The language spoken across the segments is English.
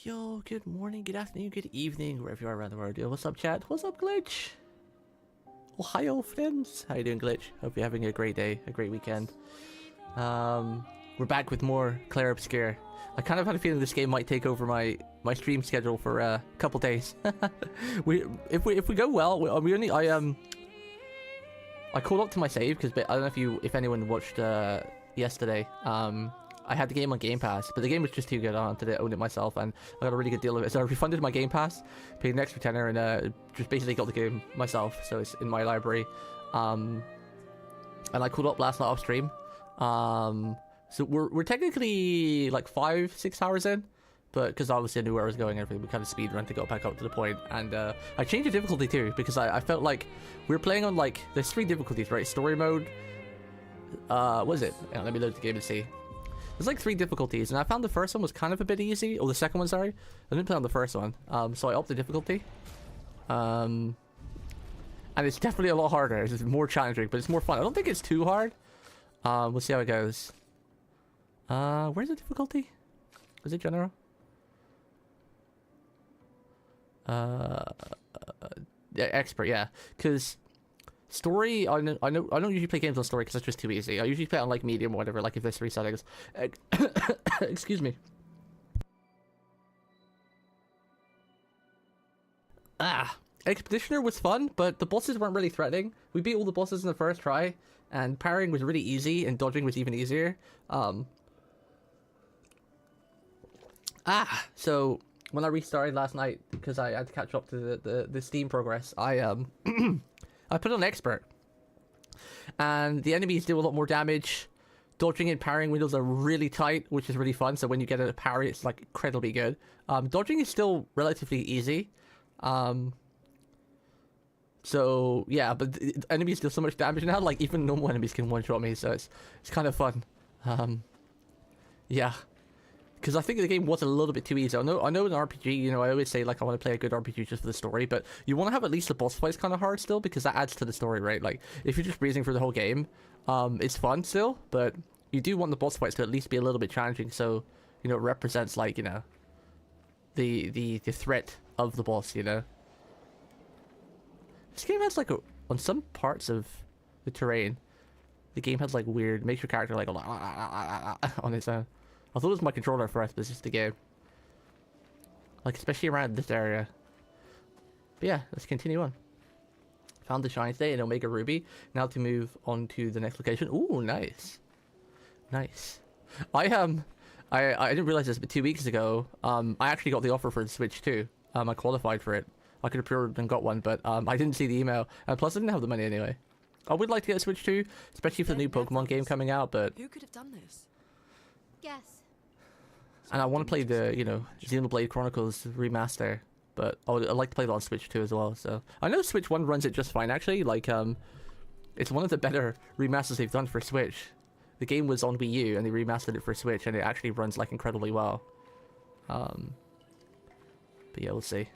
Yo, good morning, good afternoon, good evening, wherever you are around the world. Yo, what's up, chat? What's up, Glitch? Ohio, friends. How you doing, Glitch? Hope you're having a great day, a great weekend. We're back with more Clair Obscur. I kind of had a feeling this game might take over my stream schedule for a couple days. If we go well, I called up to my save because I don't know if anyone watched yesterday. I had the game on Game Pass, but the game was just too good. I wanted to own it myself, and I got a really good deal of it. So I refunded my Game Pass, paid an extra tenner, and just basically got the game myself. So it's in my library. And I called up last night off stream. So we're technically like 5-6 hours in, but because obviously I knew where I was going and everything, we kind of speed run to go back up to the point. And I changed the difficulty too, because I felt like we were playing on like, there's 3 difficulties, right? Story mode. What is it? Yeah, let me load the game and see. There's like 3 difficulties, and I found the first one was kind of a bit easy, or the second one, sorry. I didn't play on the first one, so I upped the difficulty. And it's definitely a lot harder. It's more challenging, but it's more fun. I don't think it's too hard. We'll see how it goes. Where's the difficulty? Is it general? Yeah, expert, yeah. Because story, I don't usually play games on story because it's just too easy. I usually play on like medium or whatever, like if there's 3 settings. Excuse me. Expeditioner was fun, but the bosses weren't really threatening. We beat all the bosses in the first try, and parrying was really easy, and dodging was even easier. So when I restarted last night, because I had to catch up to the Steam progress, I I put on expert, and the enemies do a lot more damage. Dodging and parrying windows are really tight, which is really fun. So when you get a parry, it's like incredibly good. Dodging is still relatively easy. So yeah, but the enemies do so much damage now. Like even normal enemies can one-shot me, so it's kind of fun. Yeah. Because I think the game was a little bit too easy. I know in RPG, you know, I always say, like, I want to play a good RPG just for the story, but you want to have at least the boss fights kind of hard still, because that adds to the story, right? Like, if you're just breezing through the whole game, it's fun still, but you do want the boss fights to at least be a little bit challenging, so, you know, it represents, like, you know, the threat of the boss, you know? This game has, like, on some parts of the terrain, the game has, like, weird, makes your character, like, on its own. I thought it was my controller first, but it's just the game. Like, especially around this area. But yeah, let's continue on. Found the shine today in Omega Ruby. Now to move on to the next location. Ooh, nice. Nice. I didn't realize this, but 2 weeks ago, I actually got the offer for the Switch too. I qualified for it. I could have pre-ordered and got one, but I didn't see the email. And plus, I didn't have the money anyway. I would like to get a Switch too, especially for the new Pokemon game coming out, but... Who could have done this? Yes. And I want to play the, you know, Xenoblade Chronicles remaster, but I'd like to play it on Switch 2 as well, so... I know Switch 1 runs it just fine, actually, like, it's one of the better remasters they've done for Switch. The game was on Wii U, and they remastered it for Switch, and it actually runs, like, incredibly well. But yeah, we'll see.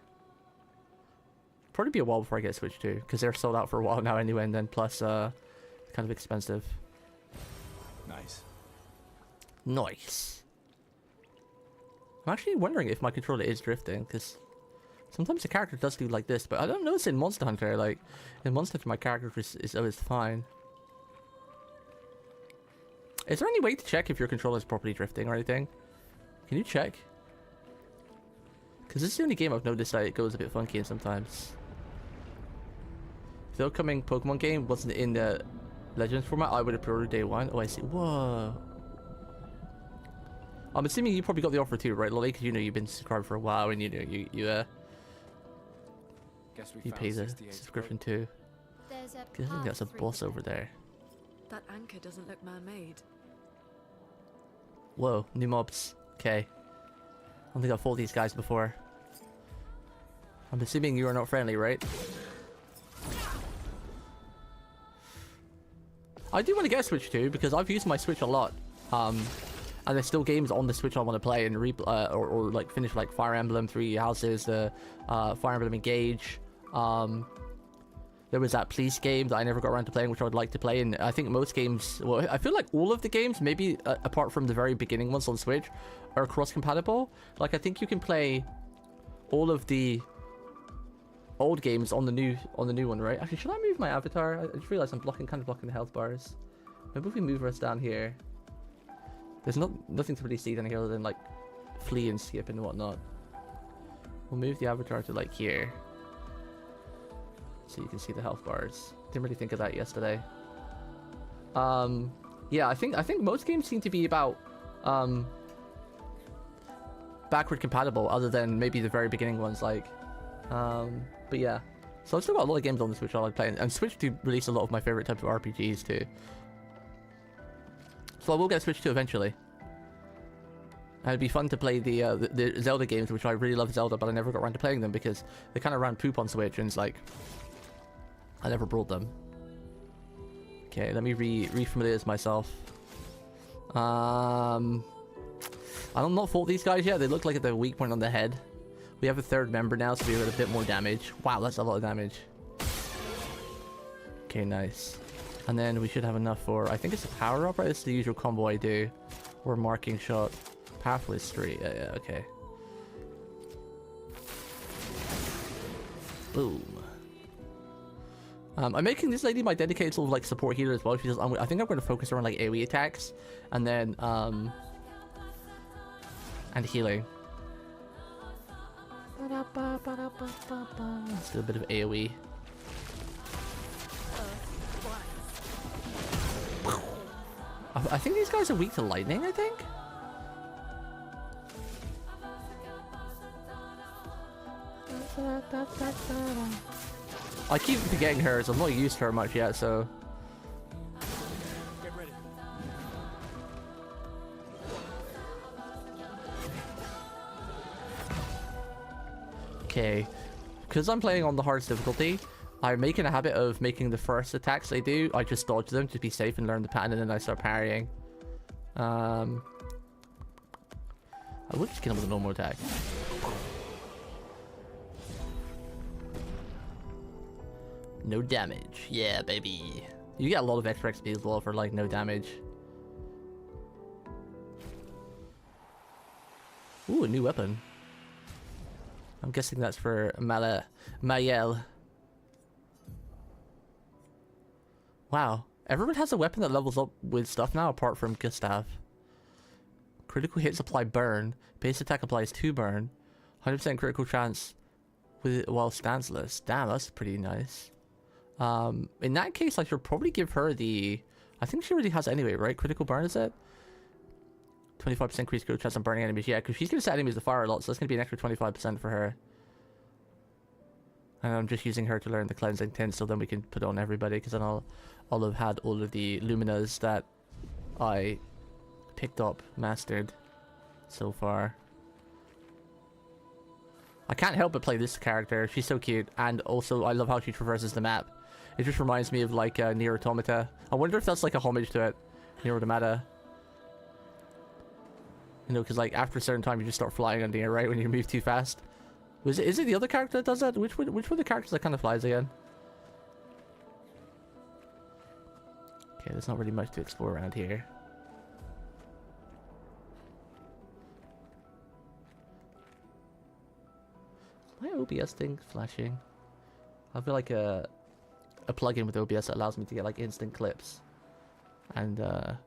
Probably be a while before I get Switch 2, because they're sold out for a while now anyway, and then plus, kind of expensive. Nice. Nice. I'm actually wondering if my controller is drifting, because sometimes the character does do like this, but I don't notice in Monster Hunter. Like, in Monster Hunter, my character is always fine. Is there any way to check if your controller is properly drifting or anything? Can you check? Because this is the only game I've noticed that it goes a bit funky and sometimes. If the upcoming Pokemon game wasn't in the Legends format, I would have pre-ordered day 1. Oh, I see. Whoa. I'm assuming you probably got the offer too, right, Lolly? Because you know you've been subscribed for a while, and you know you pay the subscription too. There's a I think that's a boss over there. That anchor doesn't look man-made. Whoa, new mobs. Okay. I don't think I've fought these guys before. I'm assuming you are not friendly, right? I do want to get a Switch too, because I've used my Switch a lot. And there's still games on the Switch I want to play and or like finish, like Fire Emblem 3 Houses, the Fire Emblem Engage. there was that police game that I never got around to playing, which I would like to play. And I think most games, well, I feel like all of the games, maybe apart from the very beginning ones on Switch, are cross-compatible. Like, I think you can play all of the old games on the new one, right? Actually, should I move my avatar? I just realized I'm kind of blocking the health bars. Maybe if we move us down here. There's nothing to really see down here other than like flee and skip and whatnot. We'll move the avatar to like here, so you can see the health bars. Didn't really think of that yesterday. Yeah, I think most games seem to be about backward compatible, other than maybe the very beginning ones, like. But yeah, so I've still got a lot of games on the Switch I like playing, and Switch do release a lot of my favorite type of RPGs too. So I will get Switch 2 eventually. And it'd be fun to play the Zelda games, which I really love Zelda, but I never got around to playing them because they kind of ran poop on Switch, and it's like I never brought them. Okay, let me re-familiarize myself. I'm not fault these guys yet. They look like at the weak point on the head. We have a third member now, so we have a bit more damage. Wow, that's a lot of damage. Okay, nice. And then we should have enough for, I think it's a power up, right? It's the usual combo I do. Or marking shot. Pathway street. Yeah, okay. Boom. I'm making this lady my dedicated sort of like support healer as well. She's just, I think I'm going to focus her on like AoE attacks. And then, and healing. Let's do a bit of AoE. I think these guys are weak to lightning, I think? I keep forgetting her, so I'm not used to her much yet, so... Get ready. Okay, because I'm playing on the hardest difficulty, I'm making a habit of making the first attacks they do, I just dodge them to be safe and learn the pattern, and then I start parrying. I would just kill him with a normal attack. No damage. Yeah, baby. You get a lot of extra XP as well for like no damage. Ooh, a new weapon. I'm guessing that's for Mayel. Wow. Everyone has a weapon that levels up with stuff now apart from Gustav. Critical hits apply burn. Base attack applies 2 burn. 100% critical chance while stanceless. Damn, that's pretty nice. In that case, I should probably give her the... I think she already has it anyway, right? Critical burn, is it? 25% increased critical chance on burning enemies. Yeah, because she's going to set enemies to fire a lot, so that's going to be an extra 25% for her. And I'm just using her to learn the cleansing tint, so then we can put it on everybody, because then I'll have had all of the Luminas that I picked up, mastered so far. I can't help but play this character. She's so cute, and also I love how she traverses the map. It just reminds me of like Nier Automata. I wonder if that's like a homage to it, Nier Automata. You know, because like after a certain time you just start flying on the air, right, when you move too fast. Is it the other character that does that? Which one of the characters that kind of flies again? Okay, there's not really much to explore around here. My OBS thing flashing. I feel like a plugin with OBS that allows me to get like instant clips, and I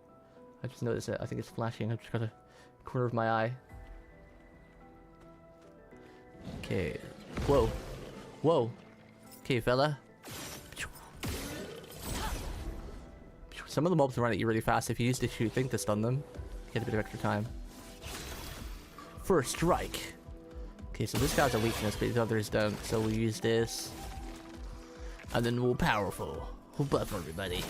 just noticed it. I think it's flashing. I've just got a corner of my eye. Okay. Whoa. Whoa. Okay, fella. Some of the mobs run at you really fast. If you use the shoot thing to stun them, get a bit of extra time. First strike. Okay, so this guy's a weakness, but the others don't. So we'll use this. And then we'll powerful. We'll buff everybody.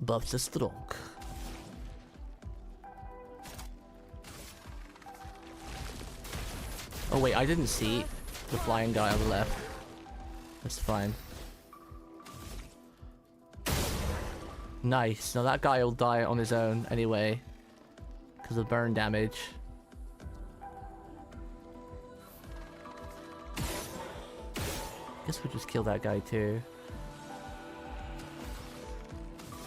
Buffs are strong. Oh wait, I didn't see the flying guy on the left. That's fine. Nice. Now that guy will die on his own anyway, because of burn damage. guess we'll just kill that guy too.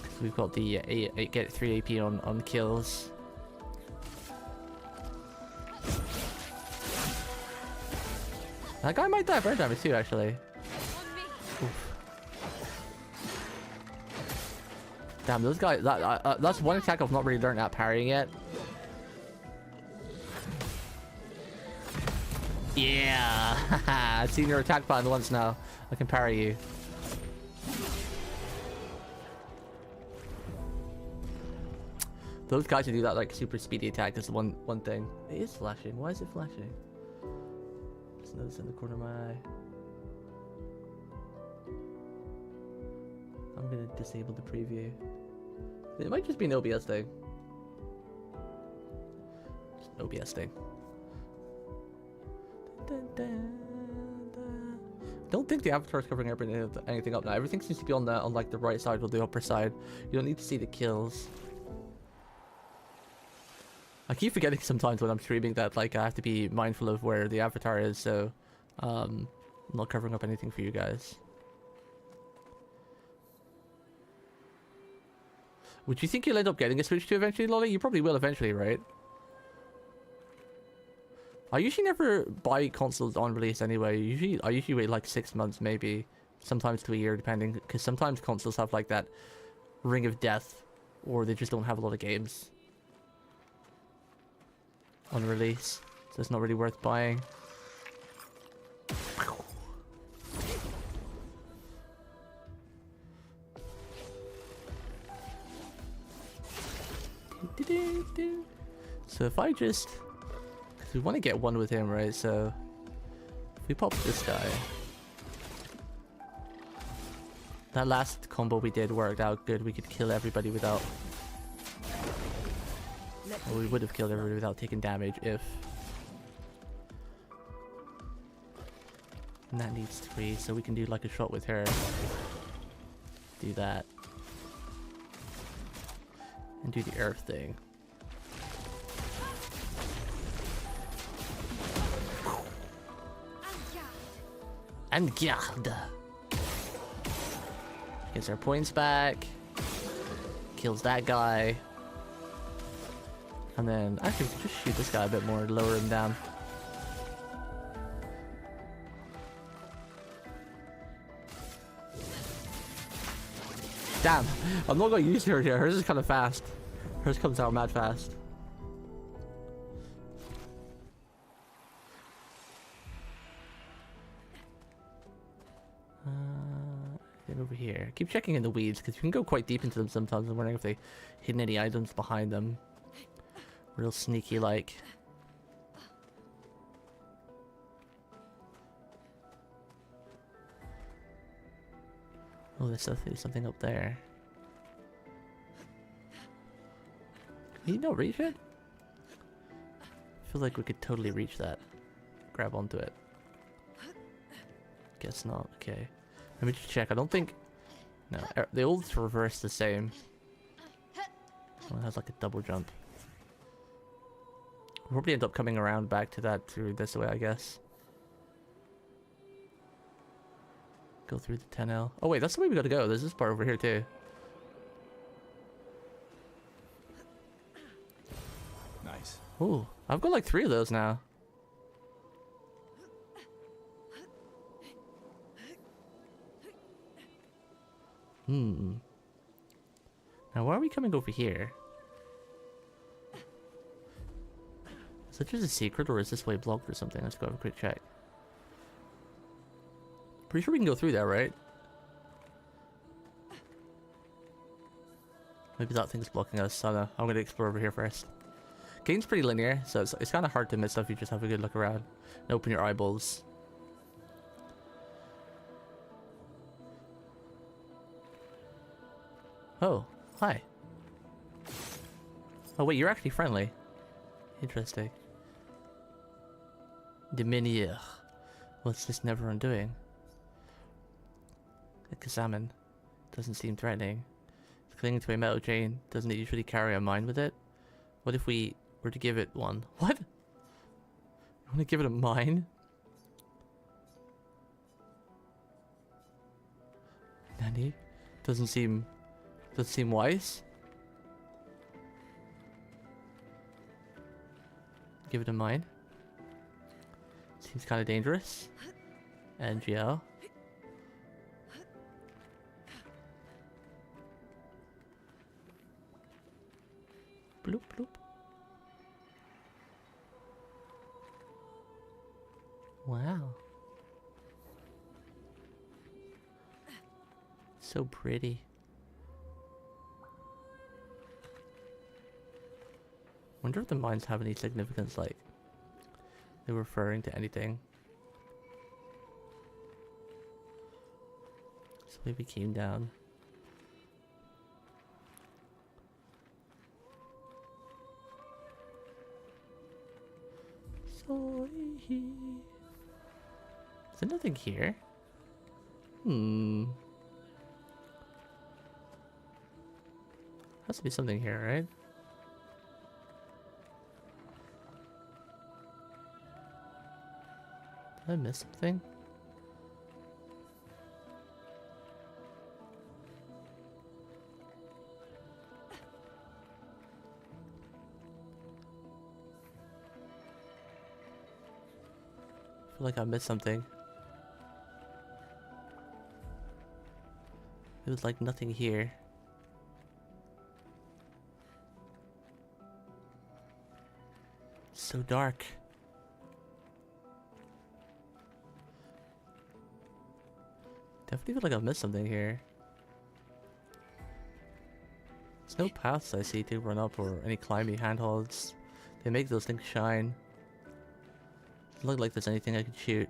Because we've got the get 3 AP on kills. That guy might die burn damage too, actually. Oof. Damn, those guys. That's one attack I've not really learned at parrying yet. Yeah, I've seen your attack button once now. I can parry you. Those guys who do that like super speedy attack is the one thing. It is flashing. Why is it flashing? Just notice in the corner of my eye. I'm gonna disable the preview. It might just be an OBS thing. Just an OBS thing. Don't think the avatar is covering anything up now. Everything seems to be on like the right side or the upper side. You don't need to see the kills. I keep forgetting sometimes when I'm streaming that like I have to be mindful of where the avatar is, so I'm not covering up anything for you guys. Would you think you'll end up getting a Switch 2 eventually, Lolly? You probably will eventually, right? I usually never buy consoles on release anyway. I usually wait like 6 months, maybe, sometimes to a year, depending, because sometimes consoles have like that ring of death, or they just don't have a lot of games on release, so it's not really worth buying. So if I just, because we want to get one with him, right? So if we pop this guy, that last combo we did worked out good. We could kill everybody without, well, we would have killed everybody without taking damage if. And that needs 3, so we can do like a shot with her. Do that. And do the earth thing. And garde. Gets our points back. Kills that guy. And then actually just shoot this guy a bit more, lower him down. Damn, I'm not going to use her here. Hers is kind of fast. Hers comes out mad fast. Then over here. Keep checking in the weeds because you can go quite deep into them sometimes. I'm wondering if they hidden any items behind them. Real sneaky like. Oh, there's something up there. Can you not reach it? I feel like we could totally reach that. Grab onto it. Guess not. Okay. Let me just check. I don't think... No, the old's reverse the same. Oh, it has like a double jump. We'll probably end up coming around back to that through this way, I guess. Go through the 10L. Oh wait, that's the way we gotta go. There's this part over here too. Nice. Ooh, I've got like 3 of those now. Now why are we coming over here? Is that just a secret or is this way blocked or something? Let's go have a quick check. Pretty sure we can go through there, right? Maybe that thing's blocking us. I don't know. I'm gonna explore over here first. Game's pretty linear, so it's kind of hard to miss stuff. You just have a good look around and open your eyeballs. Oh, hi. Oh wait, you're actually friendly. Interesting. Diminuer. What's this never undoing? Examine. Doesn't seem threatening. It's clinging to a metal chain. Doesn't it usually carry a mine with it? What if we were to give it one? What? You want to give it a mine? Nani? Doesn't seem wise. Give it a mine. Seems kind of dangerous. NGL. Bloop bloop. Wow. So pretty. Wonder if the mines have any significance, like they're referring to anything. So maybe came down. Sorry. Is there nothing here? Has to be something here, right? Did I miss something? I feel like I missed something. It was like nothing here. It's so dark. Definitely feel like I've missed something here. There's no paths I see to run up or any climbing handholds. They make those things shine. Doesn't look like there's anything I could shoot.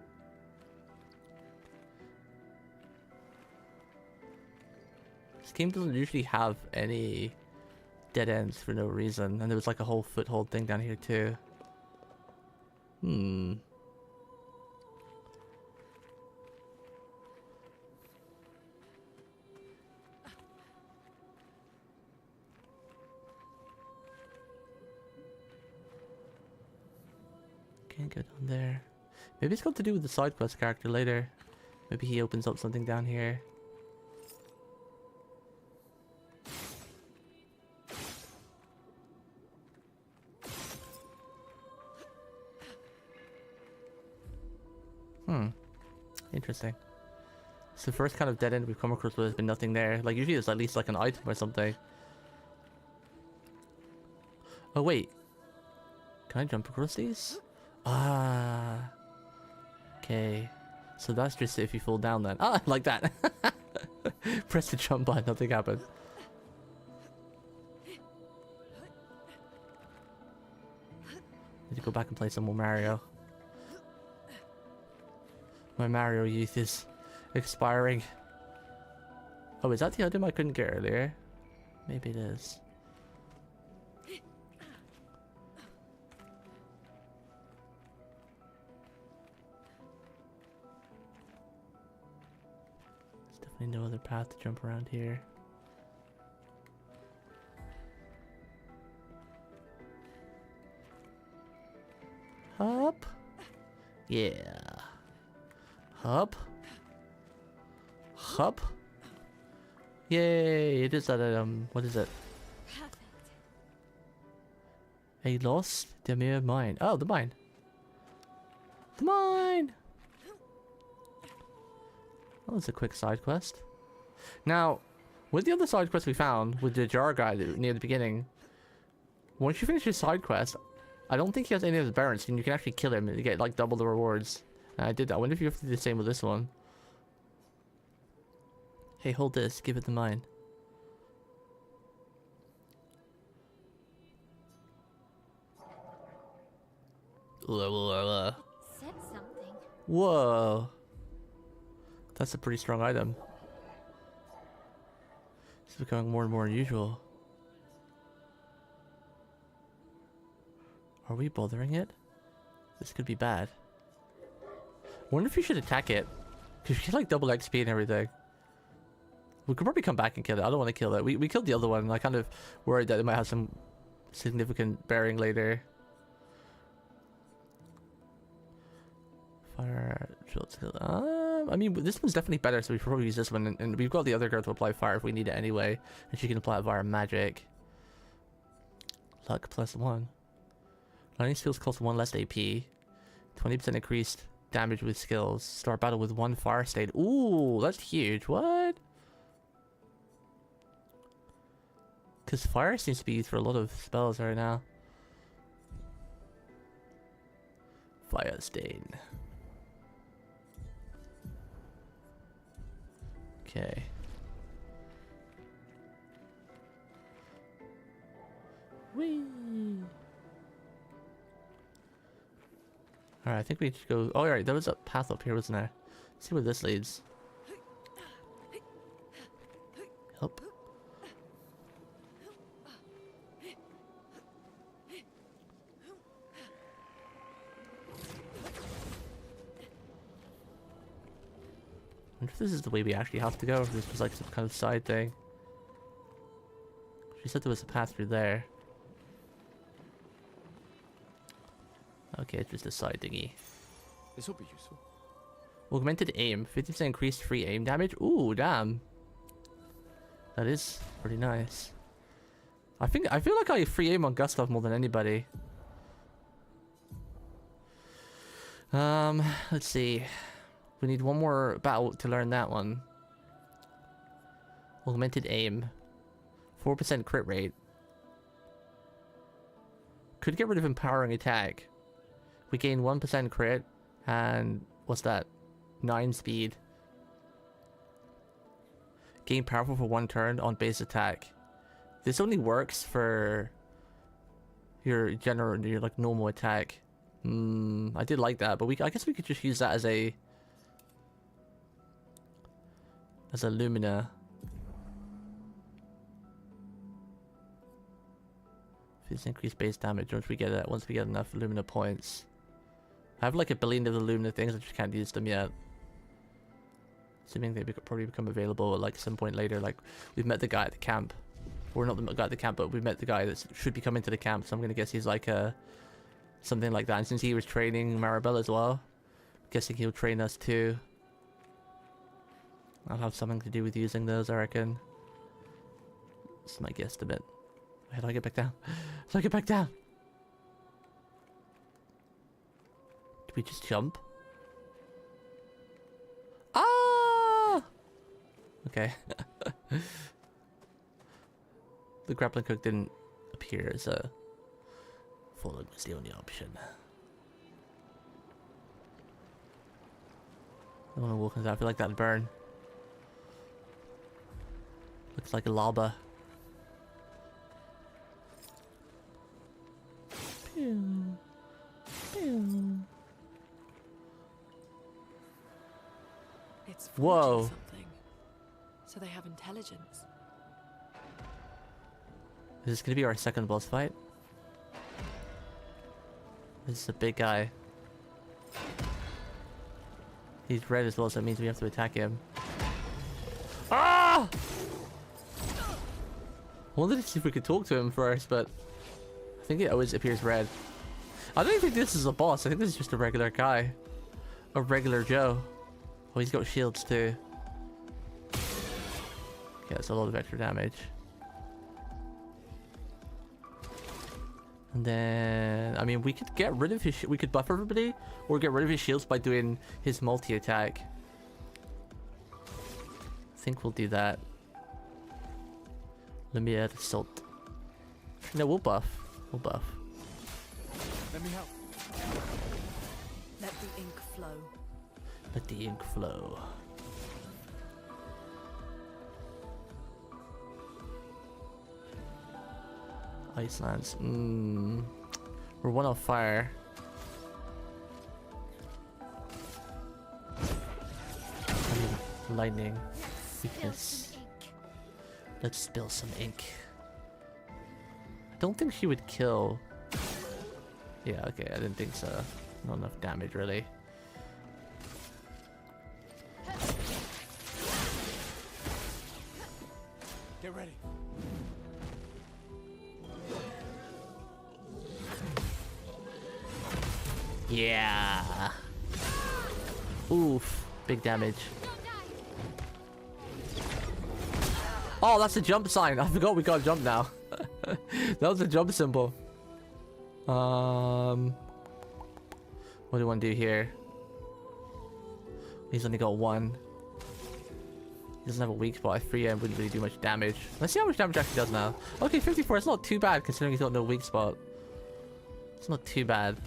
This game doesn't usually have any dead ends for no reason, and there was like a whole foothold thing down here too. Can't go down there. Maybe it's got to do with the side quest character later. Maybe he opens up something down here. Interesting. It's the first kind of dead end we've come across where there's been nothing there. Like usually there's at least like an item or something. Oh wait. Can I jump across these? Ah. Okay. So that's just if you fall down then. Ah, like that. Press the jump button, nothing happens. Need to go back and play some more Mario. My Mario youth is expiring. Oh, is that the item I couldn't get earlier? Maybe it is. There's definitely no other path to jump around here. Hop. Yeah. Hop. Hop. Yay, it is that what is it? Perfect. A lost Demir mine. Oh, the mine. The mine! That was a quick side quest. Now, with the other side quest we found, with the jar guy near the beginning, once you finish his side quest, I don't think he has any of the barons, and you can actually kill him and you get like double the rewards. And I did that. I wonder if you have to do the same with this one. Hey, hold this. Give it the mine. Said something. Whoa. That's a pretty strong item. It's becoming more and more unusual. Are we bothering it? This could be bad. Wonder if you should attack it. Because you get like double XP and everything. We could probably come back and kill it. I don't want to kill it. We killed the other one and I kind of worried that it might have some significant bearing later. Fire drill. I mean, this one's definitely better, so we should probably use this one. And we've got the other girl to apply fire if we need it anyway. And she can apply it via magic. Luck +1. Lightning skills cost 1 less AP. 20% increased damage with skills. Start battle with 1 fire state. Ooh, that's huge. What? Because fire seems to be used for a lot of spells right now. Fire stain. Okay. Whee! Alright, I think we should go. Oh, alright, there was a path up here, wasn't there? Let's see where this leads. Help. I wonder if this is the way we actually have to go, or if this was like some kind of side thing. She said there was a path through there. Okay, it's just a side thingy. This will be useful. Augmented aim, 50% increased free aim damage. Ooh, damn. That is pretty nice. I feel like I free aim on Gustav more than anybody. Let's see. We need one more battle to learn that one. Augmented aim. 4% crit rate. Could get rid of empowering attack. We gain 1% crit and what's that? 9 speed. Gain powerful for 1 turn on base attack. This only works for your like normal attack. I did like that, but I guess we could just use that as a Lumina. This increased base damage once we get enough Lumina points. I have like a billion of the Lumina things, I just can't use them yet. Assuming they probably become available at like some point later. Like we've met the guy at the camp. Or not the guy at the camp, but we've met the guy that should be coming to the camp, so I'm gonna guess he's like something like that. And since he was training Maribel as well, I'm guessing he'll train us too. I'll have something to do with using those, I reckon. This is my guesstimate. How do I get back down? How do I get back down? Do we just jump? Ah! Okay. The grappling hook didn't appear as a falling was the only option. I don't want to walk into that. I feel like that'd burn. Looks like a lava. Pew. Pew. It's Whoa. forging something. So they have intelligence. Is this gonna be our second boss fight? This is a big guy. He's red as well, so that means we have to attack him. Ah! I wanted to see if we could talk to him first, but I think it always appears red. I don't even think this is a boss. I think this is just a regular guy. A regular Joe. Oh, he's got shields too. Okay, that's a lot of extra damage. And then, I mean, we could get rid of his. We could buff everybody, or get rid of his shields by doing his multi-attack. I think we'll do that. Lumiere Assault. No, we'll buff. We'll buff. Let me help. Let the ink flow. Let the ink flow. Ice Lance. We're 1 on fire. I mean, lightning. Weakness. Let's spill some ink. I don't think she would kill. Yeah, okay, I didn't think so. Not enough damage, really. Get ready. Yeah. Oof. Big damage. Oh, that's a jump sign. I forgot we got a jump now. That was a jump symbol. What do you want to do here? He's only got one. He doesn't have a weak spot. 3M wouldn't really do much damage. Let's see how much damage actually does now. Okay, 54. It's not too bad considering he's got no weak spot. It's not too bad.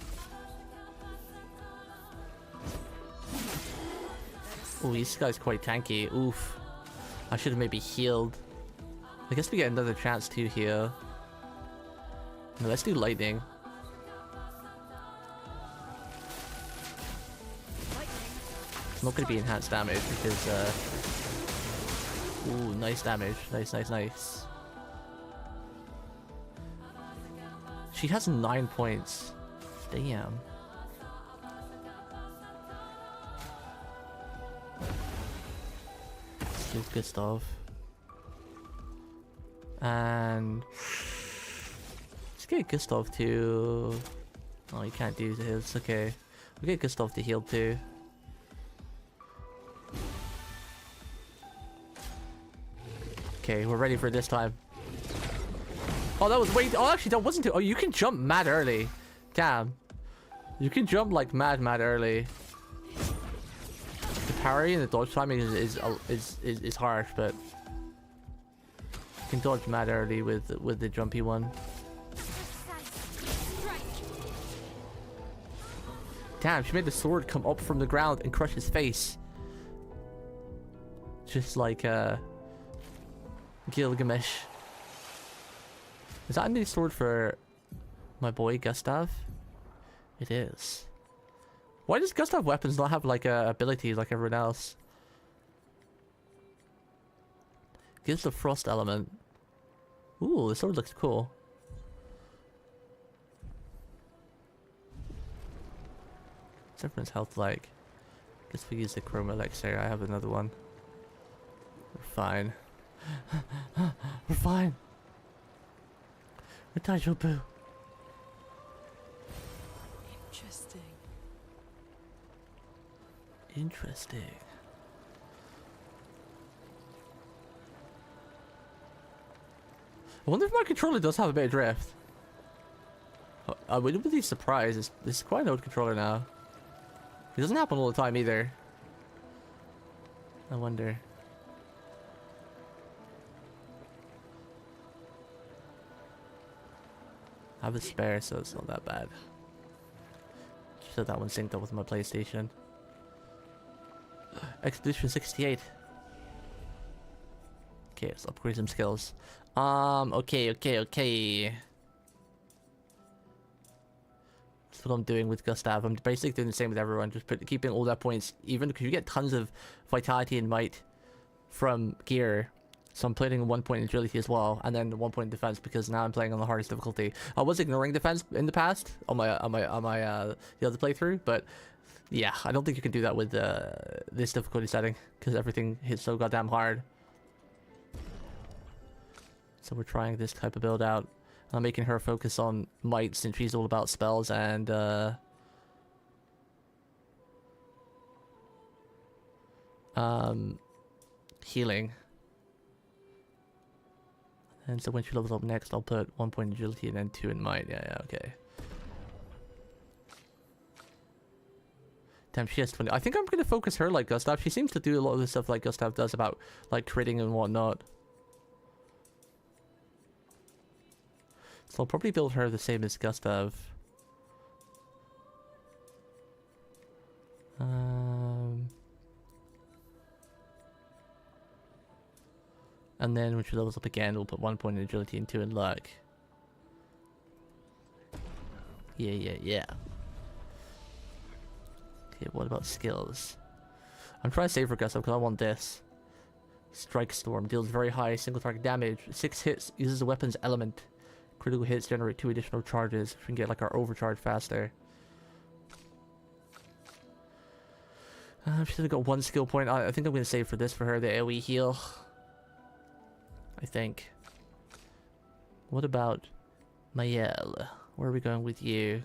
Oh, this guy's quite tanky. Oof. I should have maybe healed. I guess we get another chance to heal. No, let's do lightning. It's not going to be enhanced damage because, ooh, nice damage. Nice, nice, nice. She has 9 points. Damn. Still good stuff. And let's get Gustav to... Oh, you can't do this. Okay. We'll get Gustav to heal too. Okay, we're ready for this time. Oh, that was wait. Oh, actually, that wasn't too. Oh, you can jump mad early. Damn. You can jump like mad early. The parry and the dodge timing is harsh, but you can dodge mad early with the jumpy one. Damn, she made the sword come up from the ground and crush his face. Just like Gilgamesh. Is that a new sword for my boy Gustav? It is. Why does Gustav weapons not have like abilities like everyone else? Gives the frost element. Ooh, the sword looks cool. What's everyone's health like? Guess we use the chroma elixir. I have another one. We're fine. We're fine. We're Taijoubu. Interesting. Interesting. I wonder if my controller does have a bit of drift. I wouldn't be surprised. This is quite an old controller now. It doesn't happen all the time either. I wonder. I have a spare, so it's not that bad. Just had that one synced up with my PlayStation. Expedition 68. Okay, let's upgrade some skills. Okay. That's what I'm doing with Gustav. I'm basically doing the same with everyone, just keeping all their points even, because you get tons of vitality and might from gear. So I'm playing 1 point in agility as well, and then 1 point in defense because now I'm playing on the hardest difficulty. I was ignoring defense in the past on my the other playthrough, but yeah, I don't think you can do that with this difficulty setting because everything hits so goddamn hard. So we're trying this type of build out. I'm making her focus on might since she's all about spells and healing. And so when she levels up next, I'll put 1 point in agility and then 2 in might. Yeah, okay. Damn, she has 20. I think I'm going to focus her like Gustav. She seems to do a lot of the stuff like Gustav does about like critting and whatnot. So I'll probably build her the same as Gustav. And then when she levels up again, we'll put 1 point in agility and 2 in luck. Yeah. Okay, what about skills? I'm trying to save for Gustav because I want this. Strike Storm deals very high single target damage. 6 hits, uses the weapon's element. Critical hits generate 2 additional charges. We can get like our overcharge faster. She's only got 1 skill point. I think I'm going to save for this for her, the AoE heal. I think. What about Mayel? Where are we going with you?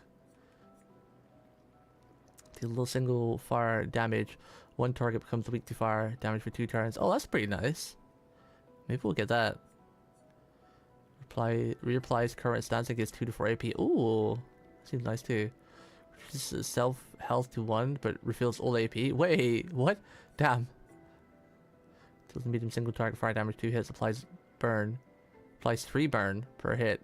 The little single fire damage One target becomes weak to fire. Damage for 2 turns. Oh, that's pretty nice. Maybe we'll get that. Reapplies current stance and gets 2 to 4 AP. Ooh, seems nice too. Reduces self health to 1, but refills all AP. Wait, what? Damn. Deals medium single target fire damage 2 hits. Applies burn. Applies 3 burn per hit.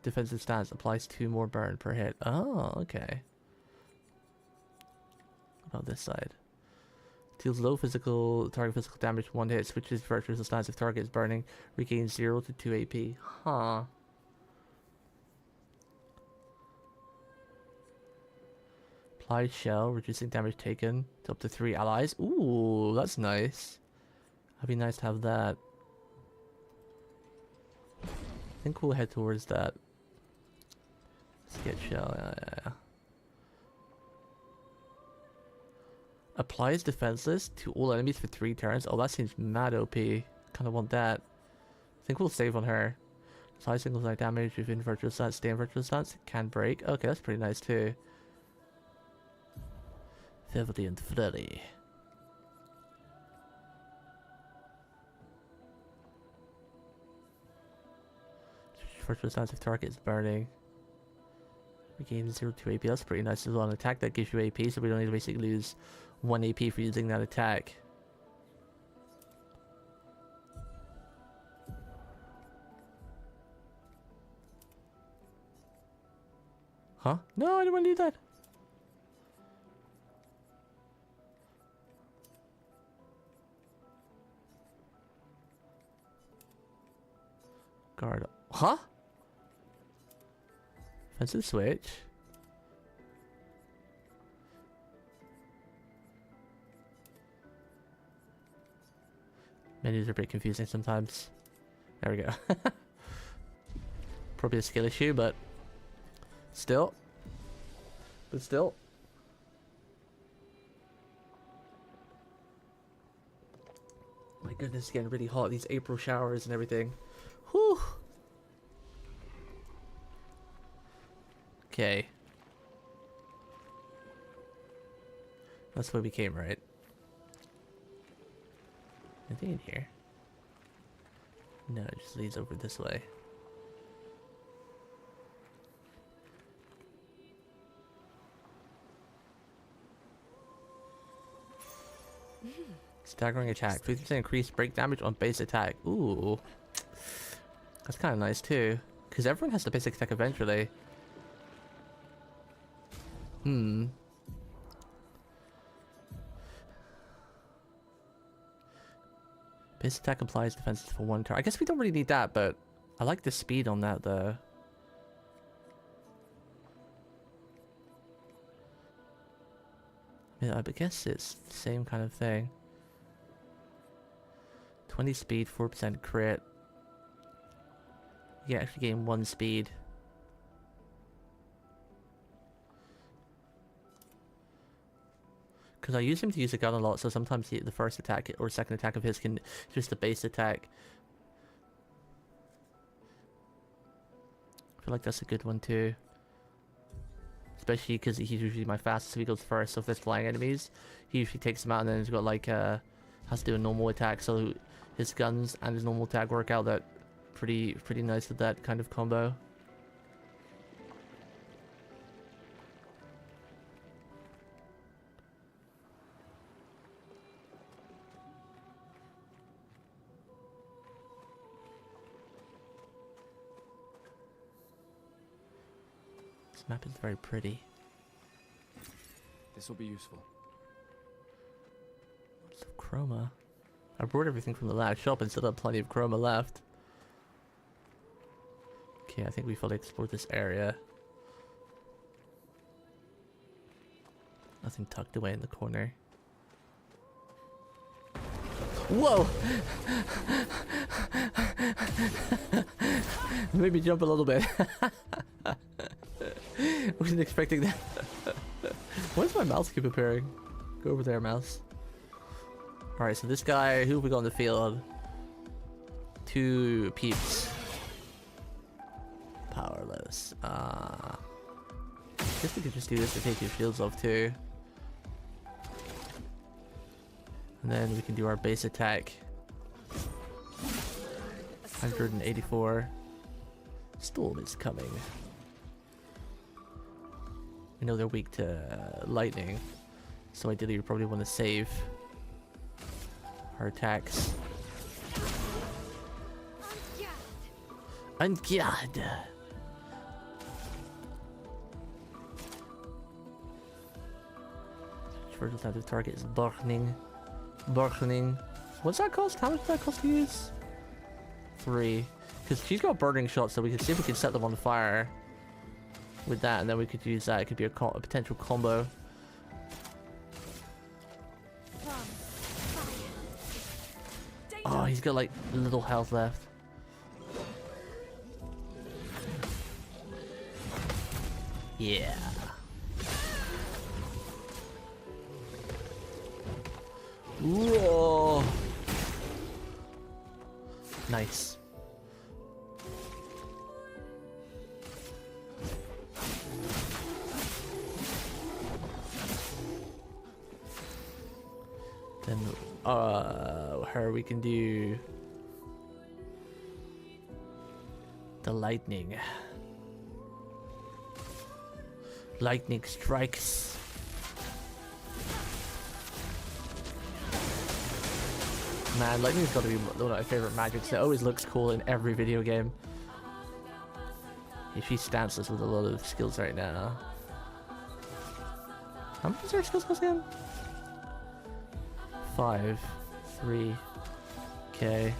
Defensive stance applies 2 more burn per hit. Oh, okay. What about this side? Deals low target physical damage 1 hit. Switches virtual stance if target is burning. Regains 0 to 2 AP. Huh. Applies shell, reducing damage taken to up to 3 allies. Ooh, that's nice. That'd be nice to have that. I think we'll head towards that. Let's get shell. Yeah. Applies defenseless to all enemies for 3 turns. Oh, that seems mad OP. Kind of want that. I think we'll save on her. High single side damage within virtual stance. Stay in virtual stance. Can break. Okay, that's pretty nice too. Velvety and flirty. Virtual stance if target is burning. Regain 0 to AP. That's pretty nice as well. An attack that gives you AP, so we don't need to basically lose 1 AP for using that attack. Huh? No, I didn't want to do that. Guard. Huh? Offensive switch. Menus are a bit confusing sometimes. There we go. Probably a skill issue, but still. My goodness, it's getting really hot. These April showers and everything. Whew. Okay. That's where we came, right? Anything in here? No, it just leads over this way. Staggering attack. 50% increased break damage on base attack. Ooh. That's kind of nice too. Because everyone has the basic attack eventually. Base attack applies defenses for 1 turn. I guess we don't really need that, but I like the speed on that though. Yeah, I guess it's the same kind of thing. 20 speed, 4% crit. You actually gain 1 speed. Because I use him to use a gun a lot, so sometimes the first attack or second attack of his can just a base attack. I feel like that's a good one too. Especially because he's usually my fastest, so he goes first. So if there's flying enemies, he usually takes them out, and then he's got like has to do a normal attack. So his guns and his normal attack work out that pretty nice with that kind of combo. This map is very pretty. This will be useful. Lots of chroma. I brought everything from the last shop and still have plenty of chroma left. Okay, I think we fully explored this area. Nothing tucked away in the corner. Whoa! Made me jump a little bit. Wasn't expecting that. Why does my mouse keep appearing? Go over there, mouse. Alright, so this guy, who have we got on the field? 2 peeps. Powerless. I guess we could just do this to take your shields off too. And then we can do our base attack. 184. Storm is coming. We know they're weak to lightning, so ideally we probably want to save our attacks. Unguard! First alternative target is Burning. Burning. What's that cost? How much does that cost to use? 3. Because she's got burning shots, so we can see if we can set them on fire with that, and then we could use that. It could be a potential combo. Oh, he's got like little health left. Yeah. Whoa. Nice. Then, her we can do the lightning. Lightning strikes. Man, lightning's got to be one of my favorite magics. It always looks cool in every video game. She stamps us with a lot of skills right now. How much is her skills cost again? 5, 3, okay.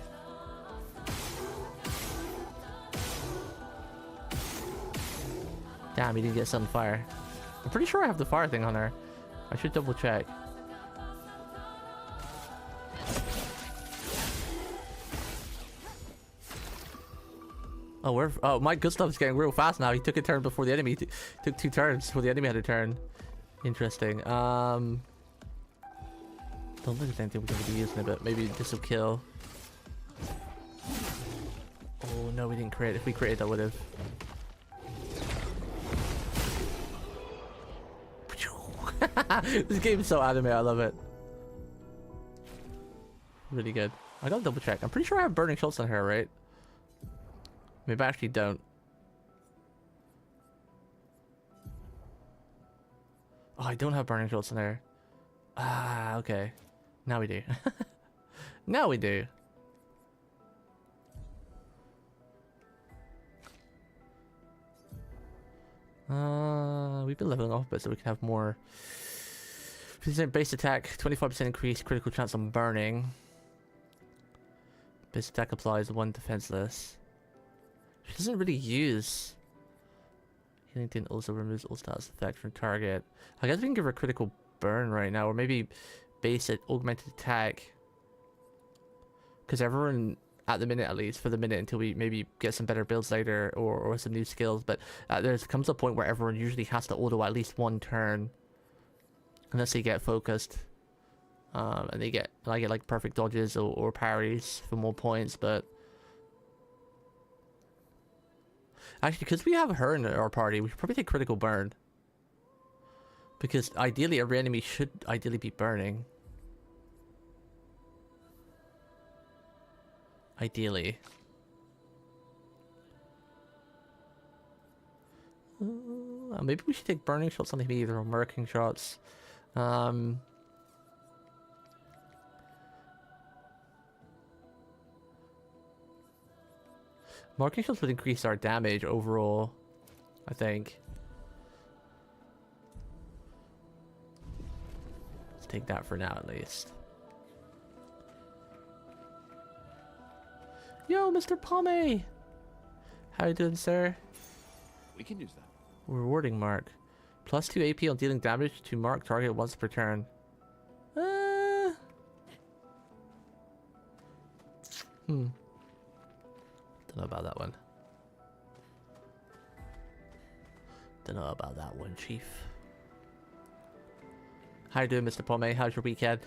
Damn, he didn't get some fire. I'm pretty sure I have the fire thing on her. I should double check. Oh, my good stuff's getting real fast now. He took a turn before the enemy. Took 2 turns before the enemy had a turn. Interesting. Don't think there's anything we're going to be using it, but maybe this will kill. Oh no, we didn't create. If we created, that would have. This game is so anime. I love it. Really good. I gotta double check. I'm pretty sure I have burning shots on her, right? Maybe I actually don't. Oh, I don't have burning shots on her. Ah, okay. Now we do. Now we do. We've been leveling off a bit so we can have more. 50% base attack, 25% increase critical chance on burning. Base attack applies 1 defenseless. She doesn't really use. Healing Tint also removes all status effect from target. I guess we can give her critical burn right now, or maybe base it augmented attack. Because everyone, at the minute at least, for the minute until we maybe get some better builds later or some new skills, but there comes a point where everyone usually has to auto at least 1 turn. Unless they get focused. And I get like perfect dodges or parries for more points, but actually, because we have her in our party, we should probably take critical burn. Because ideally, every enemy should ideally be burning. Ideally. Maybe we should take burning shots on him either, or murking shots. Marking shots would increase our damage overall, I think. Let's take that for now, at least. Yo, Mr. Pommy! How you doing, sir? We can use that. Rewarding mark. Plus 2 AP on dealing damage to mark target once per turn. Don't know about that one. Don't know about that one, Chief. How you doing, Mr. Pommy? How's your weekend?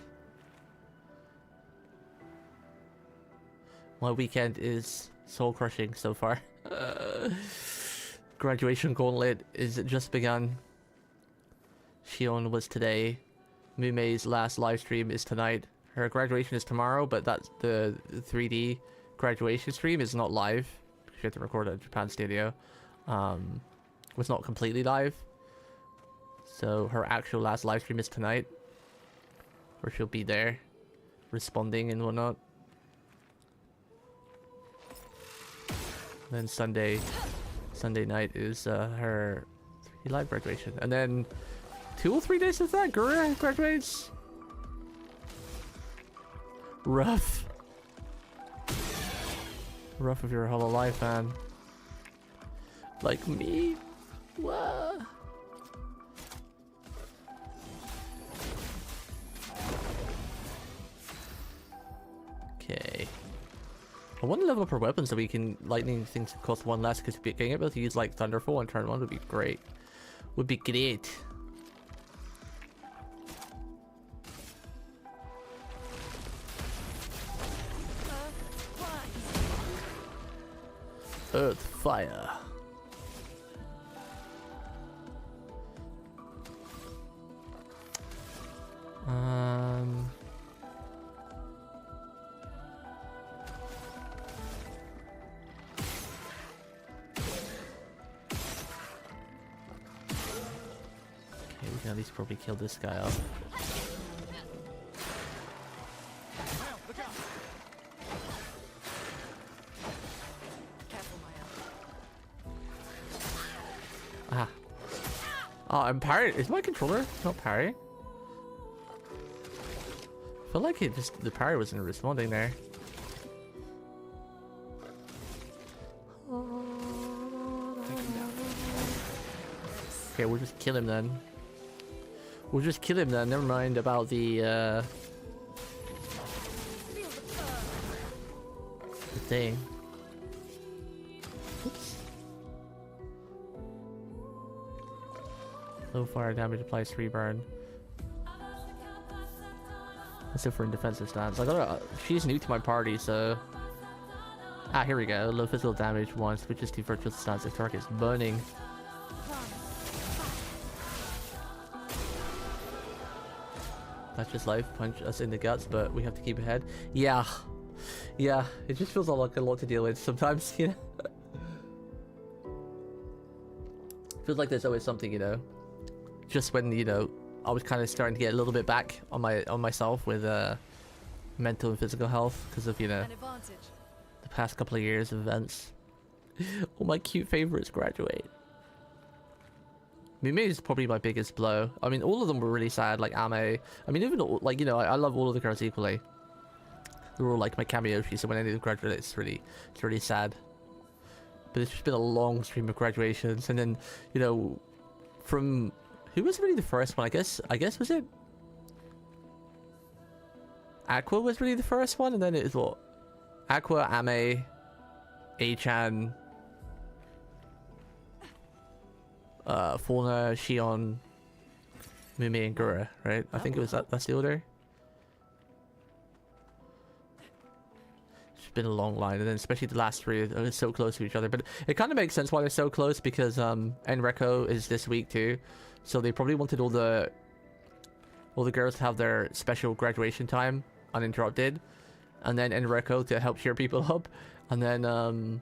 My weekend is soul crushing so far. Graduation gauntlet is just begun. Shion was today. Mumei's last live stream is tonight. Her graduation is tomorrow, but that's the 3D graduation stream is not live. She had to record at Japan Studio. Was not completely live. So her actual last live stream is tonight, where she'll be there, responding and whatnot. Then Sunday night is her 3D live graduation, and then 2 or 3 days of that, Gura graduates. Rough. Rough if you're a Hololive fan. Like me. Whoa. Okay. I want to level up our weapons so we can lightning things cost 1 less, because being able to use like Thunderfall on turn 1 would be great. Would be great. Earth, fire. Okay, we can at least probably kill this guy off. Ah. Oh, I'm parrying. Is my controller not parrying? I feel like it just, the parry wasn't responding there. Okay, we'll just kill him then. We'll just kill him then. Never mind about the thing. Oops. Low fire damage applies 3 burn. That's it for in defensive stance. I gotta. She's new to my party, so. Ah, here we go. Low physical damage once, switches to virtual stance if target is burning. That's just life. Punch us in the guts, but we have to keep ahead. Yeah. Yeah, it just feels like a lot to deal with sometimes, you know? Feels like there's always something, you know? Just when, you know, I was kind of starting to get a little bit back on myself with mental and physical health because of, you know, the past couple of years of events. All my cute favorites graduate. Mimi is probably my biggest blow. I mean, all of them were really sad, like Ame. I mean, even, like, you know, I love all of the girls equally. They're all like my cameoshi, so when any of them graduate, it's really sad. But it's just been a long stream of graduations, and then, you know, from who was really the first one? I guess was it Aqua was really the first one, and then it was what? Aqua, Ame, A-chan, Fauna, Shion, Mumi, and Gura, right? I think it was that's the order. It's been a long line, and then especially the last 3 are so close to each other. But it kind of makes sense why they're so close, because Enreko is this week too, so they probably wanted all the girls to have their special graduation time uninterrupted, and then Enreko to help cheer people up, and then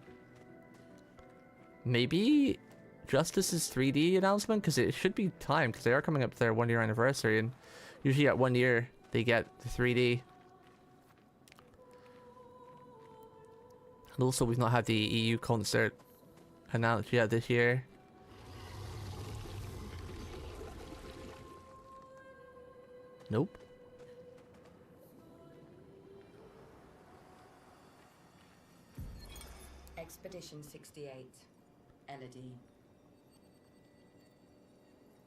maybe Justice's 3D announcement, because it should be timed, because they are coming up to their 1-year anniversary, and usually at 1 year they get the 3D. And also, we've not had the EU concert announced yet this year. Nope. Expedition 68, Elodie.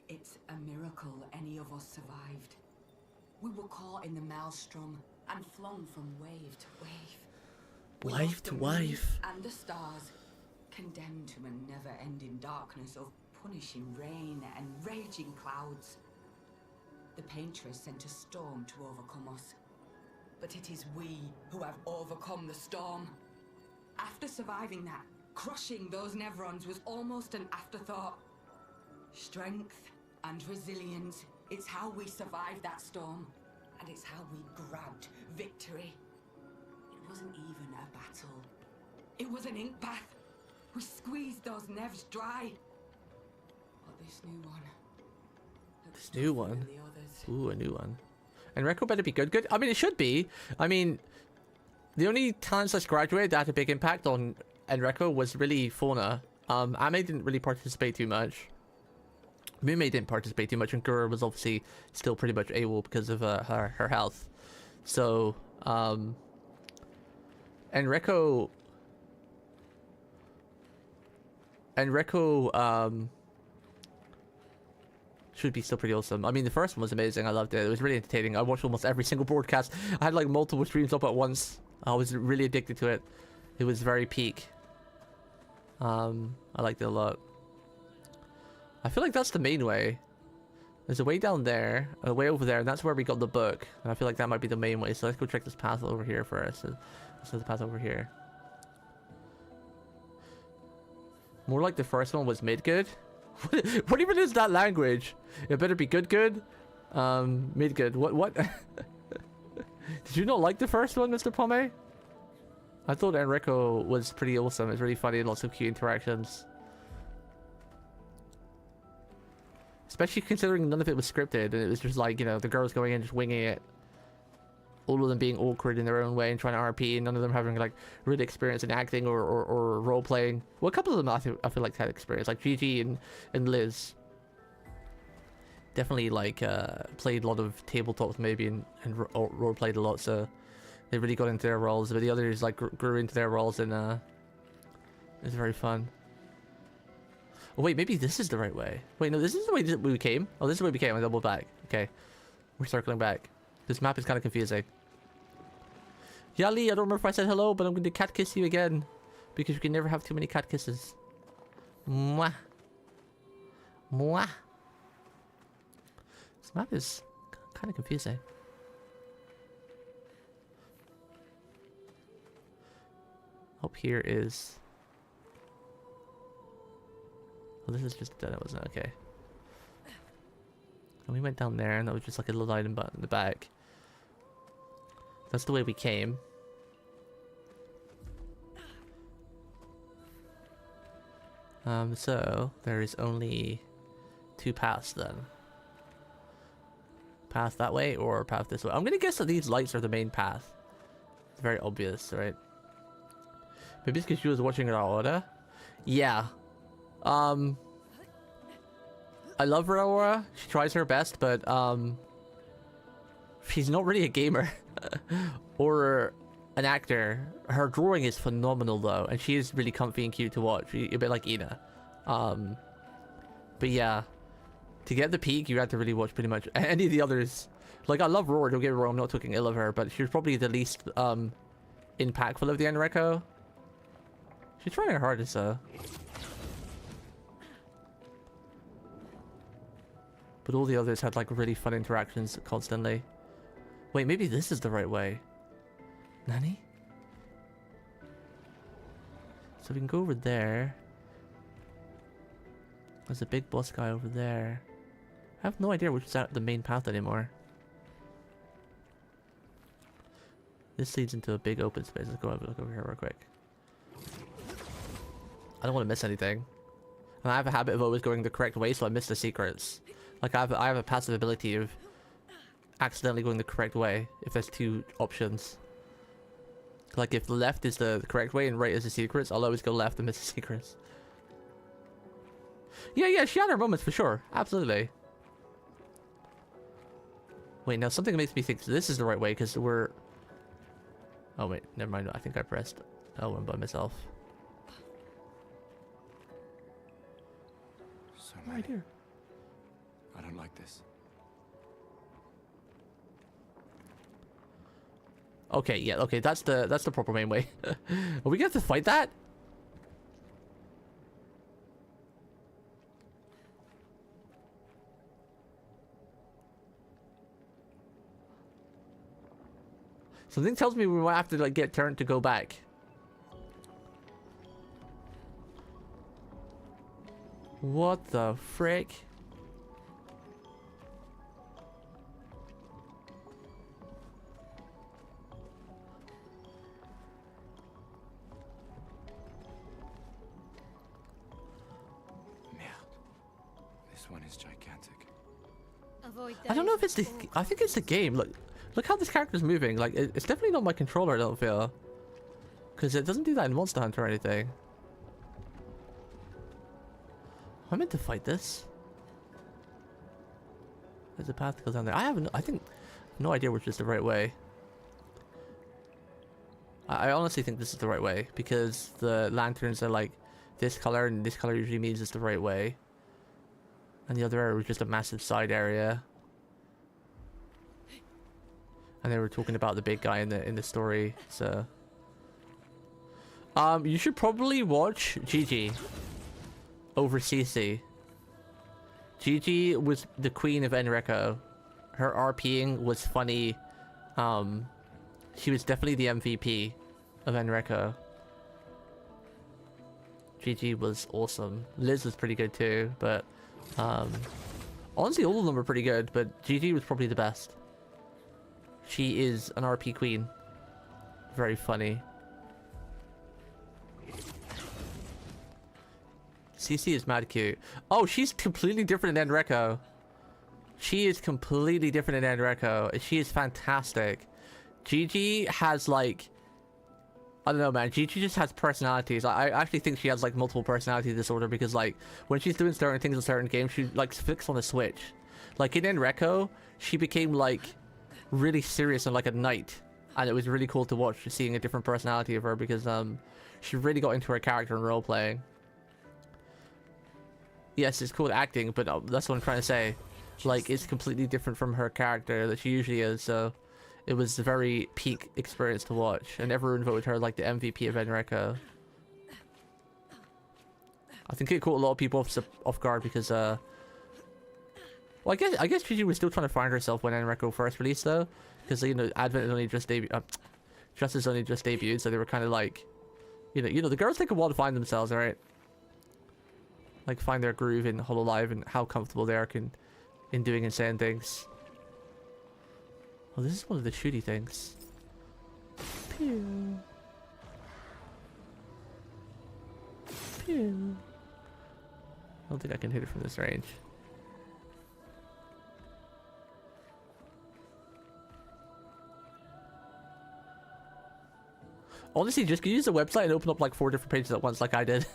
It's a miracle any of us survived. We were caught in the maelstrom and flung from wave to wave. Wave to wave. And the stars, condemned to a never-ending darkness of punishing rain and raging clouds. The paintress sent a storm to overcome us. But it is we who have overcome the storm. After surviving that, crushing those Nevrons was almost an afterthought. Strength and resilience, it's how we survived that storm. And it's how we grabbed victory. It wasn't even a battle. It was an ink bath. We squeezed those nevs dry. But this new one. This new one? Than the others. Ooh, a new one. And Reco better be good. I mean, it should be. I mean, the only talents that's graduated that had a big impact on Enreco was really Fauna. Ame didn't really participate too much. Mume didn't participate too much, and Gura was obviously still pretty much AWOL because of her health. So, Enreco should be still pretty awesome. I mean, the first one was amazing. I loved it. It was really entertaining. I watched almost every single broadcast. I had like multiple streams up at once. I was really addicted to it. It was very peak. I liked it a lot. I feel like that's the main way. There's a way down there, and a way over there, and that's where we got the book. And I feel like that might be the main way. So let's go check this path over here first. So the path over here. More like the first one was mid good. What even is that language? It better be good. Mid good. What? Did you not like the first one, Mr. Pome? I thought Enrico was pretty awesome. It's really funny and lots of cute interactions. Especially considering none of it was scripted, and it was just like, you know, the girls going in just winging it. All of them being awkward in their own way and trying to RP, and none of them having like really experience in acting or role playing. Well, a couple of them I feel like had experience, like Gigi and Liz. Definitely like played a lot of tabletops maybe and role played a lot, so they really got into their roles. But the others like grew into their roles, and it was very fun. Oh wait, maybe this is the right way. Wait, no, this is the way that we came. Oh, this is the way we came. I double back. Okay, we're circling back. This map is kind of confusing. Yali, I don't remember if I said hello, but I'm going to cat kiss you again. Because you can never have too many cat kisses. Mwah. Mwah. This map is kind of confusing. Up here is... Oh, this is just dead, it wasn't okay. And we went down there, and that was just like a little item button in the back. That's the way we came. So there is only two paths then. Path that way or path this way. I'm gonna guess that these lights are the main path. It's very obvious, right? Maybe it's because she was watching our order. Yeah. I love Aurora. She tries her best, but she's not really a gamer or an actor. Her drawing is phenomenal though, and she is really comfy and cute to watch. A bit like Ina. But yeah, to get the peak, you have to really watch pretty much any of the others. Like, I love Aurora, don't get me wrong, I'm not talking ill of her, but she's probably the least impactful of the Enreco. She's trying her hardest though. But all the others had like really fun interactions constantly. Wait, maybe this is the right way. Nani? So we can go over there. There's a big boss guy over there. I have no idea which is the main path anymore. This leads into a big open space. Let's go have a look over here real quick. I don't want to miss anything. And I have a habit of always going the correct way, so I miss the secrets. Like, I have a passive ability of accidentally going the correct way if there's two options. Like, if the left is the correct way and right is the secrets, I'll always go left and miss the secrets. Yeah, she had her moments for sure. Absolutely. Wait, now something makes me think this is the right way because we're... Oh wait, never mind. I think I pressed L1 by myself. So Right here. I don't like this. Okay, yeah, okay, that's the proper main way. Are we gonna have to fight that? Something tells me we might have to like get turned to go back. What the frick? This one is gigantic. Avoid I don't know if those it's the. with I think it's the game. Look how this character's moving. Like it's definitely not my controller. I don't feel, because it doesn't do that in Monster Hunter or anything. I'm meant to fight this. There's a path that goes down there. I think no idea which is the right way. I honestly think this is the right way because the lanterns are like this color, and this color usually means it's the right way. And the other area was just a massive side area. And they were talking about the big guy in the story, so you should probably watch Gigi over Cece. Gigi was the queen of Enrico. Her RPing was funny. She was definitely the MVP of Enrico. Gigi was awesome. Liz was pretty good too, but honestly all of them were pretty good, but Gigi was probably the best. She is an RP queen. Very funny. Cece is mad cute. Oh, she's completely different than Enrico. She is completely different than Enrico. She is fantastic. Gigi has like, I don't know, man. Gigi just has personalities. I actually think she has like multiple personality disorder because like when she's doing certain things in certain games, she like flicks on a switch. Like in Enrico, she became like really serious and like a knight, and it was really cool to watch, seeing a different personality of her because she really got into her character and role playing. Yes, it's called acting, but that's what I'm trying to say. Like it's completely different from her character that she usually is. So it was a very peak experience to watch, and everyone voted her like the MVP of Enrico. I think it caught a lot of people off guard because well, I guess Gigi was still trying to find herself when Enrico first released though, because you know Advent had only just debuted, Justice only just debuted, so they were kind of like, you know the girls take a while to find themselves, right? Like find their groove in Hololive and how comfortable they are in doing and saying things. Oh, this is one of the shooty things. Pew. Pew. I don't think I can hit it from this range. Honestly, just use the website and open up like 4 different pages at once like I did.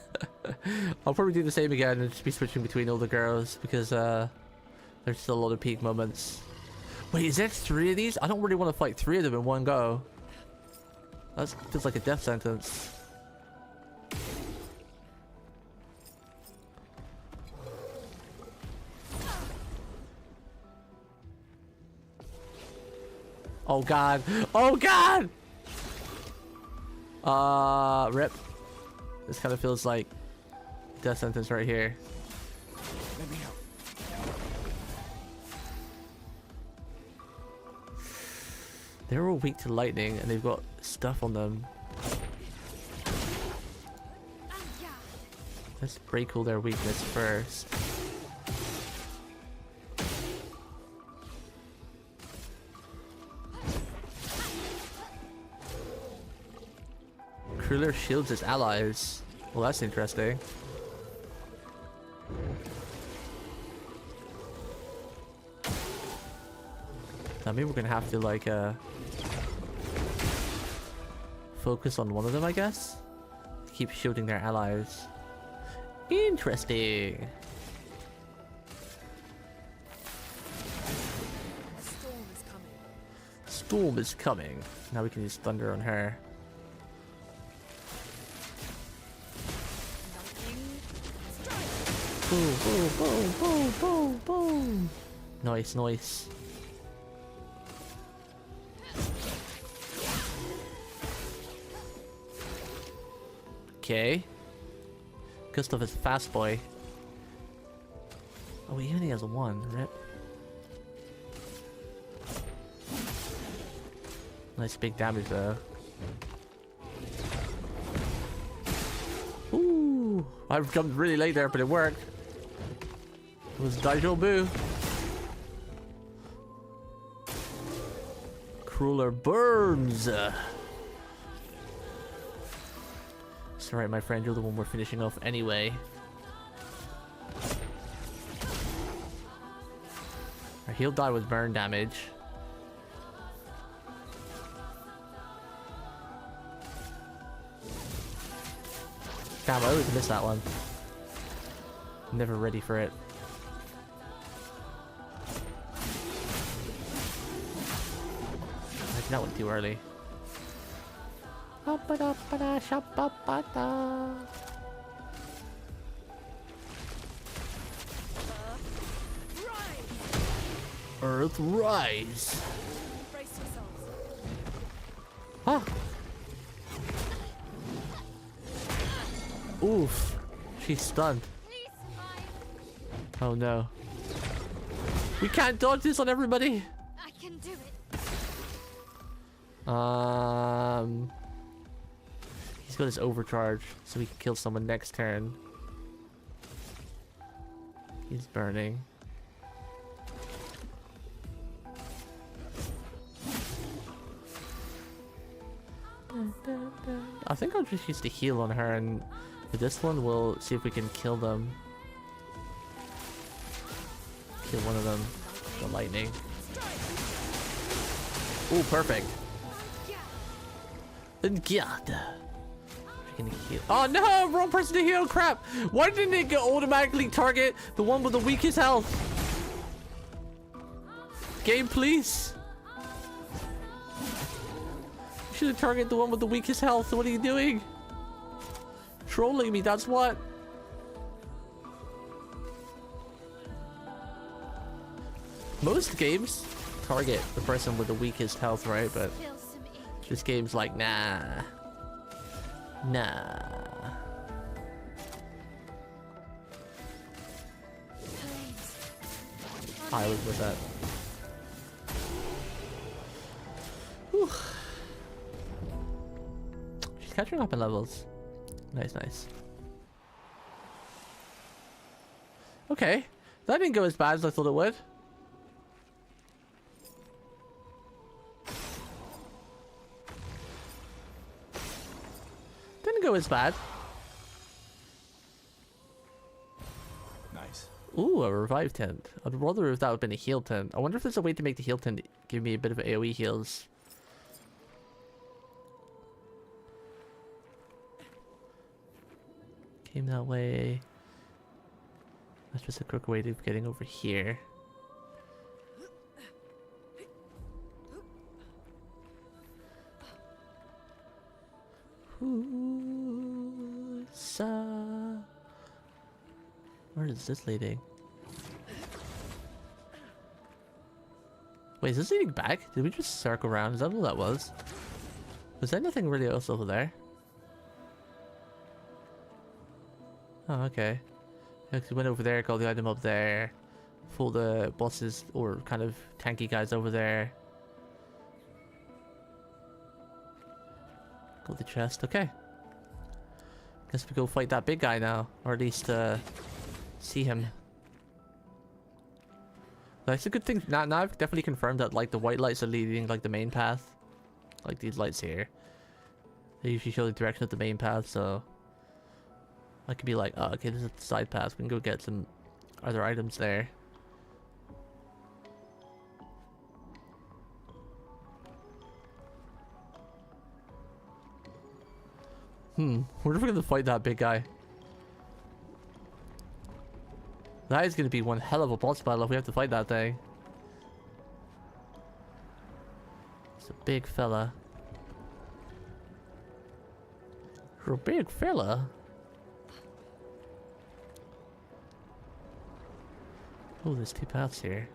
I'll probably do the same again and just be switching between all the girls because there's still a lot of peak moments. Wait, is there 3 of these? I don't really want to fight 3 of them in one go. That feels like a death sentence. Oh god! Oh god! Rip. This kind of feels like death sentence right here. Let me help. They're all weak to lightning and they've got stuff on them. Let's break all their weakness first. Crueler shields his allies. Well, that's interesting. Now maybe we're gonna have to like focus on one of them, I guess. Keep shielding their allies. Interesting. Storm is coming. Storm is coming. Now we can use thunder on her. Boom, boom, boom, boom, boom, boom. Nice, nice. Okay. Gustav is a fast boy. Oh, he only has 1, rip. Nice big damage though. Ooh, I jumped really late there, but it worked. It was Daijo Boo. Crueler burns. It's alright, my friend. You're the one we're finishing off anyway. He'll die with burn damage. Damn, I always miss that one. Never ready for it. I did that one too early. Earth rise. Brace yourselves. Huh. Oof. She's stunned. Oh no. We can't dodge this on everybody. I can do it. He's got his overcharge, so we can kill someone next turn. He's burning. I think I'll just use the heal on her, and with this one we'll see if we can kill them. Kill one of them. The lightning. Oh, perfect. And God. Heal. Oh no! Wrong person to heal! Crap! Why didn't it automatically target the one with the weakest health? Game, please. You should have targeted the one with the weakest health. What are you doing? Trolling me, that's what. Most games target the person with the weakest health, right? But Feel some ink. this game's like, nah. Nah. Please. I was with that. Whew. She's catching up in levels. Nice, nice. Okay. That didn't go as bad as I thought it would. Didn't go as bad. Nice. Ooh, a revive tent. I'd rather if that would have been a heal tent. I wonder if there's a way to make the heal tent give me a bit of AoE heals. Came that way. That's just a quick way of getting over here. Where is this leading? Wait, is this leading back? Did we just circle around? Is that all that was? Was there nothing really else over there? Oh, okay. Yeah, 'cause we went over there, got the item up there. Fought the bosses or kind of tanky guys over there. Got the chest, okay. Guess we go fight that big guy now, or at least see him. That's a good thing. Now I've definitely confirmed that like the white lights are leading like the main path, like these lights here. They usually show the direction of the main path, so I could be like, oh, okay, this is the side path. We can go get some other items there. We're never gonna fight that big guy. That is gonna be one hell of a boss battle if we have to fight that thing. It's a big fella. You're a big fella. Oh, there's two paths here.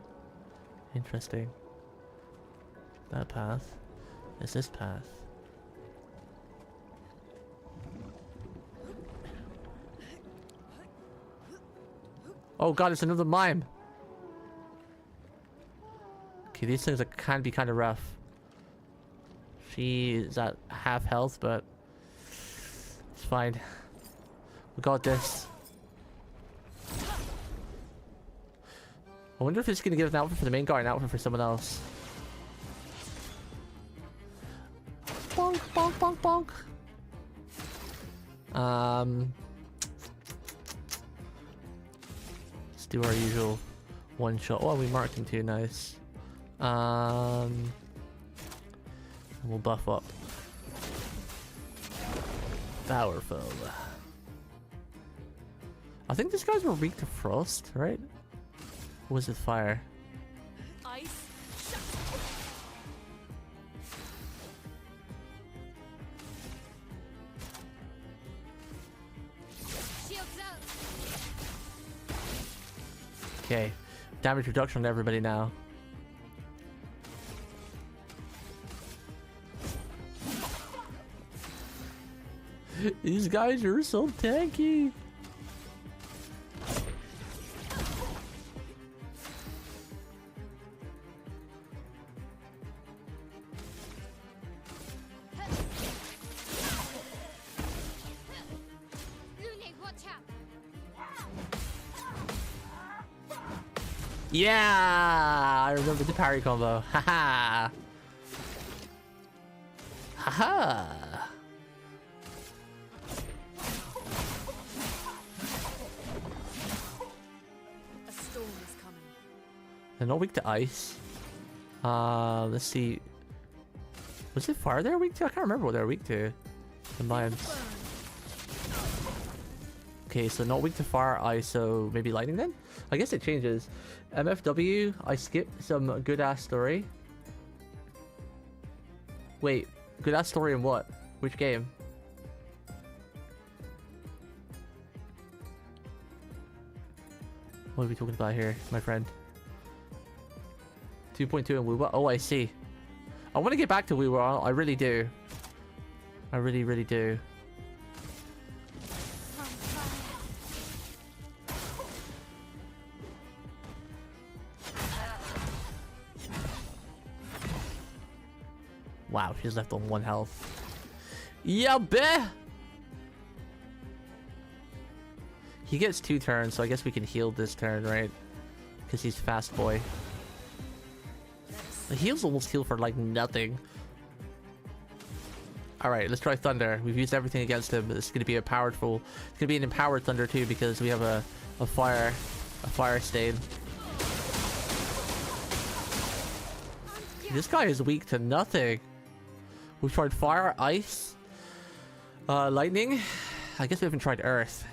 Interesting. That path. Is this path. Oh god, it's another mime. Okay, these things can be kind of rough. She is at half health, but it's fine. We got this. I wonder if it's gonna give an outfit for the main guy or an outfit for someone else. Bonk, bonk, bonk, bonk. Let's do our usual One shot. Oh, we marked him too. Nice. And we'll buff up. Powerful. I think these guys were weak to frost, right? Or was it fire? Ice. Shields up. Okay. Damage reduction on everybody now. These guys are so tanky. Lune, watch out. Yeah, I remember the parry combo. Haha. Haha. A storm is coming. They're not weak to ice. Let's see. Was it fire they're weak to? I can't remember what they're weak to. The mines. Okay, so not weak to fire, ice, so maybe lightning then? I guess it changes. MFW, I skipped some good ass story. Wait, good ass story in what? Which game? What are we talking about here, my friend? 2.2 in Wuwa? Oh, I see. I want to get back to Wuwa, I really do. I really, really do. Wow, she's left on 1 health. Yeah, bleh! He gets 2 turns, so I guess we can heal this turn, right? Because he's fast boy. The heals almost heal for like nothing. Alright, let's try Thunder. We've used everything against him, but it's gonna be a powerful. It's gonna be an empowered Thunder too, because we have a fire stain. This guy is weak to nothing. We've tried fire, ice, lightning. I guess we haven't tried earth.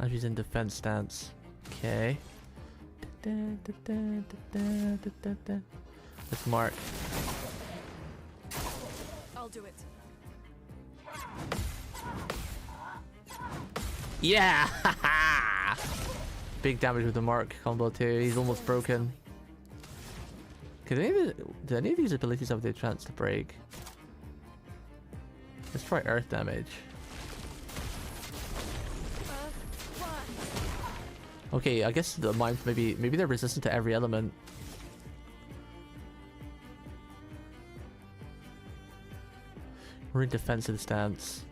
Now she's in defense stance. Okay. Let's mark. I'll do it. Yeah! Big damage with the mark combo too. He's almost broken. Do any of these abilities have the chance to break? Let's try earth damage. Okay, I guess the mimes maybe they're resistant to every element. We're in defensive stance.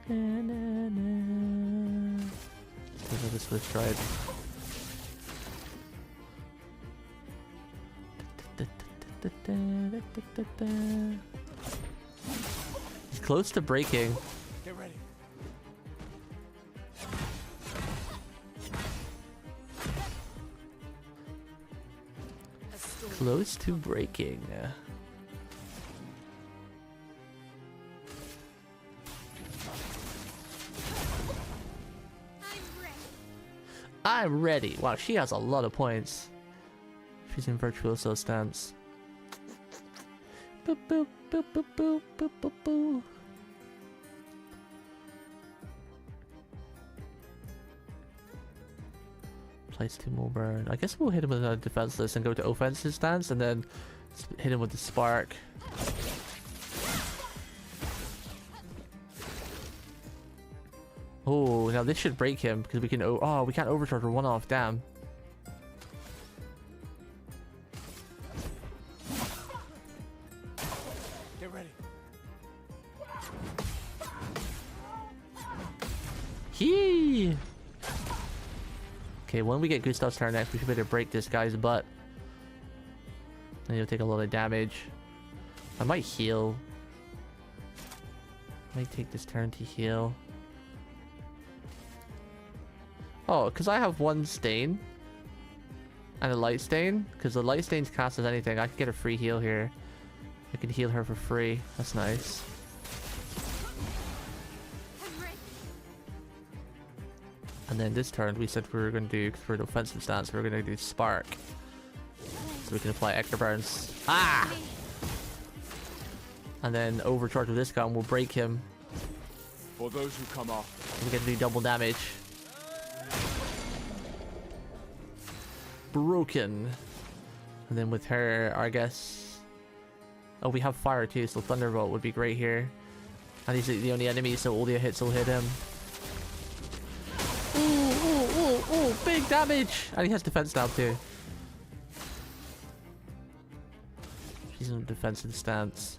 Let's do this with stride. He's close to breaking. Get ready. Close to breaking. I'm ready. Wow, she has a lot of points. She's in virtuoso stance. Boop, boop, boop, boop, boop, boop, boop, boop. Place 2 more burn. I guess we'll hit him with a defenseless and go to offensive stance and then hit him with the spark. Oh, now this should break him because we can. Oh, we can't overcharge or 1-off. Damn. Get ready. Hee. Okay, when we get Gustav's turn next, we should better break this guy's butt. And you'll take a lot of damage. I might heal. Might take this turn to heal. Oh, because I have one stain. And a light stain. Because the light stain's cast as anything. I could get a free heal here. I can heal her for free. That's nice. And then this turn we said we were going to do, because we're in offensive stance, we we're going to do Spark. So we can apply extra burns. Ah! And then overcharge with this gun will break him. For those who come off. We get to do double damage. Broken. And then with her, I guess... Oh, we have fire too, so Thunderbolt would be great here. And he's the only enemy, so all the hits will hit him. Ooh, big damage! And he has defense now too. She's in a defensive stance.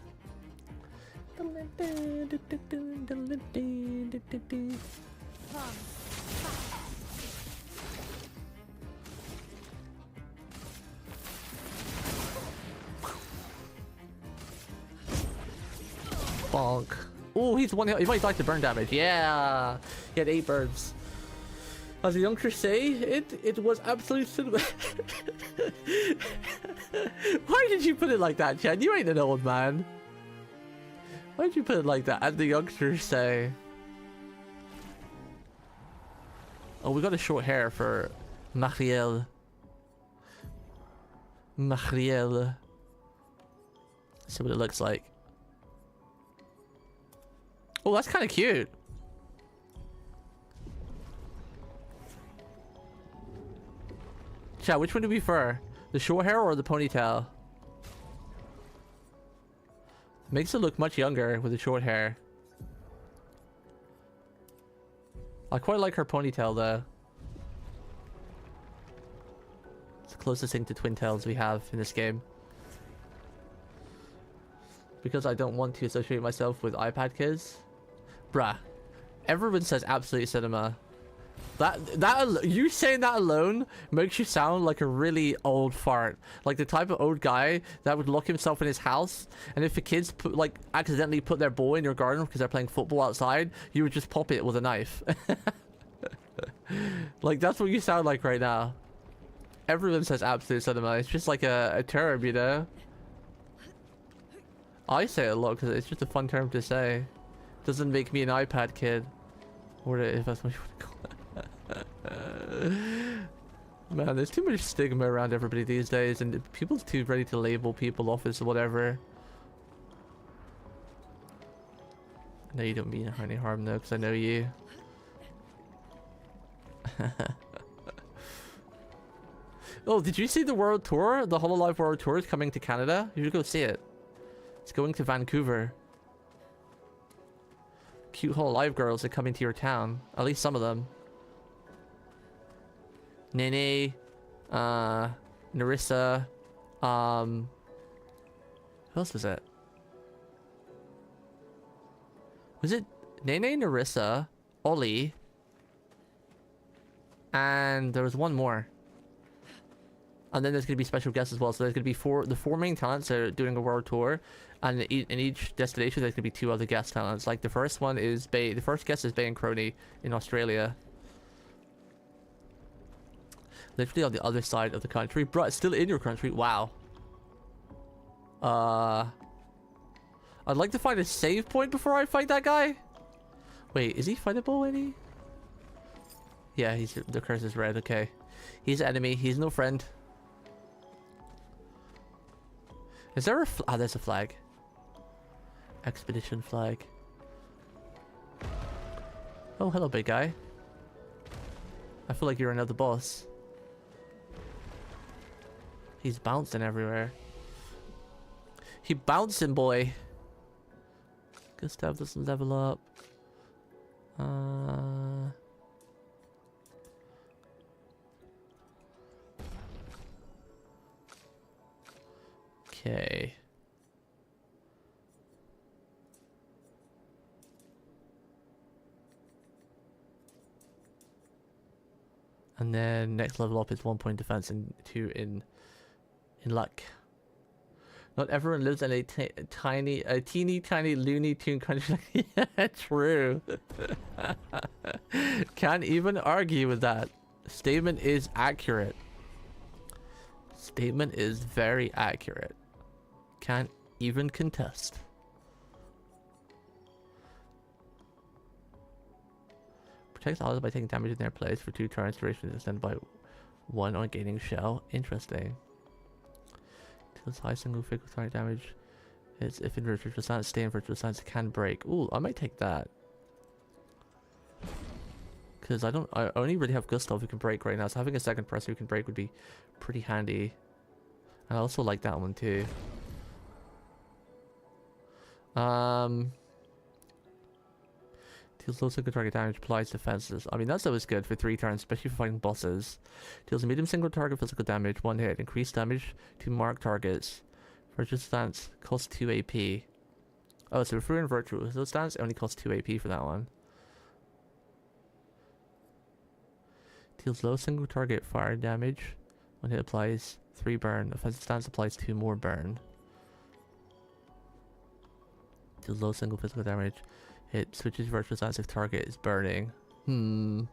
Bonk. Oh, he's one. He might die to burn damage. Yeah, he had 8 burns. As the youngsters say, it was absolute cinema. Why did you put it like that, Chad? You ain't an old man. Why did you put it like that? As the youngsters say. Oh, we got a short hair for Marielle. Marielle. See what it looks like. Oh, that's kind of cute. Chat, which one do we prefer? The short hair or the ponytail? Makes it look much younger with the short hair. I quite like her ponytail though. It's the closest thing to twin tails we have in this game. Because I don't want to associate myself with iPad kids. Bruh. Everyone says absolute cinema. You saying that alone makes you sound like a really old fart. Like the type of old guy that would lock himself in his house, and if the kids accidentally put their ball in your garden because they're playing football outside, you would just pop it with a knife. Like that's what you sound like right now. Everyone says absolute cinema. It's just like a term, you know? I say it a lot because it's just a fun term to say. Doesn't make me an iPad kid. Or if that's what you want to call it. Man, there's too much stigma around everybody these days, and people's too ready to label people off as whatever. I know you don't mean any harm though, because I know you. Oh, did you see the world tour? The Hololive World Tour is coming to Canada. You should go see it. It's going to Vancouver. Cute Hololive girls are coming to your town. At least some of them. Nene, Narissa, who else was it? Was it Nene, Narissa, Ollie, and there was one more. And then there's gonna be special guests as well. So there's gonna be the four main talents that are doing a world tour, and in each destination there's gonna be 2 other guest talents. Like the first one is Bay. The first guest is Bay and Crony in Australia. Literally on the other side of the country. Bro, it's still in your country. Wow. I'd like to find a save point before I fight that guy. Wait, is he fightable any? Yeah, the curse is red. Okay. He's an enemy. He's no friend. Is there a there's a flag. Expedition flag. Oh, hello, big guy. I feel like you're another boss. He's bouncing everywhere. He bouncing, boy. Gustav doesn't level up. Okay. And then next level up is 1 point defense and 2 in luck. Not everyone lives in a teeny tiny Looney Tune country. Yeah, true. Can't even argue with that. Statement is accurate. Statement is very accurate. Can't even contest. Protects allies by taking damage in their place for 2 turns. Duration is extended by 1 on gaining shell. Interesting. Deals high single physical target damage. It's if in virtual stance, stay in virtual stance, can break. Ooh, I might take that. Because I only really have Gustav who can break right now, so having a second person who can break would be pretty handy. And I also like that one too. Deals low single target damage, applies defenses. I mean, that's always good for 3 turns, especially for fighting bosses. Deals a medium single target physical damage, 1 hit. Increased damage to marked targets. Virtual stance costs 2 AP. Oh, so if we're in virtual stance, it only costs 2 AP for that one. Deals low single target fire damage. 1 hit applies 3 burn. Offensive stance applies 2 more burn. Deals low single physical damage. It switches virtual stance if target is burning. Deals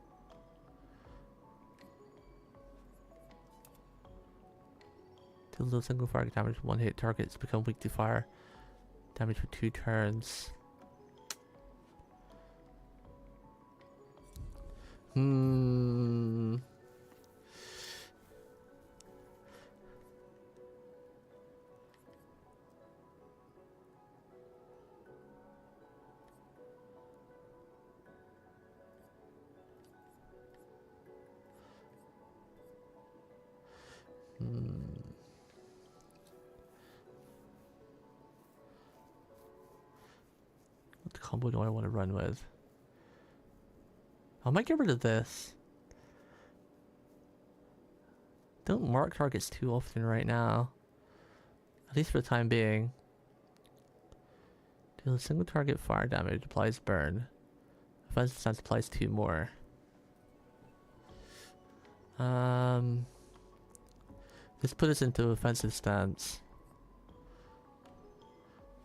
low single fire damage. 1 hit targets become weak to fire. Damage for 2 turns. What combo do I want to run with? I might get rid of this. Don't mark targets too often right now. At least for the time being. Deal a single target fire damage, applies burn. Offensive stance applies 2 more. Let's put us into offensive stance.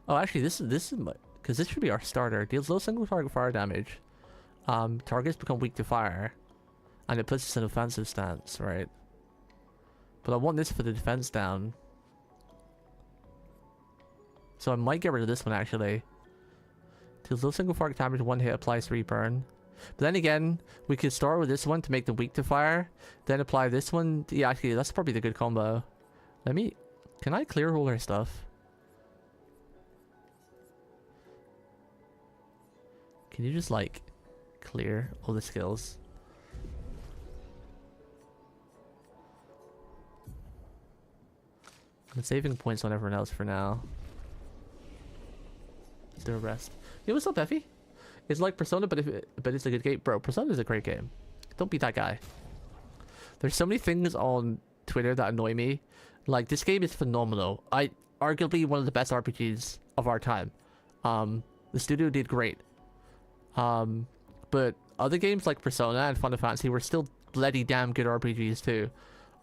Oh, actually, this is my, because this should be our starter. Deals low single target fire damage. Targets become weak to fire, and it puts us in offensive stance, right? But I want this for the defense down, so I might get rid of this one actually. Deals low single target damage, 1 hit, applies 3 burn. But then again, we could start with this one to make them weak to fire, then apply this one. Yeah, actually, that's probably the good combo. Can I clear all her stuff? Can you just like clear all the skills? I'm saving points on everyone else for now. Let's do a rest. Yo, what's up, Effie? It's like Persona, but it's a good game. Bro, Persona is a great game. Don't be that guy. There's so many things on Twitter that annoy me. Like, this game is phenomenal. Arguably one of the best RPGs of our time. The studio did great. But other games like Persona and Final Fantasy were still bloody damn good RPGs too.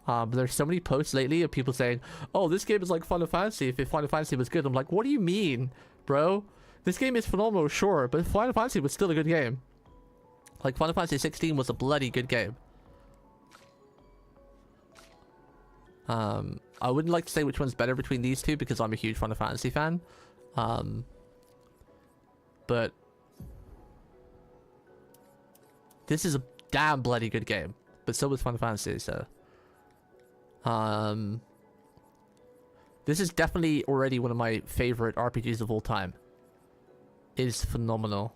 But there's so many posts lately of people saying, oh, this game is like Final Fantasy if Final Fantasy was good. I'm like, what do you mean, bro? This game is phenomenal, sure, but Final Fantasy was still a good game. Like, Final Fantasy 16 was a bloody good game. I wouldn't like to say which one's better between these two because I'm a huge Final Fantasy fan. But this is a damn bloody good game. But so was Final Fantasy, so... This is definitely already one of my favorite RPGs of all time. It is phenomenal.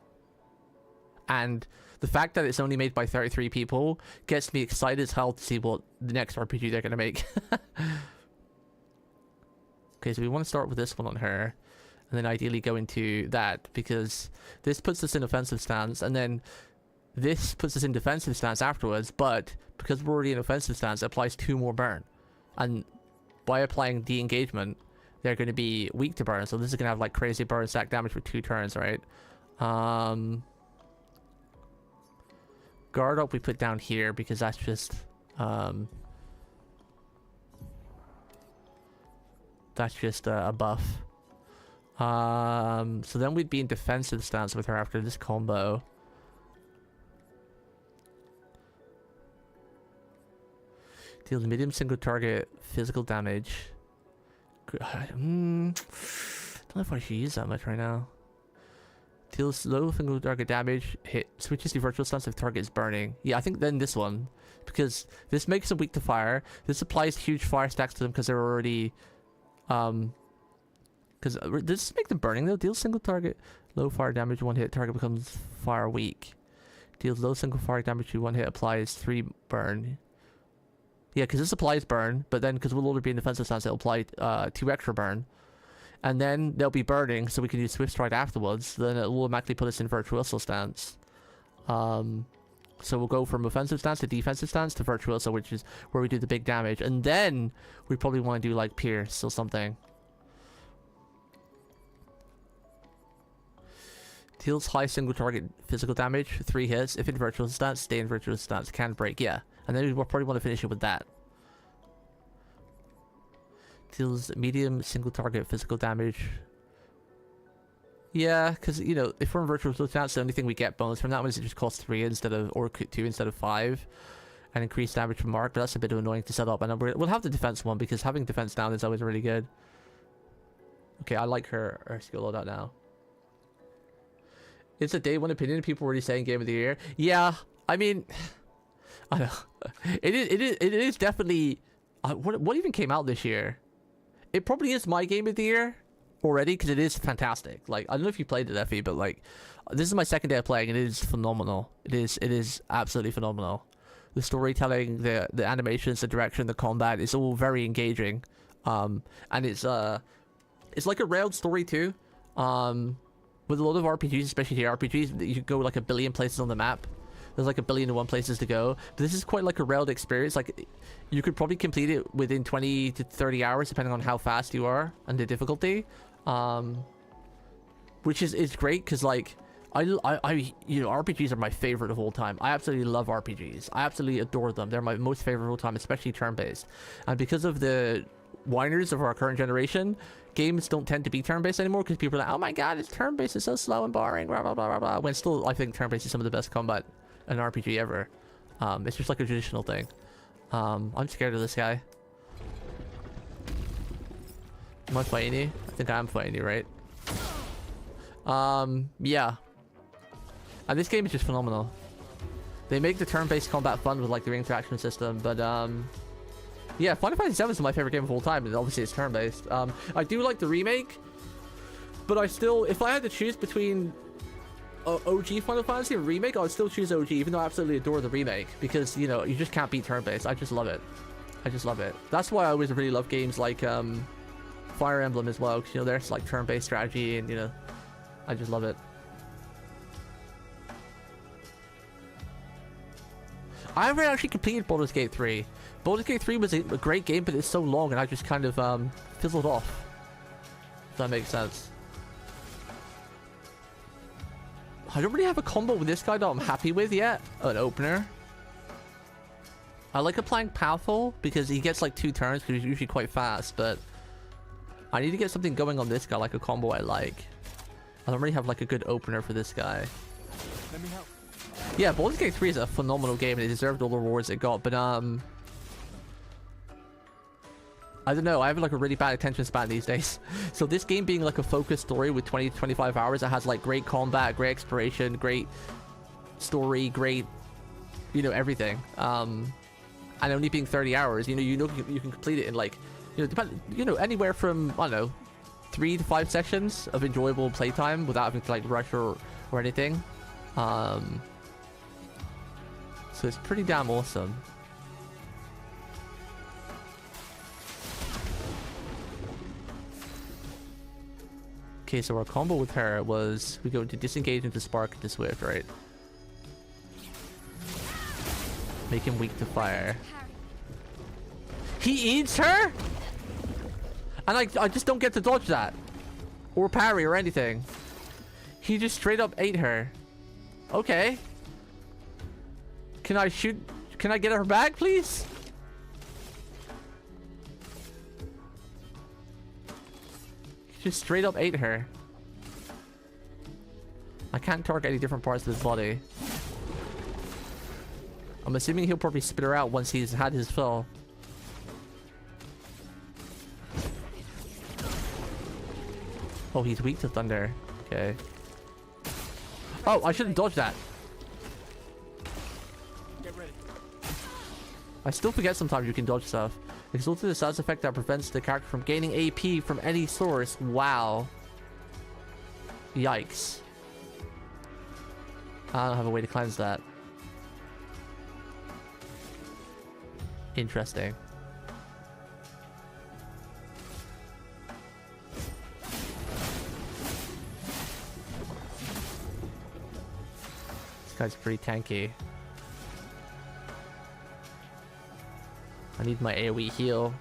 And the fact that it's only made by 33 people gets me excited as hell to see what the next RPG they're going to make. Okay, so we want to start with this one on her. And then ideally go into that. Because this puts us in offensive stance. And then this puts us in defensive stance afterwards. But because we're already in offensive stance, it applies 2 more burn. And by applying de-engagement, they're going to be weak to burn. So this is going to have like crazy burn stack damage for 2 turns, right? Guard up we put down here because that's just... That's just a buff. So then we'd be in defensive stance with her after this combo. Deals medium single target physical damage. Don't know if I should use that much right now. Deals low single target damage. Hit switches to virtual stance if target is burning. Yeah, I think then this one, because this makes them weak to fire. This applies huge fire stacks to them because they're already, because does this make them burning though? Deals single target low fire damage, one hit, target becomes fire weak. Deals low single fire damage to one hit, applies 3 burn. Yeah, because this applies burn, but then because we'll only be in defensive stance, it'll apply 2 extra burn. And then they'll be burning, so we can use Swift Strike afterwards. Then it will automatically put us in Virtuoso stance. So we'll go from offensive stance to defensive stance to Virtuoso, which is where we do the big damage. And then we probably want to do like Pierce or something. Deals high single target physical damage, 3 hits. If in Virtuoso stance, stay in Virtuoso stance. Can break, yeah. And then we'll probably want to finish it with that. Deals medium single target physical damage. Yeah, because, you know, if we're in Virtuoso stance, the only thing we get bonus from that one is it just costs 3 instead of, or 2 instead of 5. And increased damage from Mark, but that's a bit annoying to set up. And we'll have the defense one, because having defense down is always really good. Okay, I like her skill loadout now. It's a day one opinion. People already saying game of the year. Yeah, I mean, I know. It is definitely. What even came out this year? It probably is my game of the year already, because it is fantastic. Like, I don't know if you played it, Effie, but like, this is my second day of playing, and it is phenomenal. It is absolutely phenomenal. The storytelling, the animations, the direction, the combat is all very engaging. And it's like a railed story too. With a lot of RPGs, especially JRPGs, you go like a billion places on the map. There's like 1,000,000,001 places to go. But this is quite like a railed experience. Like, you could probably complete it within 20 to 30 hours, depending on how fast you are and the difficulty. Which is great, because like, I you know, RPGs are my favorite of all time. I absolutely love RPGs. I absolutely adore them. They're my most favorite of all time, especially turn-based. And because of the whiners of our current generation, games don't tend to be turn-based anymore, because people are like, oh my god, it's turn-based, it's so slow and boring, blah blah blah blah blah. When still, I think turn-based is some of the best combat in an RPG ever. It's just like a traditional thing. I'm scared of this guy. Am I fighting you? I think I am fighting you, right? Yeah. And this game is just phenomenal. They make the turn-based combat fun with like the interaction system, but yeah, Final Fantasy VII is my favorite game of all time, and obviously it's turn-based. I do like the remake, but I still, if I had to choose between OG Final Fantasy and remake, I would still choose OG, even though I absolutely adore the remake, because, you know, you just can't beat turn-based. I just love it. I just love it. That's why I always really love games like Fire Emblem as well, because, you know, there's like turn-based strategy, and, you know, I just love it. I haven't actually completed Baldur's Gate 3. Baldur's Gate 3 was a great game, but it's so long, and I just kind of fizzled off. If that makes sense. I don't really have a combo with this guy that I'm happy with yet. An opener. I like applying Powerful because he gets like 2 turns, because he's usually quite fast, but I need to get something going on this guy, like a combo I like. I don't really have like a good opener for this guy. Let me help. Yeah, Baldur's Gate 3 is a phenomenal game, and it deserved all the rewards it got, but I don't know, I have like a really bad attention span these days. So this game being like a focused story with 20 to 25 hours, it has like great combat, great exploration, great story, great, you know, everything. And only being 30 hours, you know you can complete it in like, you know, anywhere from, I don't know, 3 to 5 sessions of enjoyable playtime without having to like rush or anything. So it's pretty damn awesome. Okay, so our combo with her was we go into disengage into spark into swift, right? Make him weak to fire. He eats her? And I just don't get to dodge that. Or parry or anything. He just straight up ate her. Okay. Can I shoot? Can I get her back, please? Just straight up ate her. I can't target any different parts of his body. I'm assuming he'll probably spit her out once he's had his fill. Oh, he's weak to thunder. Okay. Oh, I shouldn't dodge that. Get ready. I still forget sometimes you can dodge stuff. Exalted the status effect that prevents the character from gaining AP from any source. Wow. Yikes. I don't have a way to cleanse that. Interesting. This guy's pretty tanky. I need my AoE heal.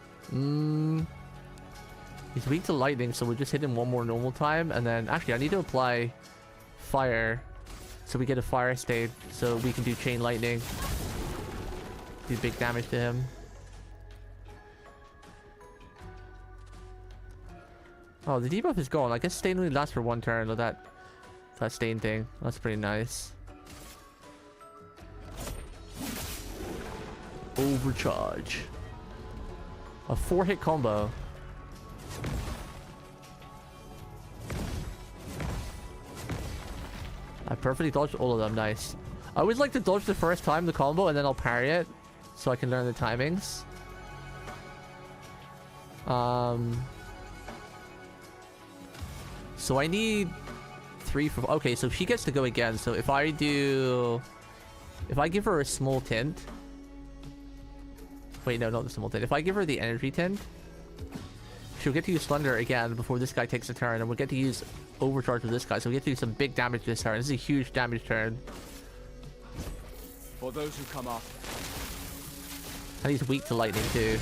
He's weak to lightning, so we'll just hit him one more normal time. And then, actually, I need to apply fire. So we get a fire state, so we can do chain lightning. Do big damage to him. Oh, the debuff is gone. I guess stain only lasts for one turn. Or that stain thing. That's pretty nice. Overcharge. A 4-hit combo. I perfectly dodged all of them. Nice. I always like to dodge the first time the combo and then I'll parry it so I can learn the timings. So I need 3 for... Okay, so she gets to go again. So if I give her a small tint... Wait, no, not the small tint. If I give her the energy tint, she'll get to use Thunder again before this guy takes a turn, and we'll get to use Overcharge with this guy, so we get to do some big damage this turn. This is a huge damage turn. For those who come after. And he's weak to lightning too.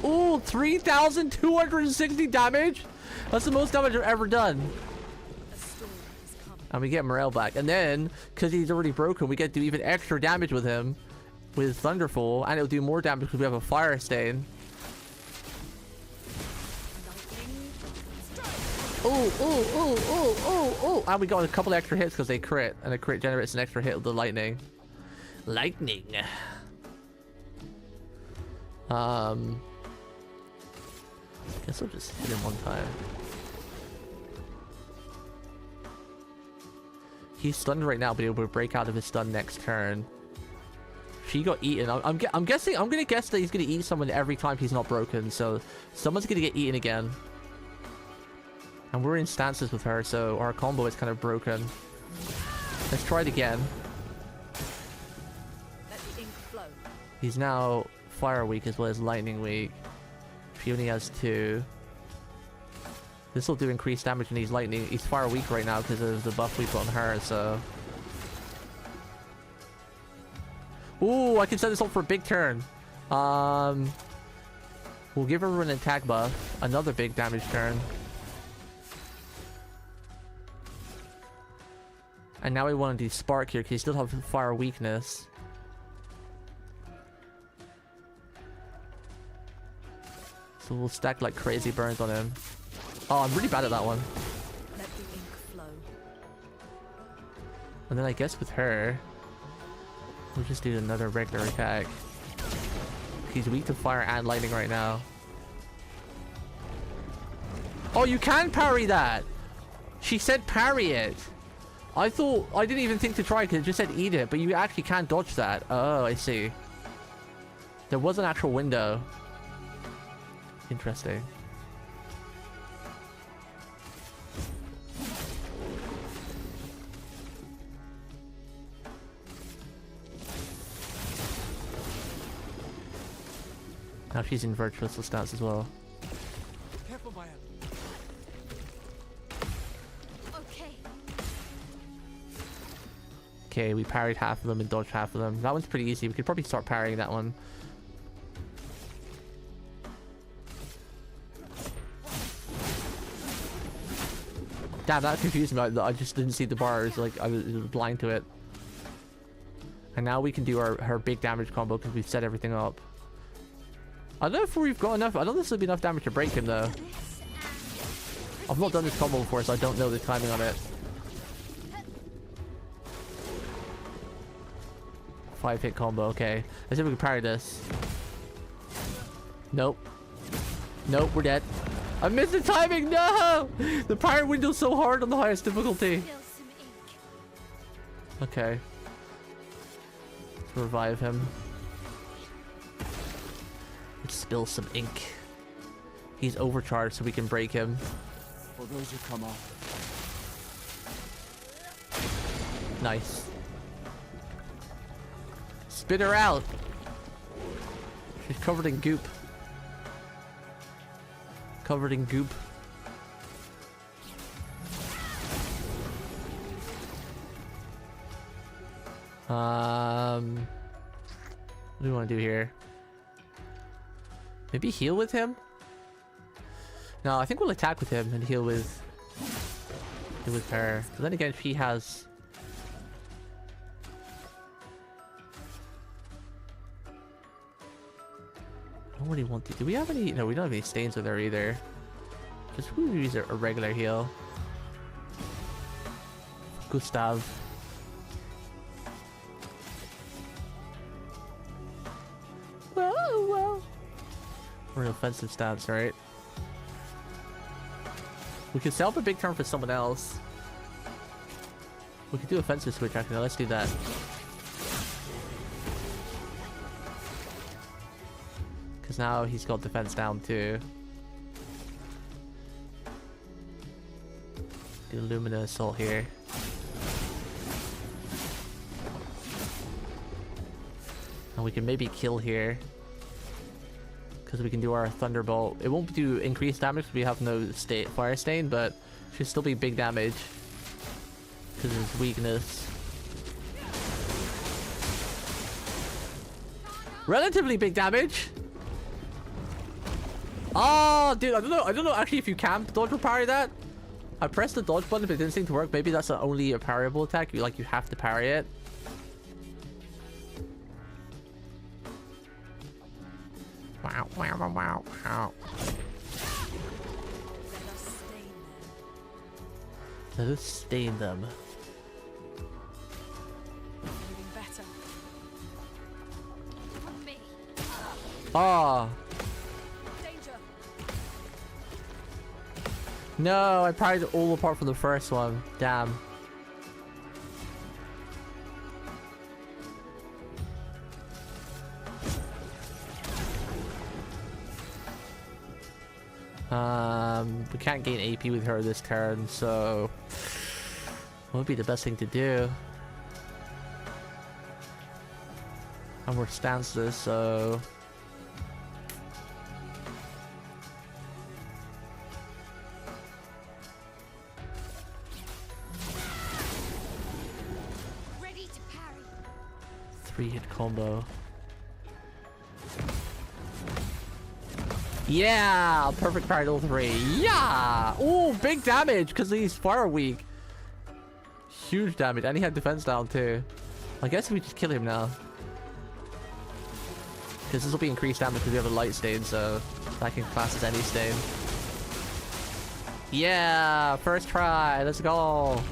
Ooh, 3,260 damage? That's the most damage I've ever done. A storm is coming. And we get Morale back. And then, because he's already broken, we get to do even extra damage with him. With Thunderfall, and it'll do more damage because we have a fire stain. Oh! And we got a couple extra hits because they crit, and a crit generates an extra hit with the lightning. Lightning. Guess I'll just hit him one time. He's stunned right now, but he'll break out of his stun next turn. She got eaten. I'm guessing. I'm gonna guess that he's gonna eat someone every time he's not broken. So someone's gonna get eaten again. And we're in stances with her, so our combo is kind of broken. Let's try it again. Let the ink flow. He's now fire weak as well as lightning weak. She only has 2. This will do increased damage, and he's lightning. He's fire weak right now because of the buff we put on her. So. Ooh, I can set this up for a big turn. We'll give her an attack buff. Another big damage turn. And now we want to do Spark here because he still has fire weakness. So we'll stack like crazy burns on him. Oh, I'm really bad at that one. Let the ink flow. And then I guess with her... We'll just do another regular attack. He's weak to fire and lightning right now. Oh, you can parry that! She said parry it! I didn't even think to try because it just said eat it, but you actually can't dodge that. Oh, I see. There was an actual window. Interesting. Now she's in virtuous stance as well. Careful, Maya. Okay. Okay, we parried half of them and dodged half of them. That one's pretty easy. We could probably start parrying that one. Damn, that confused me. I just didn't see the bars. Like, I was blind to it. And now we can do her big damage combo because we've set everything up. I don't know if we've got enough. I don't think this will be enough damage to break him though. I've not done this combo before, so I don't know the timing on it. 5-hit combo, okay. Let's see if we can parry this. Nope. Nope, we're dead. I missed the timing, no! The parry window's so hard on the highest difficulty. Spill some ink. Okay. Let's revive him. Let's spill some ink. He's overcharged, so we can break him. For those who come off. Nice. Spit her out. She's covered in goop. Covered in goop. What do we want to do here? Maybe heal with him? No, I think we'll attack with him and heal with her. But then again, she has. I don't really want to. Do we have any? No, we don't have any stains with her either. Just we'll use a regular heal. Gustav. Whoa. We're in offensive stance, right? We could set up a big turn for someone else. We could do offensive switch actually. Let's do that. Because now he's got defense down too. Do Lumina Assault here. And we can maybe kill here. Because we can do our Thunderbolt. It won't do increased damage because we have no Fire Stain, but it should still be big damage. Because of his weakness. Relatively big damage! Oh, dude, I don't know actually if you can dodge or parry that. I pressed the dodge button, but it didn't seem to work. Maybe that's only a parryable attack. You have to parry it. Wow. Let us stain them. Moving better. From me. Oh. Danger. No, I parried all apart from the first one. Damn. We can't gain AP with her this turn, so what would be the best thing to do? And we're stanceless, so Ready to parry. 3-hit combo. Yeah, perfect parry all 3. Yeah. Oh, big damage because he's fire weak. Huge damage, and he had defense down too. I guess we just kill him now. Because this will be increased damage because we have a light stain, so that can class as any stain. Yeah, first try. Let's go.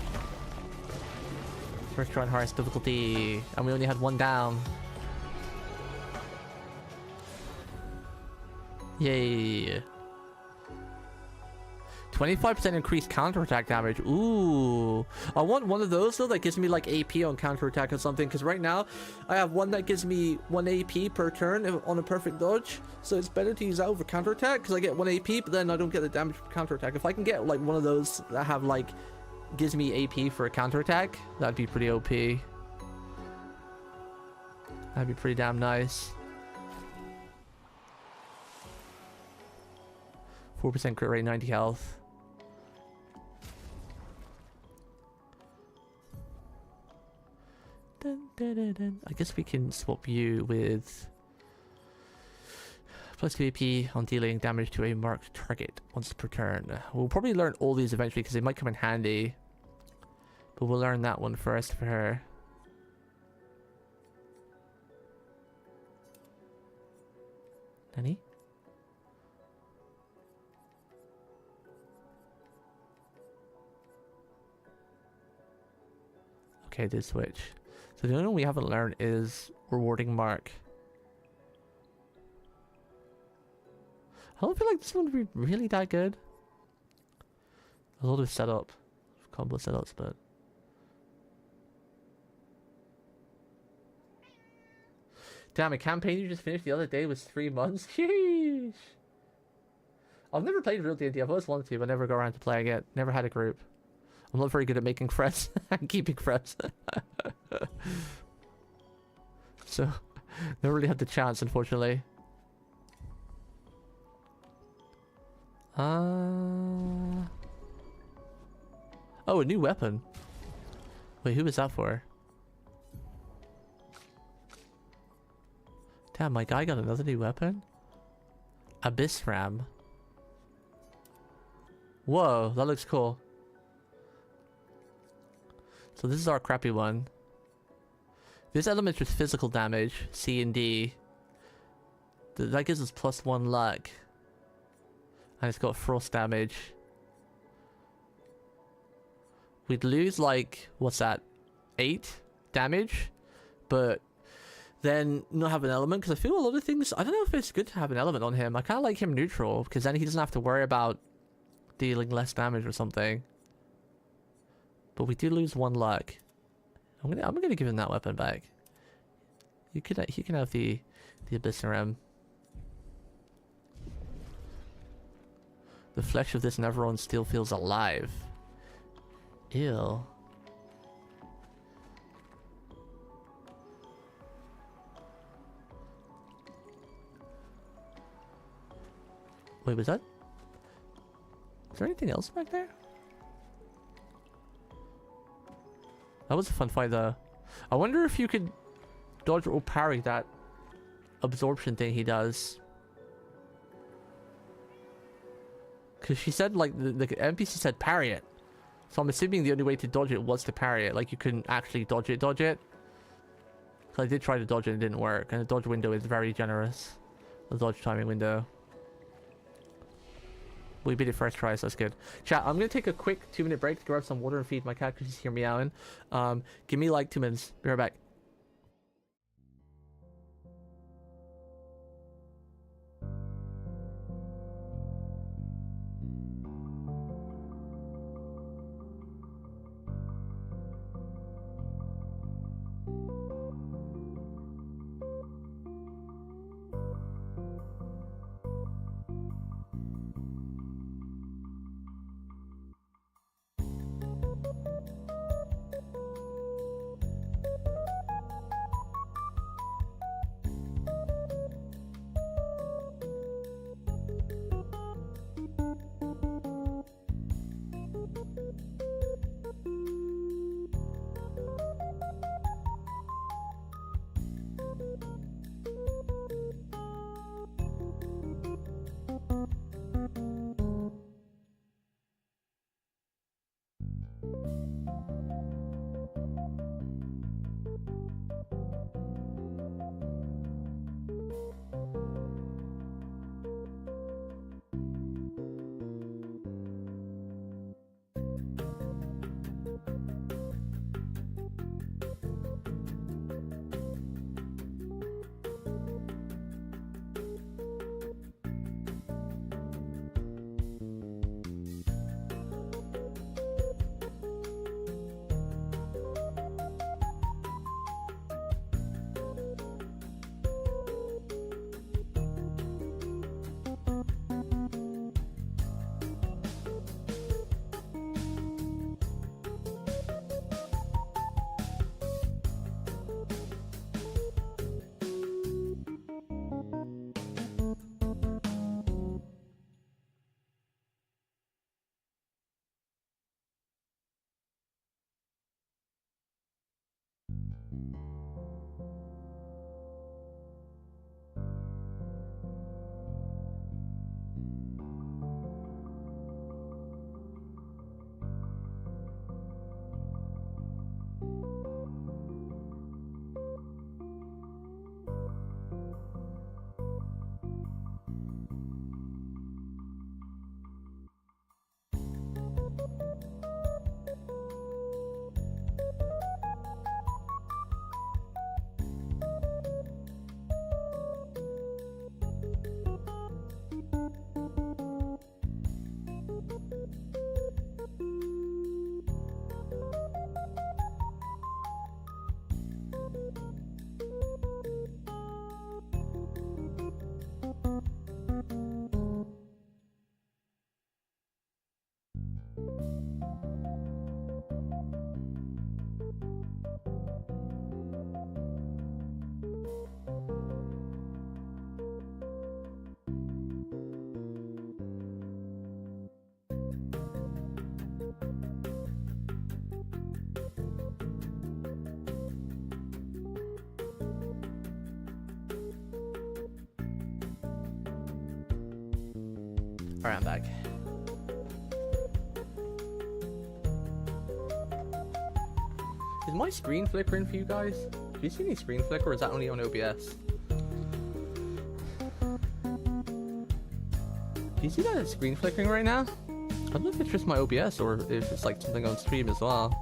First try on hardest difficulty, and we only had 1 down. Yay. 25% increased counterattack damage. Ooh. I want one of those though that gives me like AP on counterattack or something. Because right now I have one that gives me 1 AP per turn on a perfect dodge. So it's better to use that over counterattack because I get 1 AP, but then I don't get the damage for counterattack. If I can get like one of those that have like gives me AP for a counterattack, that'd be pretty OP. That'd be pretty damn nice. 4% crit rate, 90 health. I guess we can swap you with plus 2 AP on dealing damage to a marked target once per turn. We'll probably learn all these eventually because they might come in handy. But we'll learn that one first for her. Any? Okay, did switch. So the only one we haven't learned is rewarding mark. I don't feel like this one would be really that good. A lot of setup, combo setups, but damn, a campaign you just finished the other day was 3 months. Sheesh. I've never played real D&D. I've always wanted to, but never got around to playing it. Never had a group. I'm not very good at making friends and keeping friends. So, never really had the chance, unfortunately. Oh, a new weapon. Wait, who was that for? Damn, my guy got another new weapon? Abyss Ram. Whoa, that looks cool. So this is our crappy one. This element is physical damage, C and D. That gives us +1 luck. And it's got frost damage. We'd lose like, what's that? 8 damage? But then not have an element, because I feel a lot of things, I don't know if it's good to have an element on him. I kind of like him neutral, because then he doesn't have to worry about dealing less damage or something. But we do lose 1 luck. I'm gonna give him that weapon back. He can have the Abyss Ram. The flesh of this Neveron still feels alive. Ew. Wait, was that? Is there anything else back there? That was a fun fight though. I wonder if you could dodge or parry that absorption thing he does. Because she said, like, the NPC said parry it. So I'm assuming the only way to dodge it was to parry it. Like, you couldn't actually dodge it. Because I did try to dodge it and it didn't work. And the dodge window is very generous. The dodge timing window. We beat it first try, so that's good. Chat, I'm going to take a quick 2-minute break to grab some water and feed my cat because she's here meowing. Give me like 2 minutes. Be right back. Alright, I'm back. Is my screen flickering for you guys? Do you see any screen flicker, or is that only on OBS? Do you see that screen flickering right now? I don't know if it's just my OBS or if it's like something on stream as well.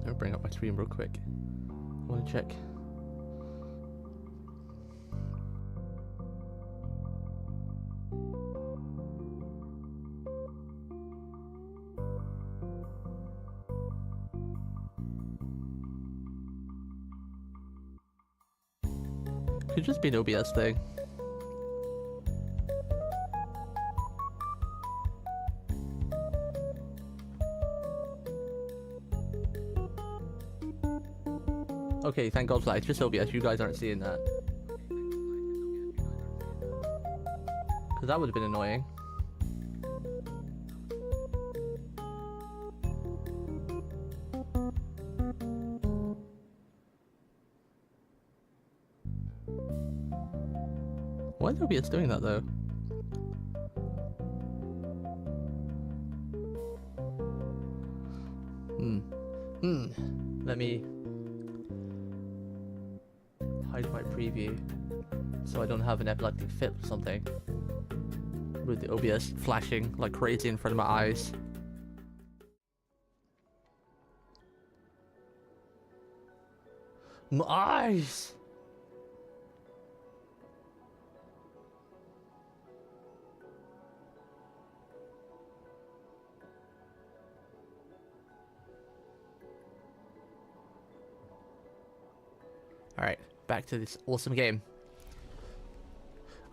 I'll bring up my stream real quick. I want to check. Could just be an OBS thing. Okay, thank God for that. It's just OBS. You guys aren't seeing that. Because that would have been annoying. Why is OBS doing that though? Let me hide my preview so I don't have an epileptic fit or something with the OBS flashing like crazy in front of my eyes. My eyes! Alright, back to this awesome game.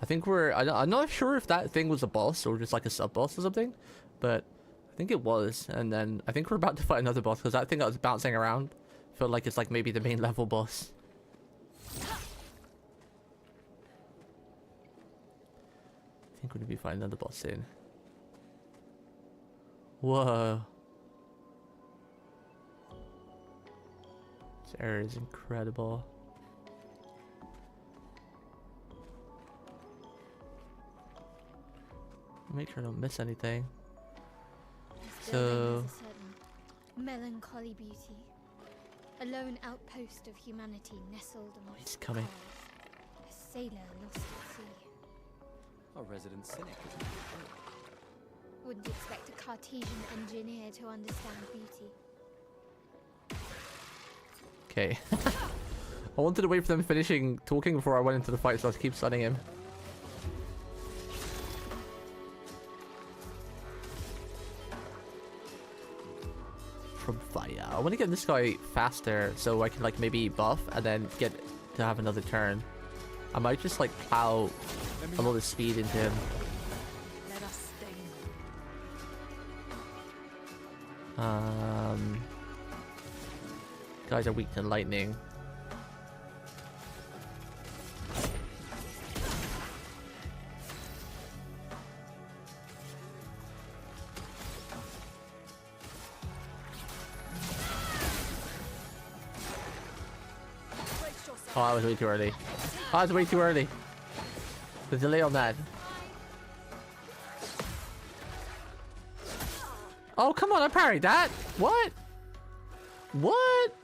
I think I'm not sure if that thing was a boss or just like a sub-boss or something, but I think it was. And then I think we're about to fight another boss because that thing that was bouncing around felt like it's like maybe the main level boss. I think we're going to be fighting another boss soon. Whoa. This area is incredible. Make sure I don't miss anything. So, Has a certain melancholy beauty. A lone outpost of humanity nestled amongst he's coming. A sailor lost at sea. A resident cynic. Wouldn't expect a Cartesian engineer to understand beauty. okay. I wanted to wait for them finishing talking before I went into the fight, so I keep stunning him. From fire. I want to get this guy faster so I can like maybe buff and then get to have another turn. I might just like plow a lot of speed into him. Let us stain Guys are weak to lightning. Oh, I was way too early. I was way too early. The delay on that. Oh, come on, I parried that. What? What?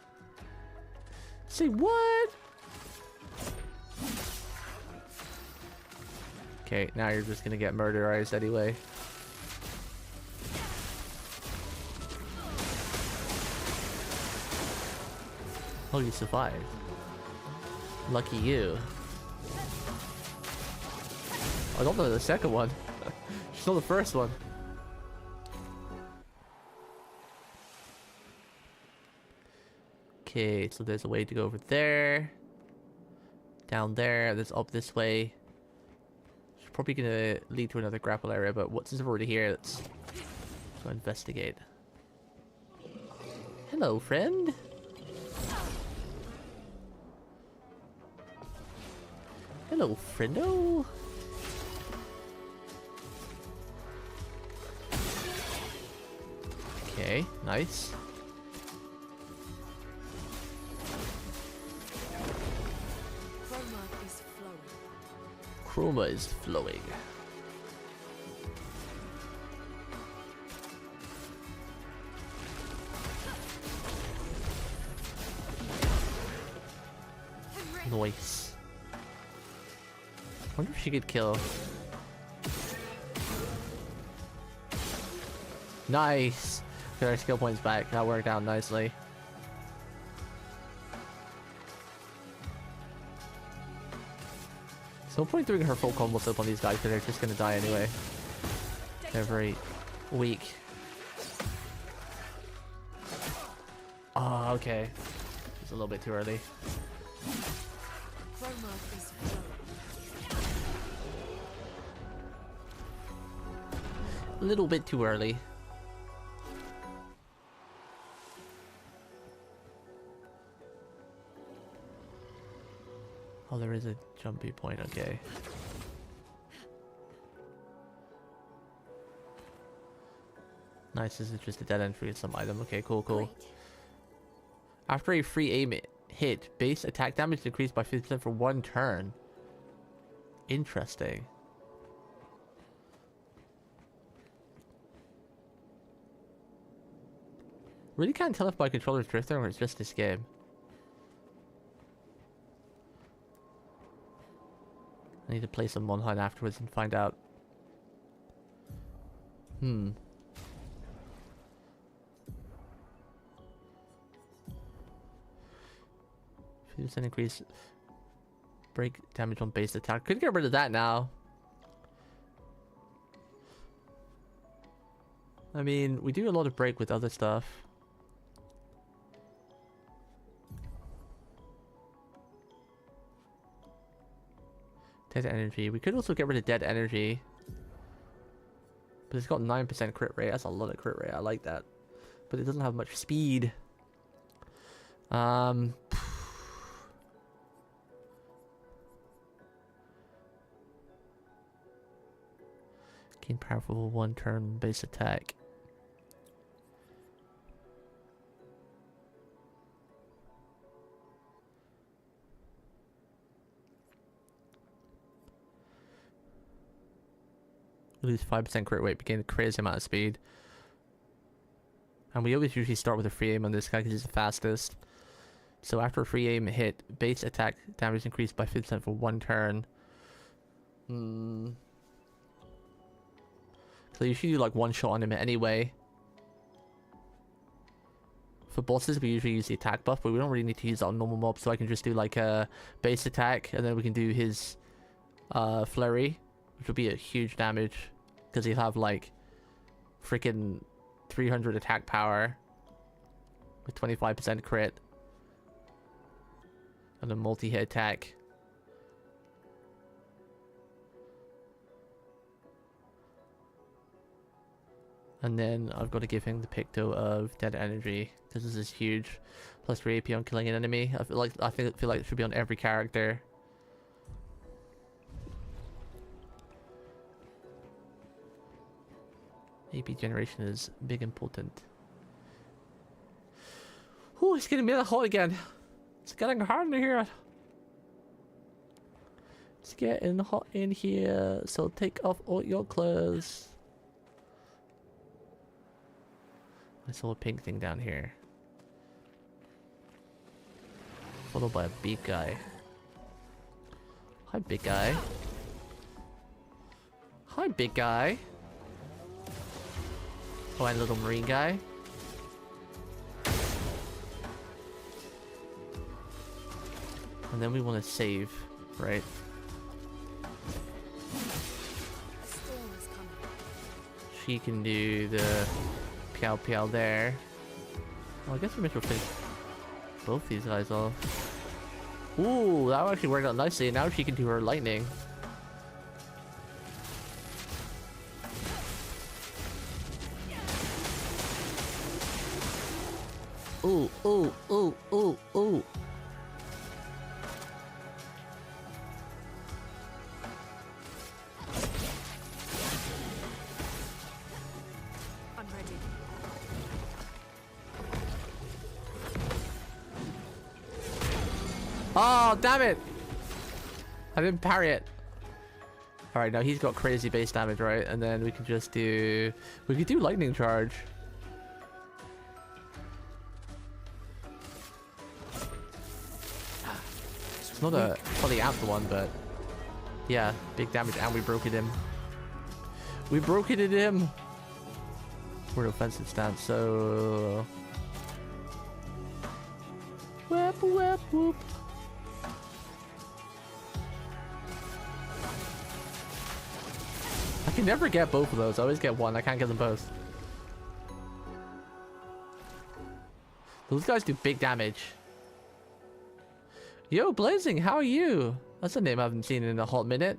Say what? Okay, now you're just gonna get murderized anyway. Oh, you survived. Lucky you. I don't know the second one. She's not the first one. Okay, so there's a way to go over there. Down there, there's up this way. It's probably gonna lead to another grapple area, but what's already here? Let's go investigate. Hello, friend. Hello, friendo. Okay, nice. Chroma is flowing. Chroma is flowing. Nice. Wonder if she could kill. Nice. Got our skill points back. That worked out nicely. So no point doing her full combo slip on these guys because they're just gonna die anyway. They're very weak. Oh, okay. It's a little bit too early. Chroma is flowing. A little bit too early. Oh, there is a jumpy point, okay. Nice, this is just a dead end for some item. Okay, cool, cool. Great. After a free aim hit, base attack damage decreased by 50% for 1 turn. Interesting. Really can't tell if my controller's drifting or it's just this game. I need to play some Monheim afterwards and find out. 50% increase break damage on base attack. Could get rid of that now. I mean, we do a lot of break with other stuff. Dead energy. We could also get rid of dead energy. But it's got 9% crit rate. That's a lot of crit rate. I like that. But it doesn't have much speed. Gain powerful 1 turn base attack. Lose 5% crit rate, but gain a crazy amount of speed. And we always usually start with a free aim on this guy because he's the fastest. So after a free aim hit, base attack damage increased by 50% for 1 turn. So you should do like 1 shot on him anyway. For bosses, we usually use the attack buff, but we don't really need to use that on normal mobs, so I can just do like a base attack, and then we can do his flurry, which will be a huge damage, because he'll have like freaking 300 attack power with 25% crit, and a multi-hit attack. And then I've got to give him the Picto of Dead Energy, because this is huge. Plus 3 AP on killing an enemy. I feel like it should be on every character. AP generation is big important. Ooh, it's getting really hot again. It's getting hot in here. It's getting hot in here, so take off all your clothes. I saw a pink thing down here. Followed by a big guy. Hi, big guy. Hi, big guy. Oh, and little marine guy. And then we want to save, right? A storm is coming. She can do the Piao Piao there. Well, I guess we might as well finish both these guys off. Ooh, that actually worked out nicely. Now she can do her lightning. Ooh, ooh, ooh, ooh, ooh. Oh, damn it! I didn't parry it. Alright, now he's got crazy base damage, right? And then we can just do... We could do lightning charge. It's not a fully amped one, but... Yeah, big damage, and we broke it in. We broke it in him! We're an offensive stance, so... Whoop, whoop, whoop. I can never get both of those. I always get one. I can't get them both. Those guys do big damage. Yo, Blazing, how are you? That's a name I haven't seen in a hot minute.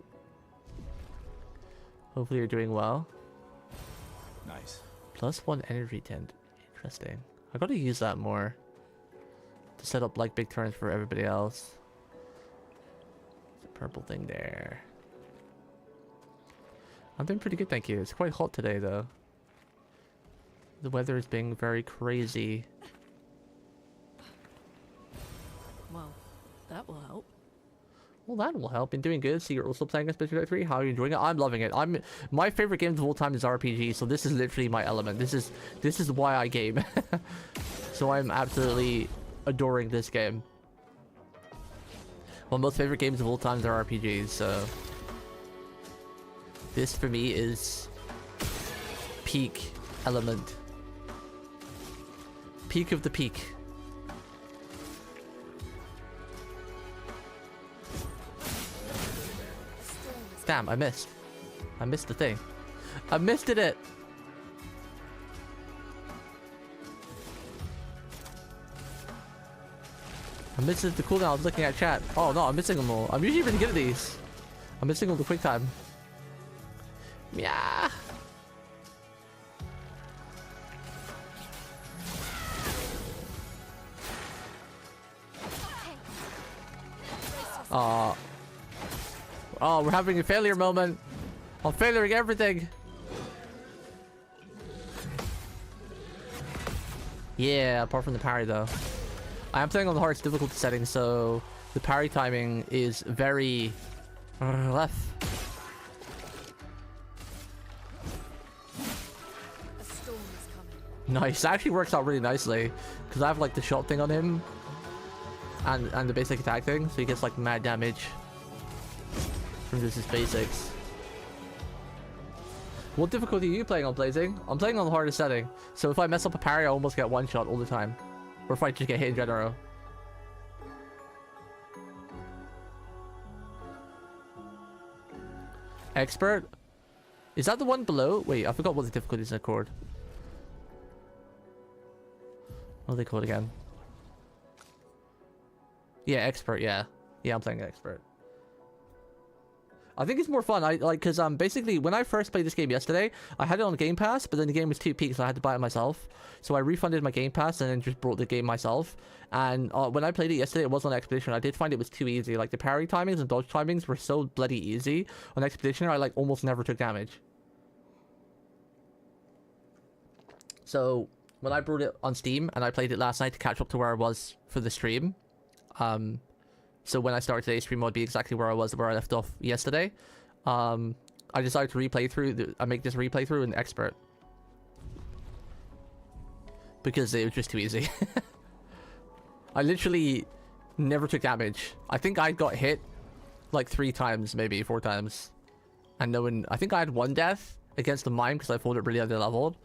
Hopefully you're doing well. Nice. +1 energy tend. Interesting. I gotta use that more. To set up like big turns for everybody else. There's a purple thing there. I'm doing pretty good, thank you. It's quite hot today, though. The weather is being very crazy. Well, that will help. Well, that will help. Been doing good. So you're also playing Especially 3. How are you enjoying it? I'm loving it. My favorite games of all time is RPG, so this is literally my element. This is why I game. So I'm absolutely adoring this game. My most favorite games of all time are RPGs, so this for me is peak element. Peak of the peak. Damn, I missed. I missed the thing. I missed it! I missed the cooldown. I was looking at chat. Oh no, I'm missing them all. I'm usually really good at these. I'm missing all the quick time. Yeah. Oh, we're having a failure moment. I'm failuring everything. Yeah, apart from the parry though. I am playing on the hardest difficulty setting, so the parry timing is very left. A storm is coming. Nice. It actually works out really nicely because I have like the shot thing on him and the basic attack thing, so he gets like mad damage from just his basics. What difficulty are you playing on, Blazing? I'm playing on the hardest setting, so if I mess up a parry, I almost get one shot all the time, or if I just get hit in general. Expert? Is that the one below? Wait, I forgot what the difficulties are called. What are they called again? Yeah, expert, yeah. Yeah, I'm playing expert. I think it's more fun. I like because basically when I first played this game yesterday, I had it on Game Pass, but then the game was 2p, so I had to buy it myself. So I refunded my Game Pass and then just brought the game myself. And when I played it yesterday, it was on Expedition. I did find it was too easy. Like the parry timings and dodge timings were so bloody easy on Expedition. I like almost never took damage. So when I brought it on Steam and I played it last night to catch up to where I was for the stream, so when I started today's stream, I'd be exactly where I was, where I left off yesterday. I decided to replay through. I make this replay through in expert because it was just too easy. I literally never took damage. I think I got hit like 3 times, maybe 4 times, and no one. I think I had 1 death against the mime because I fought it really under leveled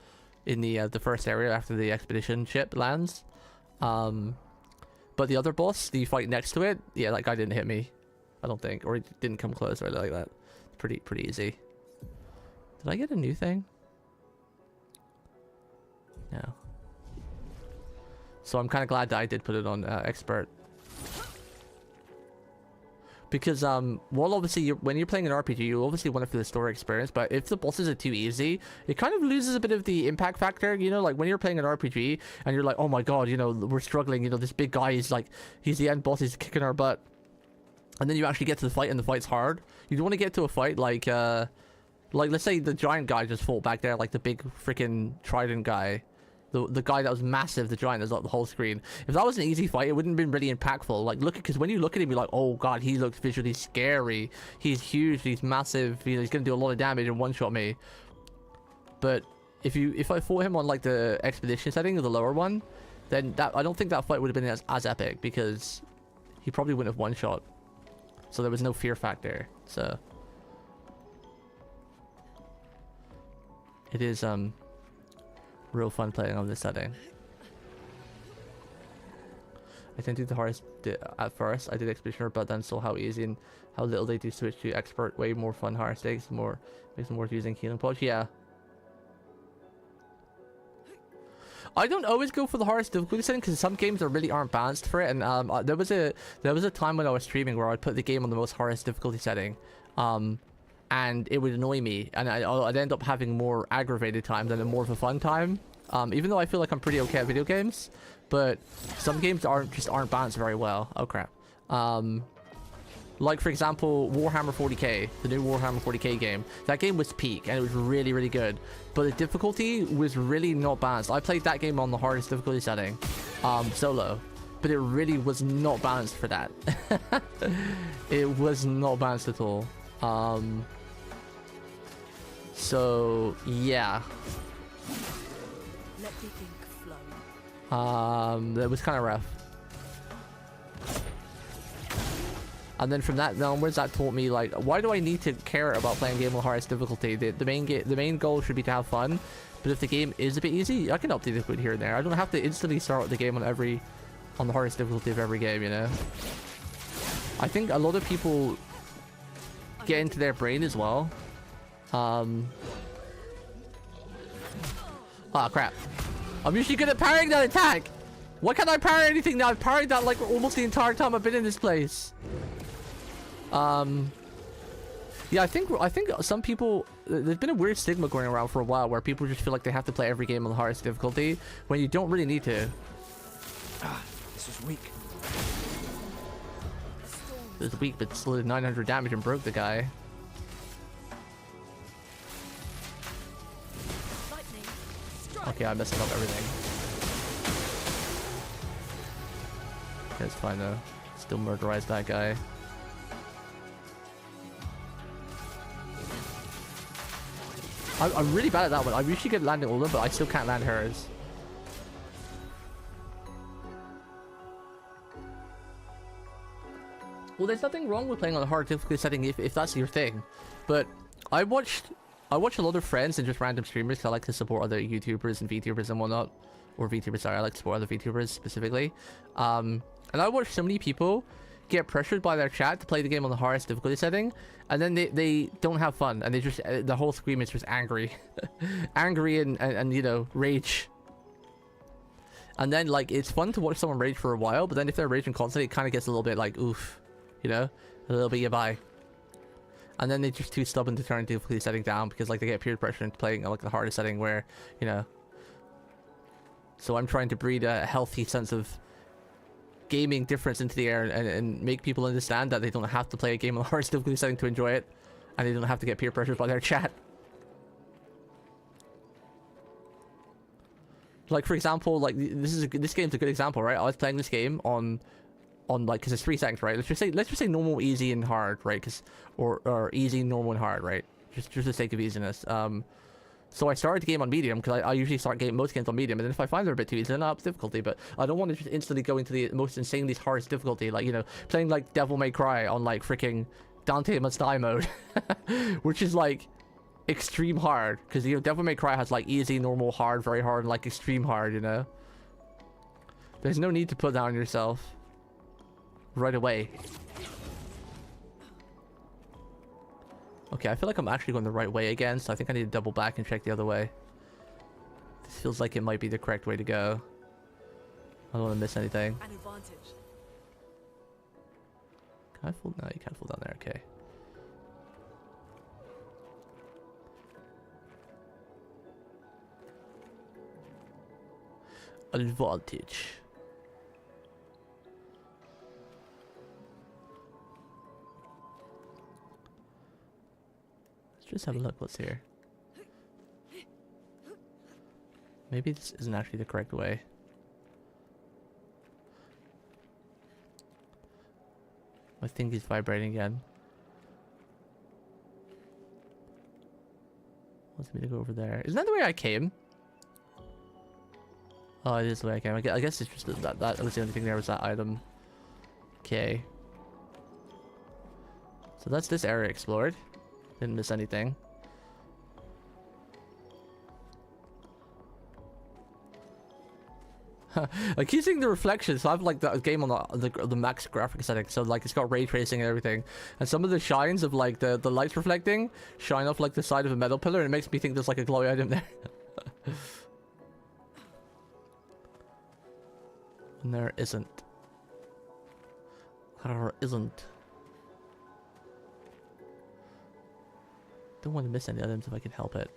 in the first area after the expedition ship lands. But the other boss, the fight next to it, yeah, that guy didn't hit me, I don't think, or he didn't come close or anything like that. Pretty easy. Did I get a new thing? No. So I'm kind of glad that I did put it on expert. Because, well, obviously, when you're playing an RPG, you obviously want it for the story experience, but if the bosses are too easy, it kind of loses a bit of the impact factor, you know? Like, when you're playing an RPG, and you're like, oh my god, you know, we're struggling, you know, this big guy is like, he's the end boss, he's kicking our butt. And then you actually get to the fight, and the fight's hard. You don't want to get to a fight like, let's say the giant guy just fought back there, like the big freaking trident guy. The guy that was massive, the giant that's up the whole screen. If that was an easy fight, it wouldn't have been really impactful. Like, look, because when you look at him, you're like, oh god, he looks visually scary. He's huge, he's massive, you know, he's gonna do a lot of damage and one-shot me. But if I fought him on like the expedition setting or the lower one, then I don't think that fight would have been as epic, because he probably wouldn't have one-shot. So there was no fear factor. So it is real fun playing on this setting. I didn't do the hardest at first. I did Expeditioner, but then saw how easy and how little they do switch to Expert. Way more fun, higher stakes, makes it more using healing pods. Yeah. I don't always go for the hardest difficulty setting because some games really aren't balanced for it. And there was a time when I was streaming where I'd put the game on the most hardest difficulty setting, and it would annoy me, and I'd end up having more aggravated time than a more of a fun time. Even though I feel like I'm pretty okay at video games, but some games aren't balanced very well. Oh crap. Like for example, Warhammer 40k, the new Warhammer 40k game. That game was peak and it was really, really good, but the difficulty was really not balanced. I played that game on the hardest difficulty setting, solo, but it really was not balanced for that. It was not balanced at all. So yeah. Let the ink flow. That was kind of rough. And then from that onwards, that taught me, like, why do I need to care about playing a game with hardest difficulty? The main goal should be to have fun. But if the game is a bit easy, I can update the code here and there. I don't have to instantly start the game on the hardest difficulty of every game, you know. I think a lot of people get into their brain as well. Ah, crap. I'm usually good at parrying that attack. Why can't I parry anything now? I've parried that like almost the entire time I've been in this place. Yeah, I think some people, there's been a weird stigma going around for a while where people just feel like they have to play every game on the hardest difficulty when you don't really need to. Ah, this is weak. It was weak, but still did 900 damage and broke the guy. Okay, I'm messing up everything. It's fine though. Still murderize that guy. I'm really bad at that one. I usually get landing all of them, but I still can't land hers. Well, there's nothing wrong with playing on a hard difficulty setting if that's your thing. But I watch a lot of friends and just random streamers because I like to support other YouTubers and VTubers and whatnot. Or VTubers, sorry, I like to support other VTubers specifically. And I watch so many people get pressured by their chat to play the game on the hardest difficulty setting, and then they don't have fun, and they just, the whole scream is just angry. Angry and you know, rage. And then, like, it's fun to watch someone rage for a while, but then if they're raging constantly, it kind of gets a little bit like, oof, you know? A little bit goodbye. And then they're just too stubborn to turn difficulty setting down because, like, they get peer pressure into playing like the hardest setting where, you know. So I'm trying to breed a healthy sense of gaming difference into the air and make people understand that they don't have to play a game on the hardest difficulty setting to enjoy it, and they don't have to get peer pressured by their chat. Like for example, like this game's a good example, right? I was playing this game on like, because it's 3 seconds, right? Let's just say normal, easy, and hard, right? Because or easy, normal, and hard, right? Just for the sake of easiness. So I started the game on medium because I usually start most games on medium, and then if I find they're a bit too easy, then I'll up difficulty. But I don't want to just instantly go into the most insanely hardest difficulty, like, you know, playing like Devil May Cry on like freaking Dante Must Die mode, which is like extreme hard, because, you know, Devil May Cry has like easy, normal, hard, very hard, and like extreme hard, you know. There's no need to put that on yourself right away. Okay, I feel like I'm actually going the right way again, so I think I need to double back and check the other way. This feels like it might be the correct way to go. I don't want to miss anything. An advantage. Can I fall? No, you can't fall down there. Okay. Advantage. Let's just have a look what's here. Maybe this isn't actually the correct way. My thing is vibrating again. Wants me to go over there. Isn't that the way I came? Oh, it is the way I came. I guess it's just that was the only thing there was that item. Okay. So that's this area explored. Didn't miss anything. I keep seeing the reflections. So I have like that game on the max graphics setting, so like it's got ray tracing and everything, and some of the shines of like the lights reflecting shine off like the side of a metal pillar, and it makes me think there's like a glowy item there. And there isn't. There isn't. Don't want to miss any items if I can help it.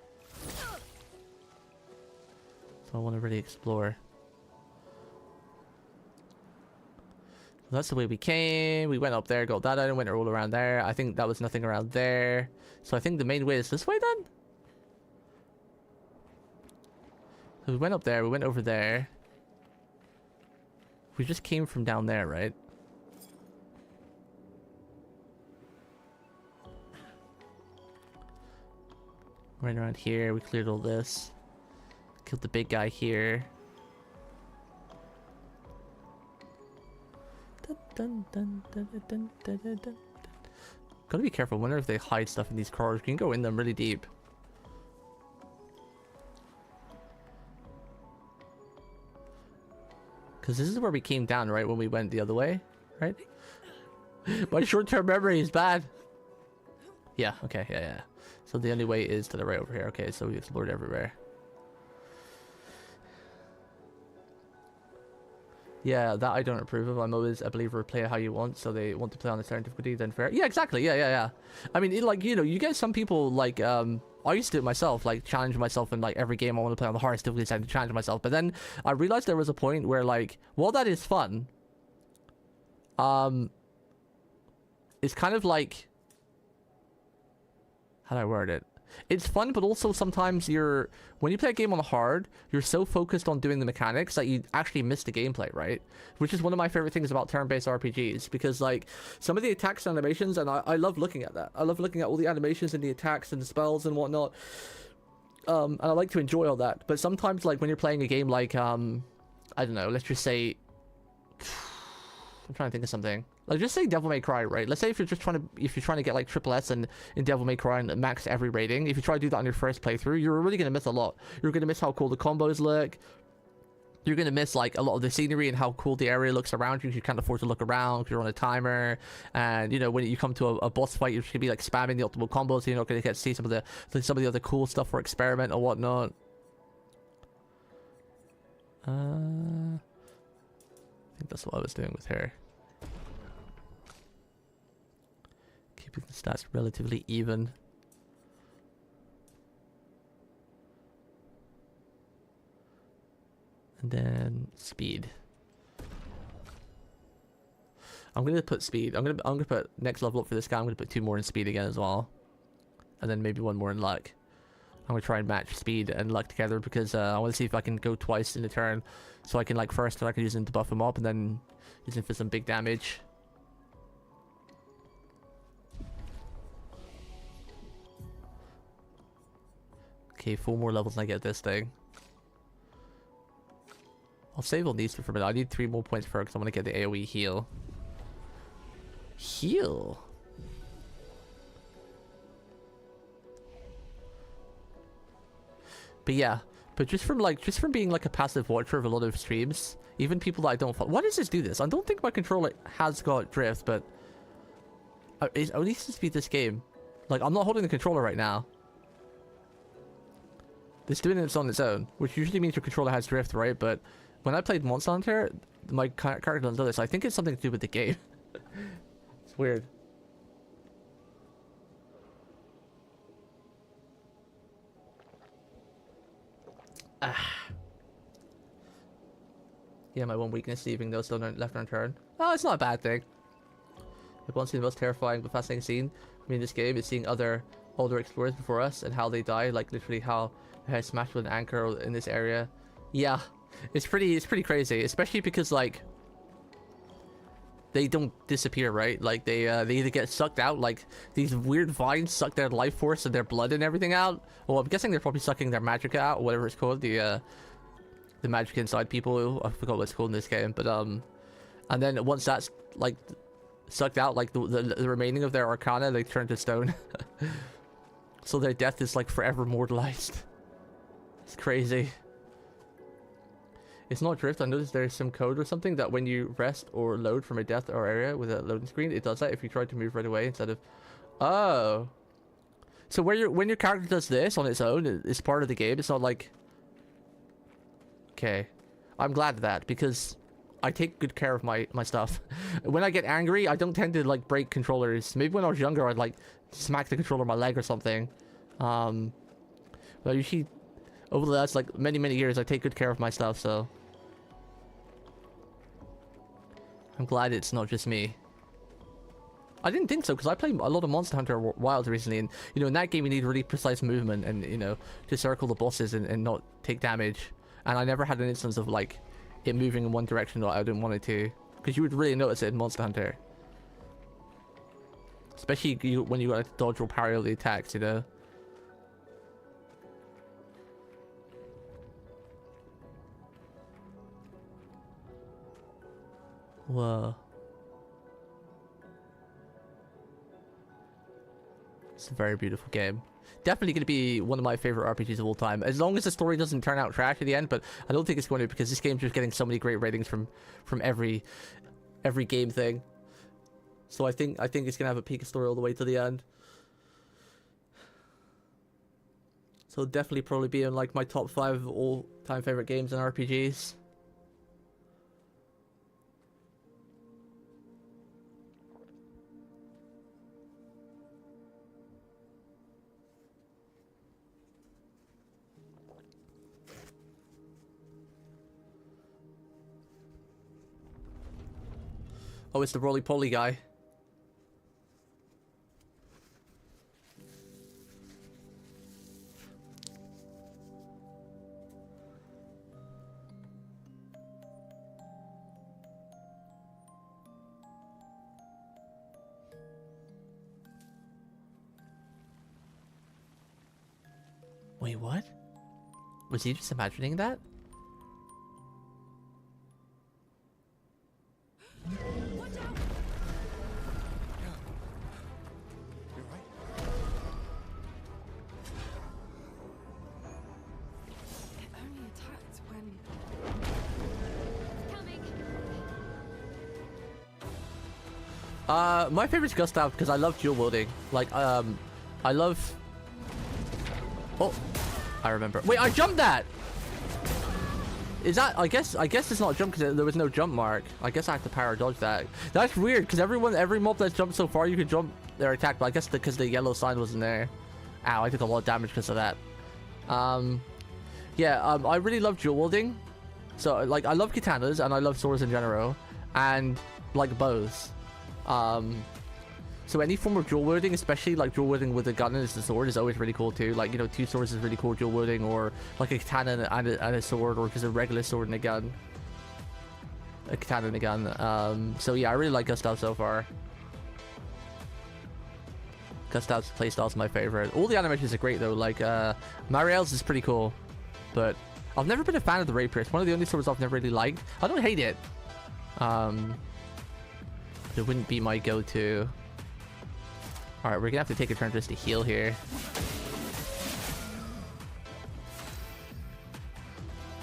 So I want to really explore. That's the way we came. We went up there, got that item, went all around there. I think that was nothing around there. So I think the main way is this way then? So we went up there, we went over there. We just came from down there, right? Right around here, we cleared all this. Killed the big guy here. Dun, dun, dun, dun, dun, dun, dun, dun. Gotta be careful. I wonder if they hide stuff in these corridors. You can go in them really deep. Because this is where we came down, right? When we went the other way, right? My short-term memory is bad. Yeah, okay, yeah. So the only way is to the right over here. Okay, so we explored everywhere. Yeah, that I don't approve of. I'm always a believer, play it how you want. So they want to play on a certain difficulty, then fair. Yeah, exactly. Yeah. I mean, like, you know, you get some people like, I used to do it myself, like challenge myself in like every game I want to play on the hardest difficulty side to challenge myself. But then I realized there was a point where like, while that is fun, it's kind of like, how do I word it? It's fun, but also sometimes when you play a game on hard, you're so focused on doing the mechanics that you actually miss the gameplay, right? Which is one of my favorite things about turn-based RPGs, because like some of the attacks and animations, and I love looking at that. I love looking at all the animations and the attacks and the spells and whatnot. And I like to enjoy all that. But sometimes like when you're playing a game like, I don't know, let's just say, I'm trying to think of something. Like, just say Devil May Cry, right? Let's say if you're trying to get like triple S in Devil May Cry and max every rating, if you try to do that on your first playthrough, you're really gonna miss a lot. You're gonna miss how cool the combos look. You're gonna miss like a lot of the scenery and how cool the area looks around you. You can't afford to look around because you're on a timer, and you know when you come to a boss fight, you're just gonna be like spamming the optimal combos. So you're not gonna get to see some of the other cool stuff for experiment or whatnot. I think that's what I was doing with her. Keeping the stats relatively even. And then speed. I'm gonna put speed. I'm gonna put next level up for this guy. I'm gonna put 2 more in speed again as well, and then maybe 1 more in luck. I'm gonna try and match speed and luck together because I want to see if I can go twice in a turn, so I can like first I can use him to buff him up and then use him for some big damage. Okay, 4 more levels and I get this thing. I'll save all these for a minute. I need 3 more points for her because I want to get the AoE heal. Heal? But yeah, but just from being like a passive watcher of a lot of streams, even people that I don't follow. Why does this do this? I don't think my controller has got drift, but at least to speed this game. Like, I'm not holding the controller right now. It's doing it on its own, which usually means your controller has drift, right? But when I played Monster Hunter, my character doesn't do this. I think it's something to do with the game. It's weird. Yeah, my one weakness, leaving those still left unturned. Oh, it's not a bad thing. If one see the most terrifying but fascinating scene for me in this game is seeing other older explorers before us and how they die, like literally how they had smashed with an anchor in this area Yeah, it's pretty crazy, especially because like they don't disappear, right? Like they either get sucked out, like these weird vines suck their life force and their blood and everything out. Well, I'm guessing they're probably sucking their magic out, or whatever it's called, the magic inside people. I forgot what it's called in this game, but and then once that's like sucked out, like the remaining of their arcana, they turn to stone. So their death is like forever immortalized. It's crazy. It's not drift. I noticed there's some code or something that when you rest or load from a death or area with a loading screen, it does that if you try to move right away instead of... Oh. So when your character does this on its own, it's part of the game. It's not like... Okay. I'm glad of that because I take good care of my stuff. When I get angry, I don't tend to like break controllers. Maybe when I was younger, I'd like smack the controller on my leg or something. But usually over the last like many years, I take good care of my stuff, so... I'm glad it's not just me. I didn't think so because I played a lot of Monster Hunter Wilds recently, and you know in that game you need really precise movement and you know to circle the bosses and not take damage. And I never had an instance of like it moving in one direction that I didn't want it to, because you would really notice it in Monster Hunter, especially when you got to dodge or parry all the attacks, you know. Whoa. It's a very beautiful game. Definitely going to be one of my favorite RPGs of all time, as long as the story doesn't turn out trash at the end, but I don't think it's going to, because this game's just getting so many great ratings from every game thing. So I think it's going to have a peak story all the way to the end. So definitely probably be in like my top 5 of all-time favorite games and RPGs. Oh, it's the roly-poly guy. Wait, what? Was he just imagining that? My favorite's Gustav because I love dual wielding. Like, I love... Oh, I remember. Wait, I jumped that! Is that... I guess it's not a jump because there was no jump mark. I guess I have to power dodge that. That's weird because every mob that's jumped so far, you can jump their attack, but I guess because the yellow sign wasn't there. Ow, I took a lot of damage because of that. Yeah, I really love dual wielding. So, like, I love katanas and I love swords in general. And, like, bows. So any form of dual wielding, especially like dual wielding with a gun and a sword, is always really cool too. Like, you know, 2 swords is really cool dual wielding, or like a katana and a sword, or just a regular sword and a gun. A katana and a gun. So yeah, I really like Gustav so far. Gustav's playstyle's my favorite. All the animations are great though. Like, Marielle's is pretty cool, but I've never been a fan of the rapier. It's one of the only swords I've never really liked. I don't hate it. It wouldn't be my go-to. Alright, we're gonna have to take a turn just to heal here.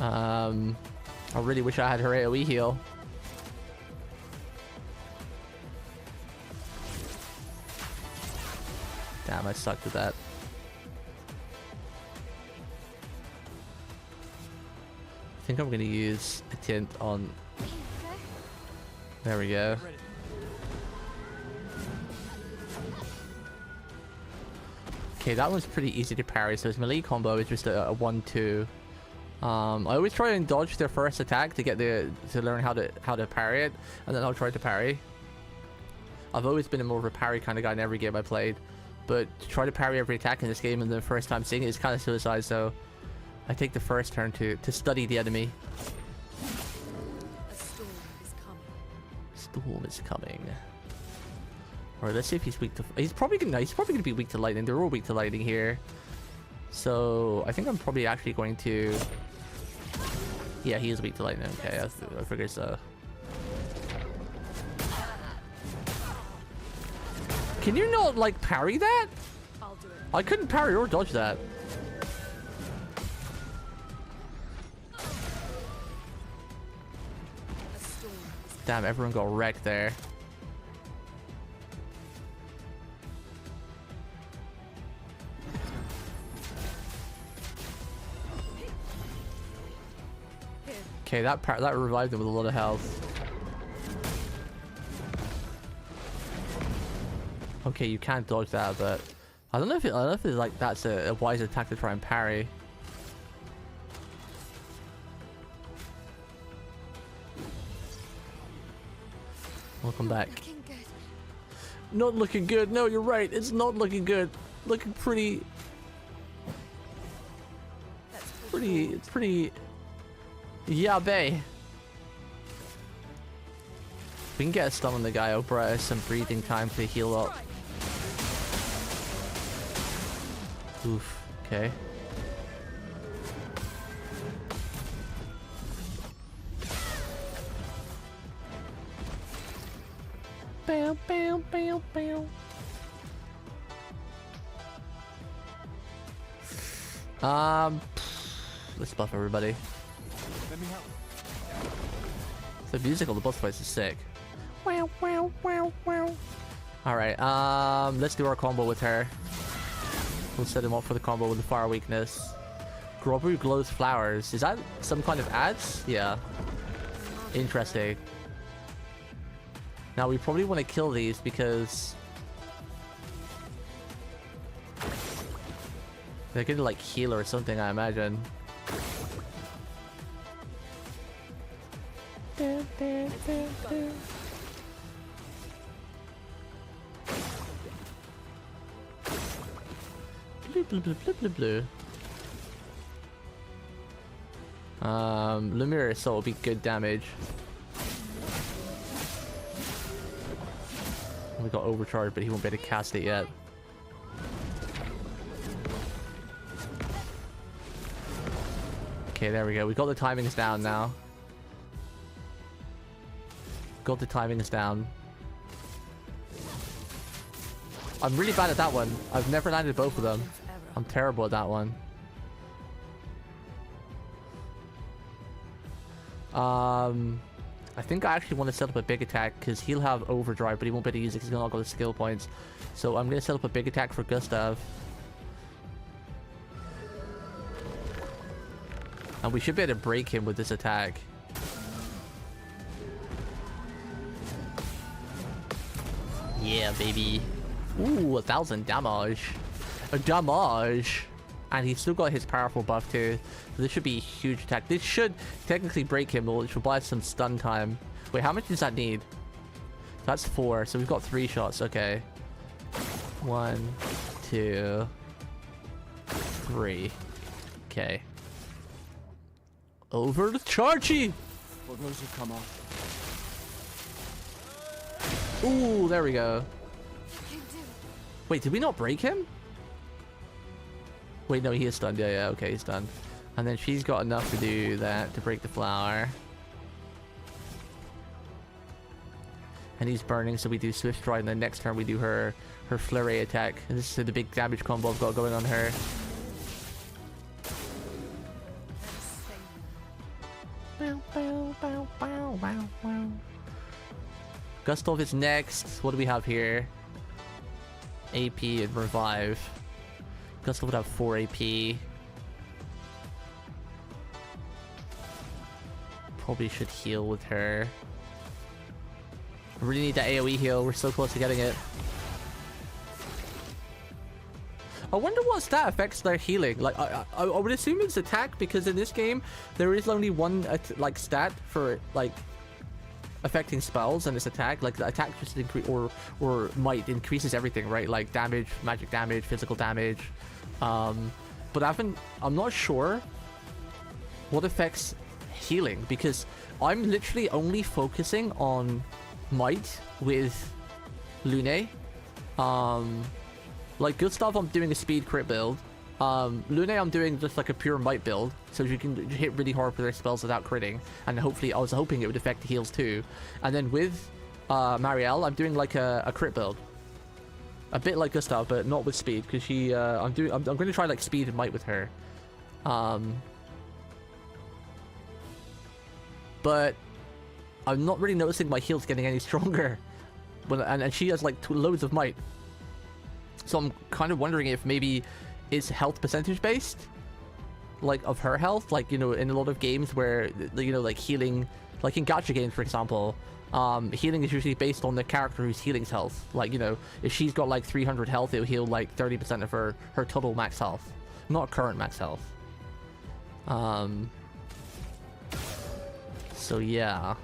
I really wish I had her AoE heal. Damn, I sucked at that. I think I'm gonna use a tint on... There we go. Okay, that one's pretty easy to parry, so his melee combo is just a 1-2. I always try and dodge their first attack to get to learn how to parry it, and then I'll try to parry. I've always been a more of a parry kind of guy in every game I played, but to try to parry every attack in this game and the first time seeing it is kind of suicide, so I take the first turn to study the enemy. A storm is coming. Storm is coming. Alright, let's see if he's weak to... He's probably gonna be weak to lightning. They're all weak to lightning here. So I think I'm probably actually going to... Yeah, he is weak to lightning. Okay, I figured so. Can you not, like, parry that? I'll do it. I couldn't parry or dodge that. A storm is Damn, everyone got wrecked there. Okay, that revived him with a lot of health. Okay, you can't dodge that, but I don't know if it's like that's a wise attack to try and parry. Welcome back. Looking good. Not looking good. No, you're right. It's not looking good. Looking pretty. Let's pull Pretty. Yeah, bae. We can get a stun on the guy. Oprah has some breathing time to heal up. Oof. Okay. Bam, bam, bam, bam. Let's buff everybody. Let me help. The music on the boss fights is sick. Wow, wow, wow, wow. Alright, let's do our combo with her. We'll set him up for the combo with the fire weakness. Grobu glows flowers. Is that some kind of ads? Yeah. Interesting. Now we probably want to kill these because they're gonna like heal or something, I imagine. Blue, blue, blue, blue, blue, blue. Lumiere Assault will be good damage. We got overcharged, but he won't be able to cast it yet. Okay, there we go. We got the timings down now. Got the timings down. I'm really bad at that one. I've never landed both of them. I'm terrible at that one. I think I actually want to set up a big attack because he'll have overdrive, but he won't be able to use it because he's not got the skill points. So I'm going to set up a big attack for Gustav. And we should be able to break him with this attack. Yeah, baby. Ooh, 1000 damage. Damage. And he's still got his powerful buff too. So this should be a huge attack. This should technically break him, but it should buy some stun time. Wait, how much does that need? That's 4, so we've got 3 shots. Okay. 1, 2, 3. Okay. Over to Chargy! For those who come off. Ooh, there we go. You do. Wait, did we not break him? Wait, no, he is stunned. Yeah, okay, he's stunned. And then she's got enough to do that, to break the flower. And he's burning, so we do Swift Stride, and then next turn we do her flurry attack. And this is the big damage combo I've got going on her. Bow, bow, bow, bow, bow, bow. Gustav is next. What do we have here? AP and revive. Gustav would have 4 AP. Probably should heal with her. I really need that AoE heal. We're so close to getting it. I wonder what stat affects their healing. Like, I would assume it's attack, because in this game there is only one like stat for like affecting spells, and it's attack. Like the attack just increase or might increases everything, right? Like damage, magic damage, physical damage. But I'm not sure what affects healing, because I'm literally only focusing on might with Lune. Like Gustav, I'm doing a speed crit build. Lune, I'm doing just like a pure might build, so you can hit really hard with their spells without critting, and hopefully, I was hoping it would affect the heals too. And then with Marielle, I'm doing like a crit build, a bit like Gustav, but not with speed, because she, I'm going to try like speed and might with her. But I'm not really noticing my heals getting any stronger, and she has like loads of might. So I'm kind of wondering if maybe it's health percentage based, like of her health, like, you know, in a lot of games where, you know, like healing, like in gacha games for example, healing is usually based on the character who's healing's health. Like, you know, if she's got like 300 health, it'll heal like 30% of her total max health, not current max health. So yeah.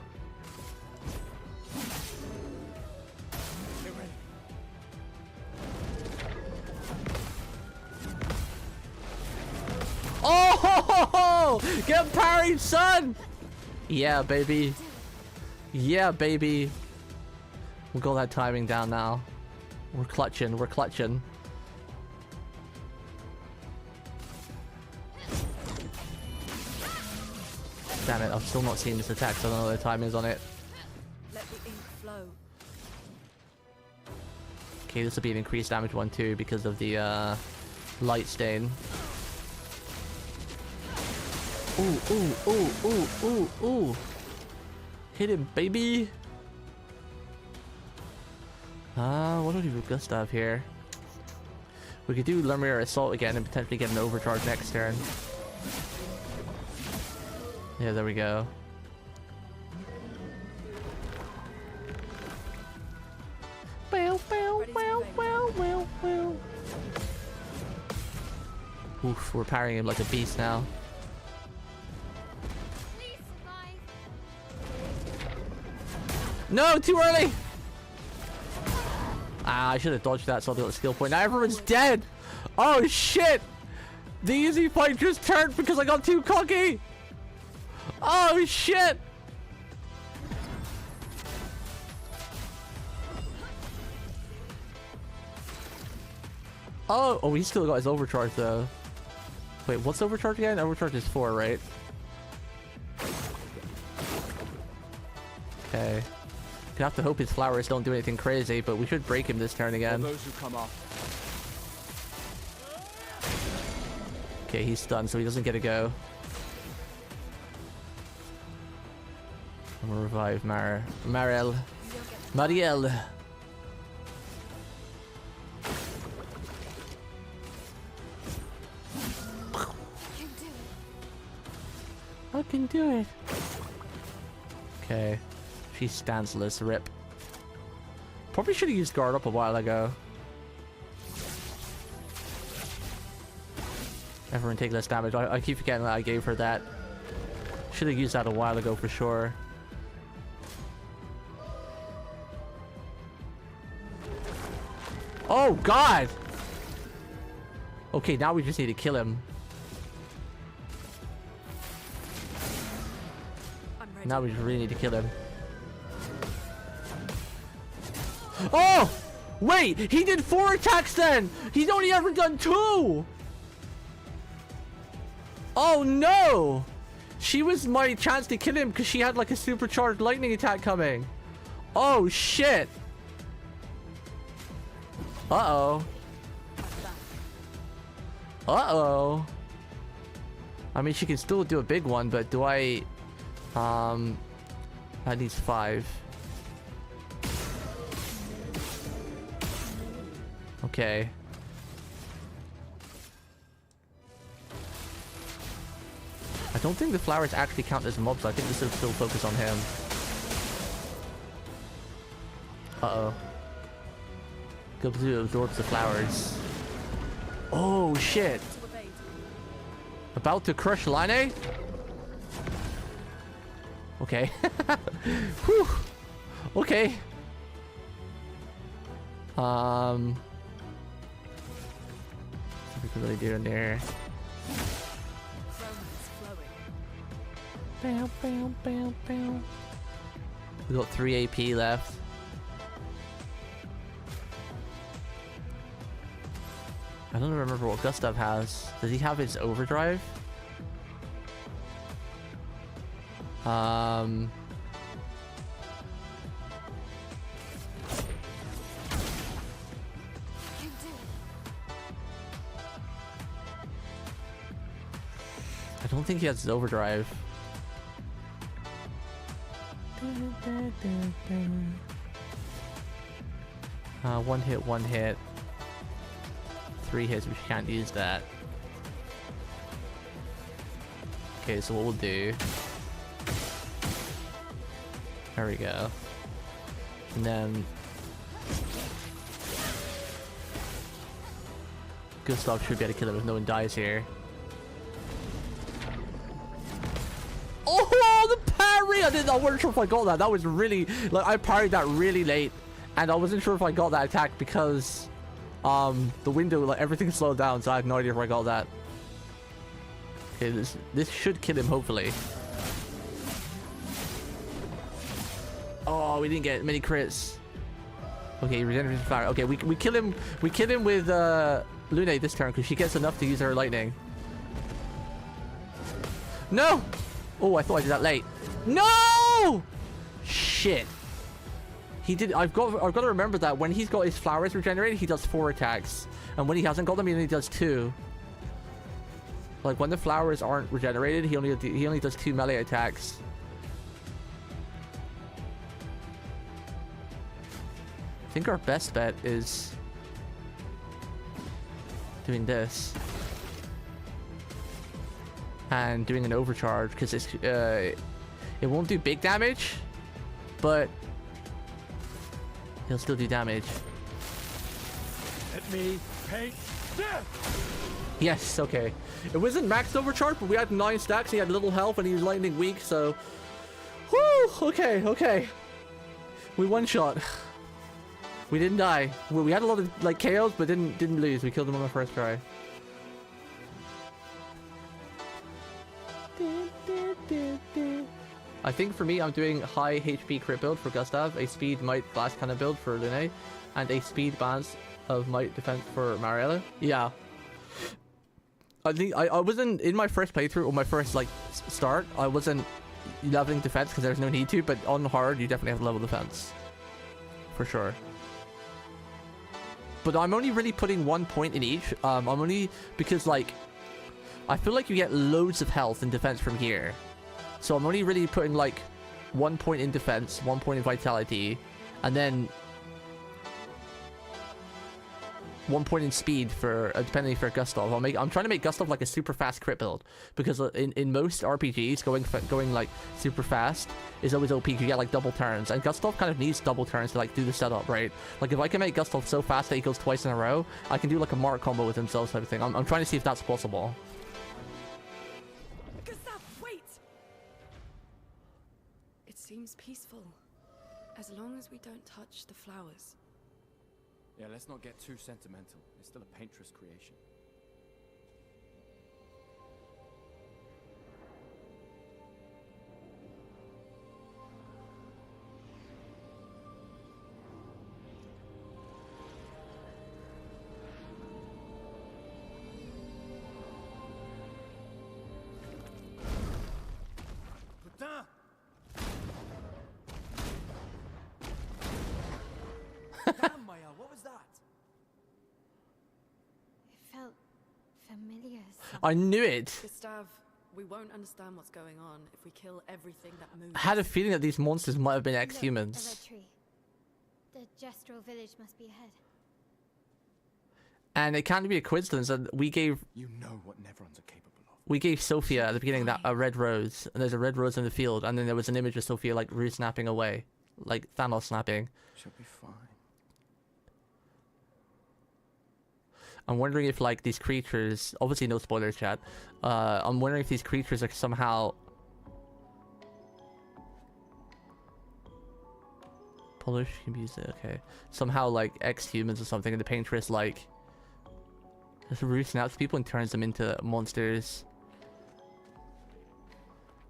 Oh, get parried, son! Yeah, baby. Yeah, baby. We got that timing down now. We're clutching. We're clutching. Damn it! I've still not seen this attack, so I don't know what the timing is on it. Let the ink flow. Okay, this will be an increased damage one too because of the light stain. Ooh, ooh, ooh, ooh, ooh, ooh. Hit him, baby. What do we do with Gustav here? We could do Lemurier Assault again and potentially get an overcharge next turn. Yeah, there we go. Bow, bow, bow, bow, bow, bow. Oof, we're parrying him like a beast now. No, too early! Ah, I should have dodged that so I got a skill point. Now everyone's dead! Oh shit! The easy fight just turned because I got too cocky! Oh shit! Oh, he's still got his overcharge though. Wait, what's overcharge again? Overcharge is 4, right? Okay. Gonna have to hope his flowers don't do anything crazy, but we should break him this turn again. For those who come up. Okay, he's stunned, so he doesn't get a go. I'm gonna revive Marielle. Marielle. I can do it. Okay. She's stanceless, rip. Probably should have used guard up a while ago. Everyone take less damage. I keep forgetting that I gave her that. Should have used that a while ago for sure. Oh god! Okay, now we just need to kill him. Now we just really need to kill him. Oh! Wait! He did 4 attacks then! He's only ever done 2! Oh no! She was my chance to kill him because she had like a supercharged lightning attack coming. Oh shit! Uh-oh. Uh-oh. I mean, she can still do a big one, but do I... that needs 5. Okay. I don't think the flowers actually count as mobs. I think this will still focus on him. Uh-oh. Go to absorb the flowers. Oh, shit. About to crush Line? Okay. Whew. Okay. What we can really do in there. We got 3 AP left. I don't remember what Gustav has. Does he have his overdrive? I don't think he has his overdrive. One hit, one hit. 3 hits, we can't use that. Okay, so what we'll do... There we go. And then... Gustav should be able to kill it if no one dies here. Oh, the parry! I wasn't sure if I got that. That was really... Like, I parried that really late. And I wasn't sure if I got that attack because... the window, like, everything slowed down, so I had no idea if I got that. Okay, this should kill him, hopefully. Oh, we didn't get many crits. Okay, regenerative fire. Okay, we kill him. We kill him with Lune this turn because she gets enough to use her lightning. No! Oh, I thought I did that late. No! Shit. He did. I've got to remember that when he's got his flowers regenerated, he does 4 attacks, and when he hasn't got them, he only does 2. Like when the flowers aren't regenerated, he only does 2 melee attacks. I think our best bet is doing this and doing an overcharge because it won't do big damage, but he'll still do damage. Let me paint death! Yes, okay. It wasn't max overcharge, but we had 9 stacks, he had little health, and he was lightning weak, so... Whew! Okay, okay. We one-shot. We didn't die. We had a lot of, like, KOs, but didn't lose. We killed him on the first try. I think for me, I'm doing high HP crit build for Gustav, a speed might blast cannon build for Lune, and a speed balance of might defense for Mariella. Yeah. I think I wasn't in my first playthrough or my first like start. I wasn't leveling defense because there's no need to, but on hard you definitely have to level defense for sure. But I'm only really putting 1 point in each. I'm only because like I feel like you get loads of health and defense from here. So I'm only really putting like 1 point in defense, 1 point in vitality, and then 1 point in speed for depending for Gustav. I'm trying to make Gustav like a super fast crit build because in most RPGs going like super fast is always OP. You get like double turns, and Gustav kind of needs double turns to like do the setup, right? Like if I can make Gustav so fast that he goes twice in a row, I can do like a mark combo with himself type of thing. I'm trying to see if that's possible. Seems peaceful, as long as we don't touch the flowers. Yeah, let's not get too sentimental. It's still a paintress creation. Damn, Maya, what was that? It felt familiar. I knew it. Gustav, we won't understand what's going on if we kill everything that moves. I had a feeling that these monsters might have been Look, ex-humans. a red tree. The Gestural village must be ahead. And it can't be a coincidence that we gave You know what Neverons are capable of. we gave Sophia at the beginning that a red rose, and there's a red rose in the field, and then there was an image of Sophia like snapping away, like Thanos snapping. She'll be fine. I'm wondering if like these creatures, obviously no spoilers, chat. I'm wondering if these creatures are somehow Polish can be used. Okay, somehow like ex-humans or something, and the paintress like just roots out people and turns them into monsters.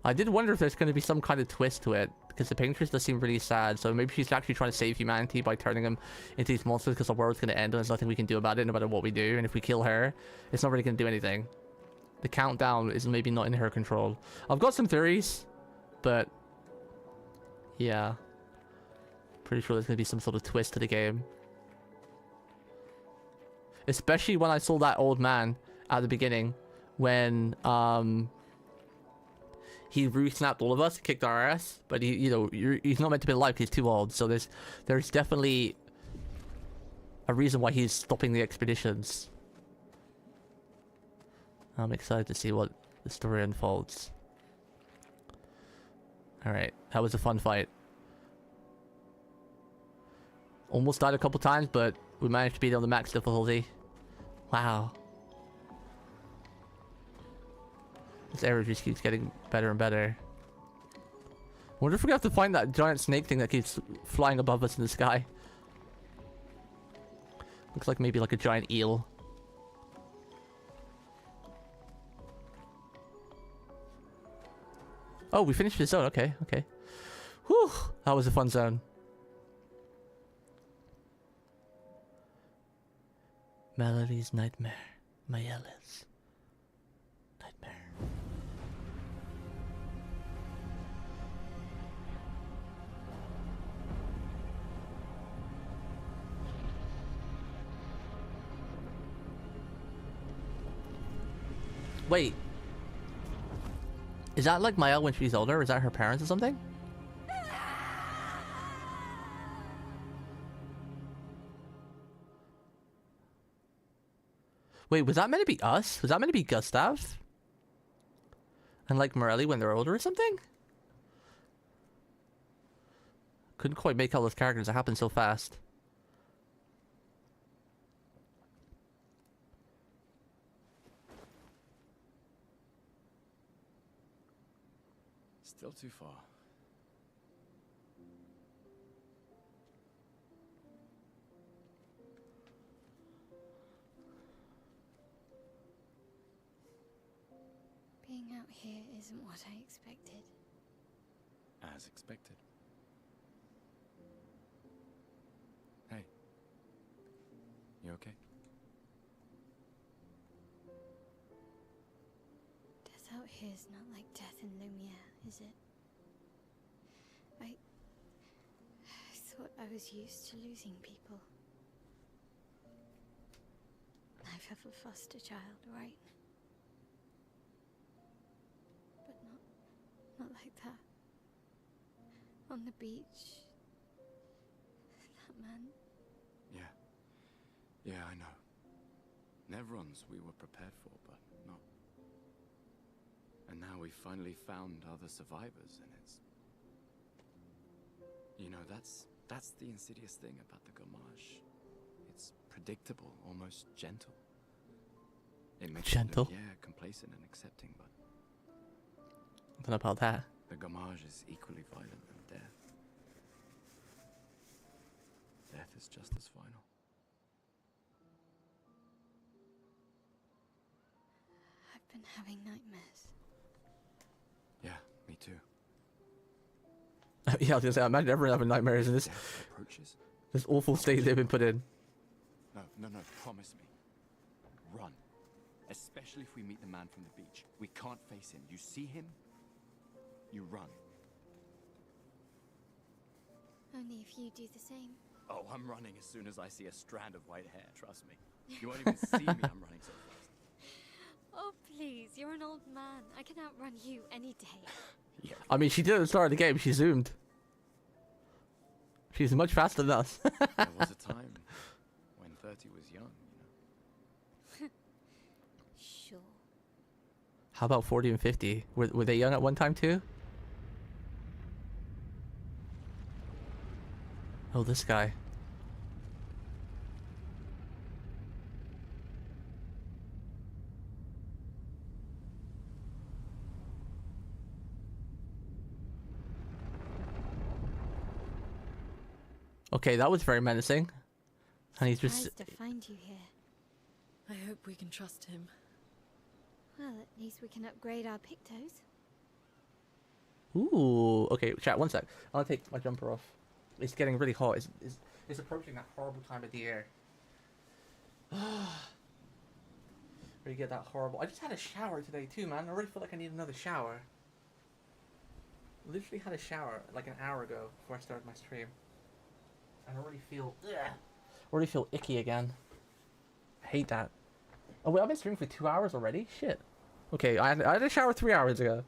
I did wonder if there's going to be some kind of twist to it, because the Paintress does seem really sad, so maybe she's actually trying to save humanity by turning them into these monsters, because the world's going to end and there's nothing we can do about it, no matter what we do, and if we kill her, it's not really going to do anything. The countdown is maybe not in her control. I've got some theories, but yeah. Pretty sure there's going to be some sort of twist to the game. Especially when I saw that old man at the beginning, when he re-snapped all of us, kicked our ass, but he's not meant to be alive because he's too old. So there's definitely a reason why he's stopping the expeditions. I'm excited to see what the story unfolds. Alright, that was a fun fight. Almost died a couple times, but we managed to beat it on the max difficulty. Wow. This area just keeps getting better and better. I wonder if we're gonna have to find that giant snake thing that keeps flying above us in the sky. Looks like maybe like a giant eel. Oh, we finished the zone. Okay, okay. Whew, that was a fun zone. Melody's nightmare. Mayella's nightmare. Wait. Is that like Mayel when she's older? Is that her parents or something? Wait, was that meant to be us? Was that meant to be Gustav? And like Morelli when they're older or something? Couldn't quite make out those characters. It happened so fast. Still too far. Being out here isn't what I expected. As expected. Hey. You okay? Death out here is not like death in Lumiere, is it? I thought I was used to losing people. I've have a foster child, right? But not like that. On the beach. That man. Yeah. Yeah, I know. Nevrons we were prepared for, but not. And now we finally found other survivors, and it's... You know, that's the insidious thing about the Gommage. It's predictable, almost gentle. It makes Gentle? you look, yeah, complacent and accepting, but... I don't know about that. The Gommage is equally violent than death. Death is just as final. I've been having nightmares. Yeah, me too. Yeah, I was gonna say, I imagine everyone having nightmares in this Death approaches. this awful state they've been put in. No, promise me. Run. Especially if we meet the man from the beach. We can't face him. You see him? You run. Only if you do the same. Oh, I'm running as soon as I see a strand of white hair, trust me. You won't even see me, I'm running so fast. Oh, please, you're an old man. I can outrun you any day. Yeah. I mean, she did at the start of the game. She zoomed. She's much faster than us. There was a time when 30 was young, you know. Sure. How about 40 and 50? Were they young at one time too? Oh, this guy. Okay, that was very menacing. And he's just... Surprised to find you here. I hope we can trust him. Well, at least we can upgrade our Pictos. Ooh, okay, chat, one sec. I'll take my jumper off. It's getting really hot. It's approaching that horrible time of the year. Where you get that horrible... I just had a shower today too, man. I already feel like I need another shower. Literally had a shower like an hour ago before I started my stream. And I already feel icky again. I hate that. Oh wait, I've been streaming for 2 hours already? Shit. Okay, I had a shower 3 hours ago.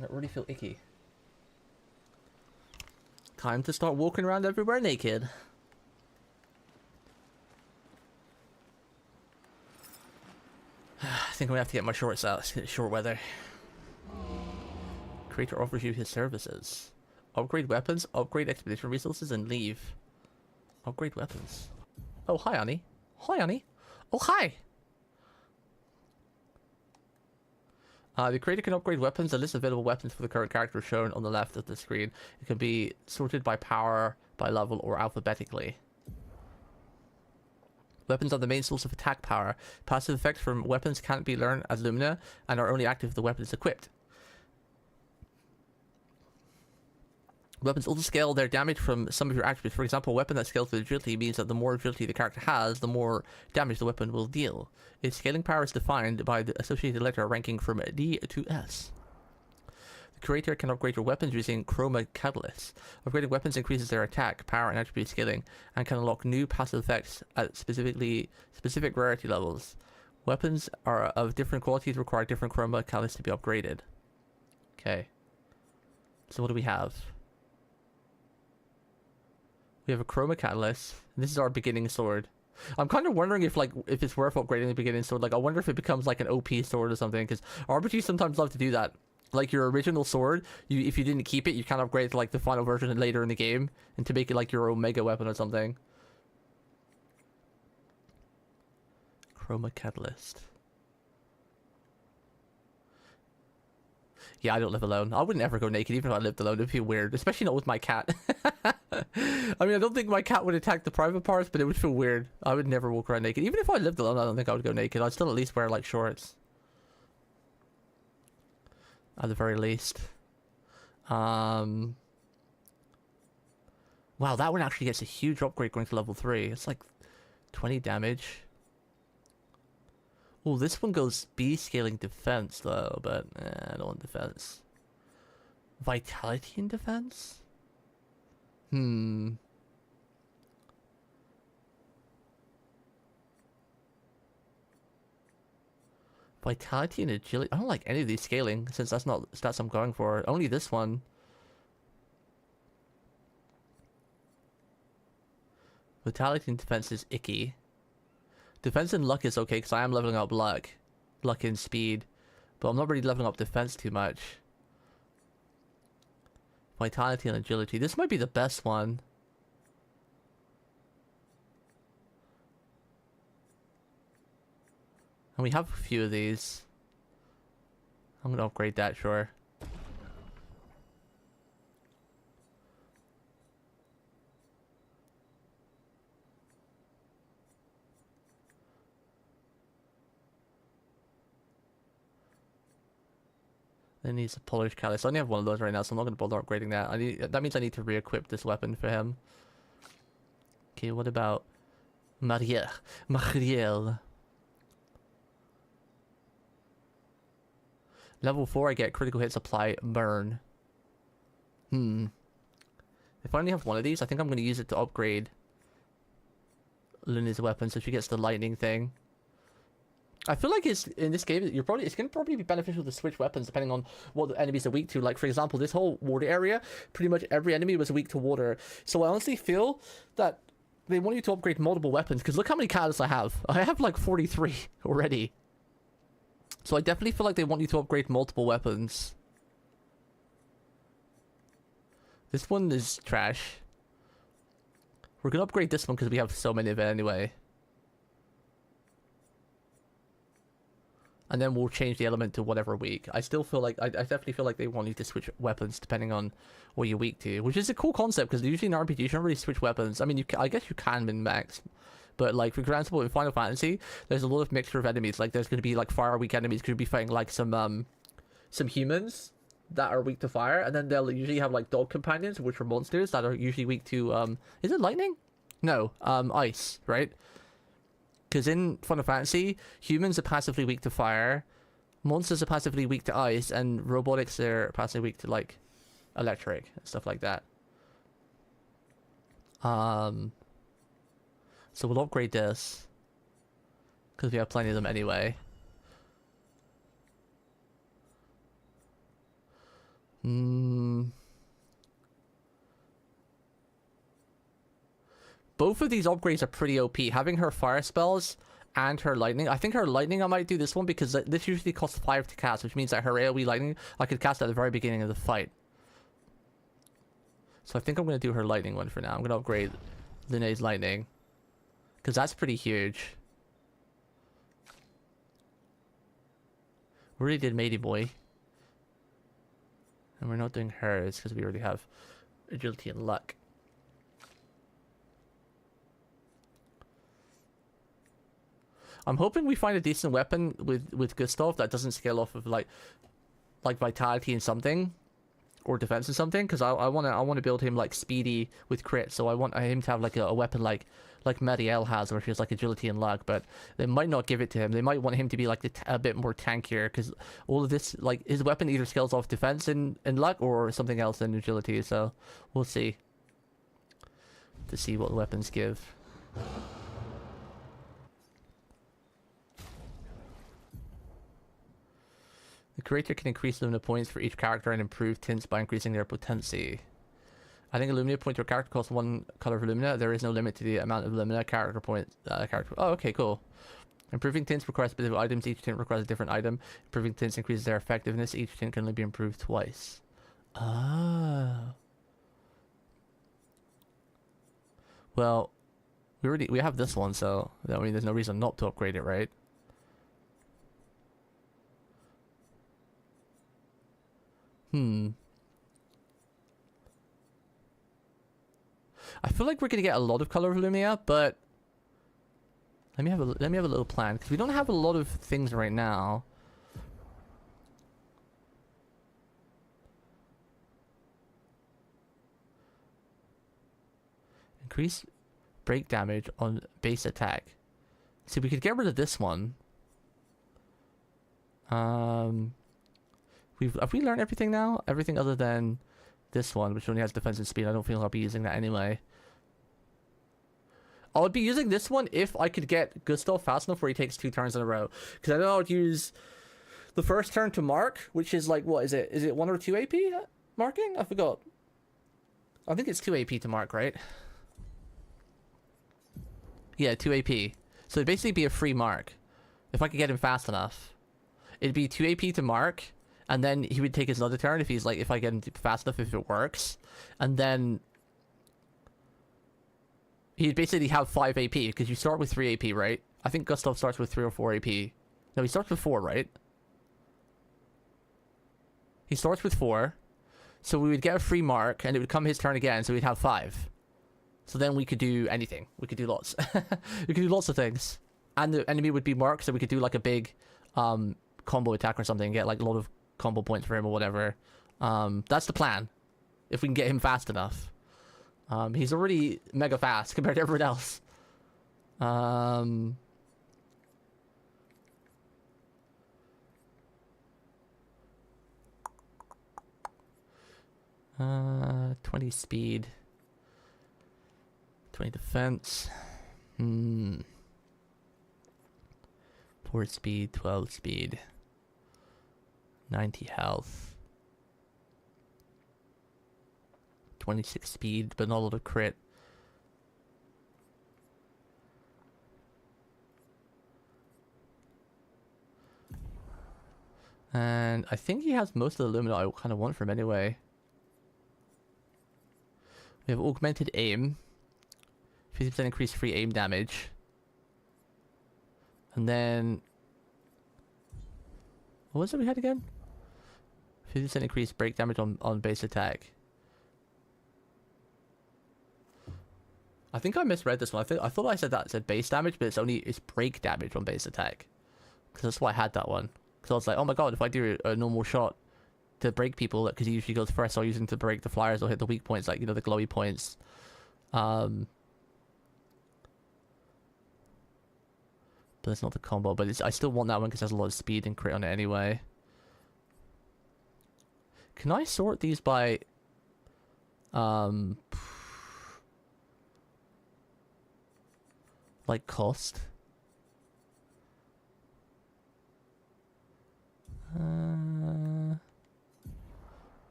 I already feel icky. Time to start walking around everywhere naked. I think I'm gonna have to get my shorts out. It's short weather. Creator offers you his services. Upgrade weapons, upgrade expedition resources, and leave. Upgrade weapons. Oh, hi, Annie. Hi, Annie. Oh, hi! The creator can upgrade weapons. A list of available weapons for the current character is shown on the left of the screen. It can be sorted by power, by level, or alphabetically. Weapons are the main source of attack power. Passive effects from weapons can't be learned as Lumina and are only active if the weapon is equipped. Weapons also scale their damage from some of your attributes. For example, a weapon that scales with agility means that the more agility the character has, the more damage the weapon will deal. Its scaling power is defined by the associated letter ranking from D to S. The creator can upgrade your weapons using Chroma Catalysts. Upgrading weapons increases their attack, power, and attribute scaling, and can unlock new passive effects at specific rarity levels. Weapons are of different qualities, require different Chroma Catalysts to be upgraded. Okay. So what do we have? We have a Chroma Catalyst. This is our beginning sword. I'm kind of wondering if it's worth upgrading the beginning sword. Like, I wonder if it becomes like an OP sword or something, because RPGs sometimes love to do that. Like your original sword, if you didn't keep it, you can upgrade to like the final version later in the game, and to make it like your Omega weapon or something. Chroma Catalyst. Yeah, I don't live alone. I wouldn't ever go naked even if I lived alone. It'd feel weird, especially not with my cat. I mean, I don't think my cat would attack the private parts, but it would feel weird. I would never walk around naked. Even if I lived alone, I don't think I would go naked. I'd still at least wear like shorts. At the very least. Wow, that one actually gets a huge upgrade going to level 3. It's like 20 damage. Oh, this one goes speed scaling defense though, but I don't want defense. Vitality and defense? Vitality and agility. I don't like any of these scaling, since that's not stats I'm going for. Only this one. Vitality and defense is icky. Defense and luck is okay, because I am leveling up luck. Luck and speed. But I'm not really leveling up defense too much. Vitality and agility. This might be the best one. And we have a few of these. I'm gonna upgrade that, sure. Then needs a Polish Catalyst. I only have one of those right now, so I'm not gonna bother upgrading that. That means I need to re-equip this weapon for him. Okay, what about Marielle? Level 4, I get critical hits apply burn. If I only have one of these, I think I'm going to use it to upgrade Luna's weapon so she gets the lightning thing. I feel like in this game, it's going to probably be beneficial to switch weapons depending on what the enemies are weak to. Like, for example, this whole water area, pretty much every enemy was weak to water. So I honestly feel that they want you to upgrade multiple weapons, because look how many catalysts I have. I have like 43 already. So I definitely feel like they want you to upgrade multiple weapons. This one is trash. We're gonna upgrade this one because we have so many of it anyway. And then we'll change the element to whatever weak. I still feel like, I definitely feel like they want you to switch weapons depending on what you're weak to. Which is a cool concept, because usually in RPGs you don't really switch weapons. I mean, I guess you can min-max. But like for example, in Final Fantasy, there's a lot of mixture of enemies. Like there's gonna be like fire weak enemies. Could be fighting like some humans that are weak to fire, and then they'll usually have like dog companions, which are monsters that are usually weak to is it lightning? No, ice, right? Because in Final Fantasy, humans are passively weak to fire, monsters are passively weak to ice, and robotics are passively weak to like electric and stuff like that. So we'll upgrade this because we have plenty of them anyway. Both of these upgrades are pretty OP. Having her fire spells and her lightning. I think her lightning I might do this one because this usually costs 5 to cast, which means that her AoE lightning I could cast at the very beginning of the fight. So I think I'm going to do her lightning one for now. I'm going to upgrade Linnea's lightning because that's pretty huge. We already did Matey Boy. And we're not doing hers because we already have agility and luck. I'm hoping we find a decent weapon with Gustav that doesn't scale off of like vitality and something, or defense and something. Because I want to build him like speedy with crit. So I want him to have like a weapon like Marielle has, where she has like agility and luck. But they might not give it to him. They might want him to be like a bit more tankier, because all of this, like his weapon either scales off defense and luck or something else in agility. So we'll see. To see what weapons give. The creator can increase Lumina points for each character and improve tints by increasing their potency. Adding a Lumina point to a character costs 1 color of Lumina. There is no limit to the amount of Lumina character points. Oh, okay, cool. Improving tints requires specific items. Each tint requires a different item. Improving tints increases their effectiveness. Each tint can only be improved twice. Ah. Well, we have this one, so I mean, there's no reason not to upgrade it, right? I feel like we're gonna get a lot of color of Lumia, but let me have a little plan, because we don't have a lot of things right now. Increase break damage on base attack. See, we could get rid of this one. Have we learned everything now? Everything other than this one, which only has defense and speed. I don't feel I'll be using that anyway. I would be using this one if I could get Gustav fast enough where he takes 2 turns in a row. Because I know I would use the first turn to mark, which is like, what is it? Is it 1 or 2 AP marking? I forgot. I think it's 2 AP to mark, right? Yeah, 2 AP. So it'd basically be a free mark. If I could get him fast enough. It'd be 2 AP to mark. And then he would take his another turn if he's like, if I get him fast enough, if it works. And then he'd basically have 5 AP, because you start with 3 AP, right? I think Gustav starts with 3 or 4 AP. No, he starts with 4, right? He starts with 4. So we would get a free mark, and it would come his turn again, so we'd have 5. So then we could do anything. We could do lots. We could do lots of things. And the enemy would be marked, so we could do like a big combo attack or something, get like a lot of combo points for him or whatever. That's the plan, if we can get him fast enough. He's already mega fast compared to everyone else. 20 speed, 20 defense, 4 speed, 12 speed, 90 health, 26 speed, but not a lot of crit. And I think he has most of the Lumina I kind of want from anyway. We have augmented aim, 50% increased free aim damage, and then what was it we had again? 50% increased break damage on base attack. I think I misread this one. I thought I said that said base damage, but it's break damage on base attack. Because that's why I had that one. Because I was like, oh my god, if I do a normal shot to break people, because he usually goes first, I'll use him to break the flyers or hit the weak points, like, you know, the glowy points. But it's not the combo, but I still want that one because it has a lot of speed and crit on it anyway. Can I sort these by like cost?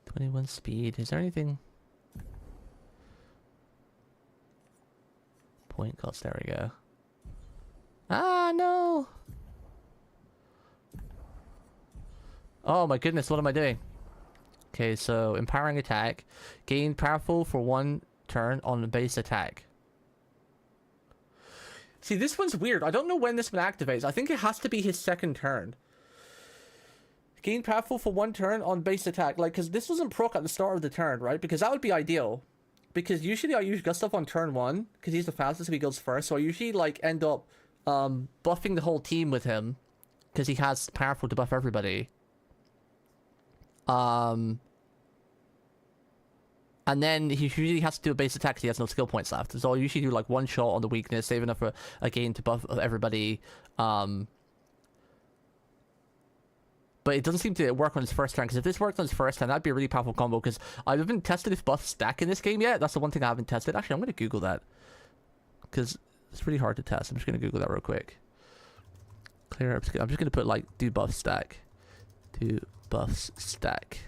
21 speed. Is there anything? Point cost. There we go. Ah, no! Oh my goodness, what am I doing? Okay, so empowering attack. Gain powerful for 1 turn on the base attack. See, this one's weird. I don't know when this one activates. I think it has to be his 2nd turn. Gain powerful for 1 turn on base attack. Like, because this doesn't proc at the start of the turn, right? Because that would be ideal. Because usually I use Gustav on turn 1, because he's the fastest, so he goes first. So I usually, like, end up buffing the whole team with him, because he has powerful to buff everybody. And then he usually has to do a base attack because he has no skill points left. So I'll usually do like 1 shot on the weakness, save enough for a gain to buff everybody. But it doesn't seem to work on his first turn, because if this worked on his first turn, that'd be a really powerful combo, because I haven't tested if buffs stack in this game yet. That's the one thing I haven't tested. Actually, I'm going to Google that, because it's really hard to test. I'm just going to Google that real quick. Clair Obscur. I'm just going to put like, do buffs stack. Do buffs stack.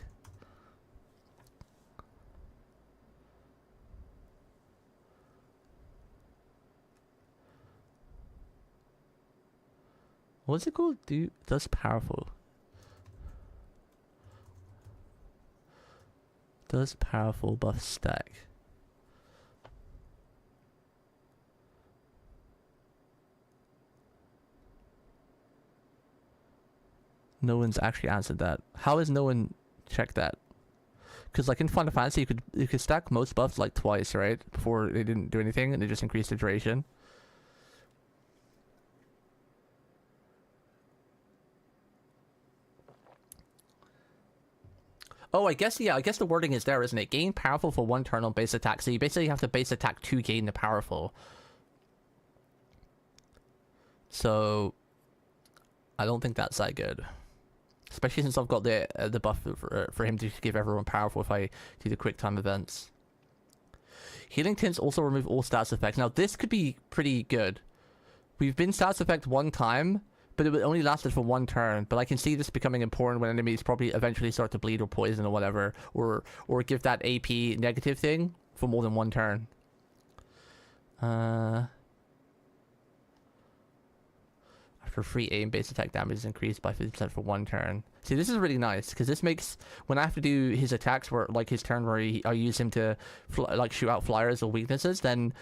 What's it called? Does powerful. Does powerful buff stack? No one's actually answered that. How has no one checked that? Because like in Final Fantasy, you could stack most buffs like twice, right? Before they didn't do anything, and they just increased the duration. Oh, I guess the wording is there, isn't it? Gain powerful for 1 turn on base attack. So you basically have to base attack to gain the powerful. So I don't think that's that good. Especially since I've got the buff for him to give everyone powerful if I do the quick time events. Healing tints also remove all stats effects. Now this could be pretty good. We've been stats effect 1 time, but it only lasted for 1 turn. But I can see this becoming important when enemies probably eventually start to bleed or poison or whatever, or give that AP negative thing for more than 1 turn. After free aim, base attack damage is increased by 50% for 1 turn. See, this is really nice, because this makes, when I have to do his attacks, where like his turn where I use him to like shoot out flyers or weaknesses, then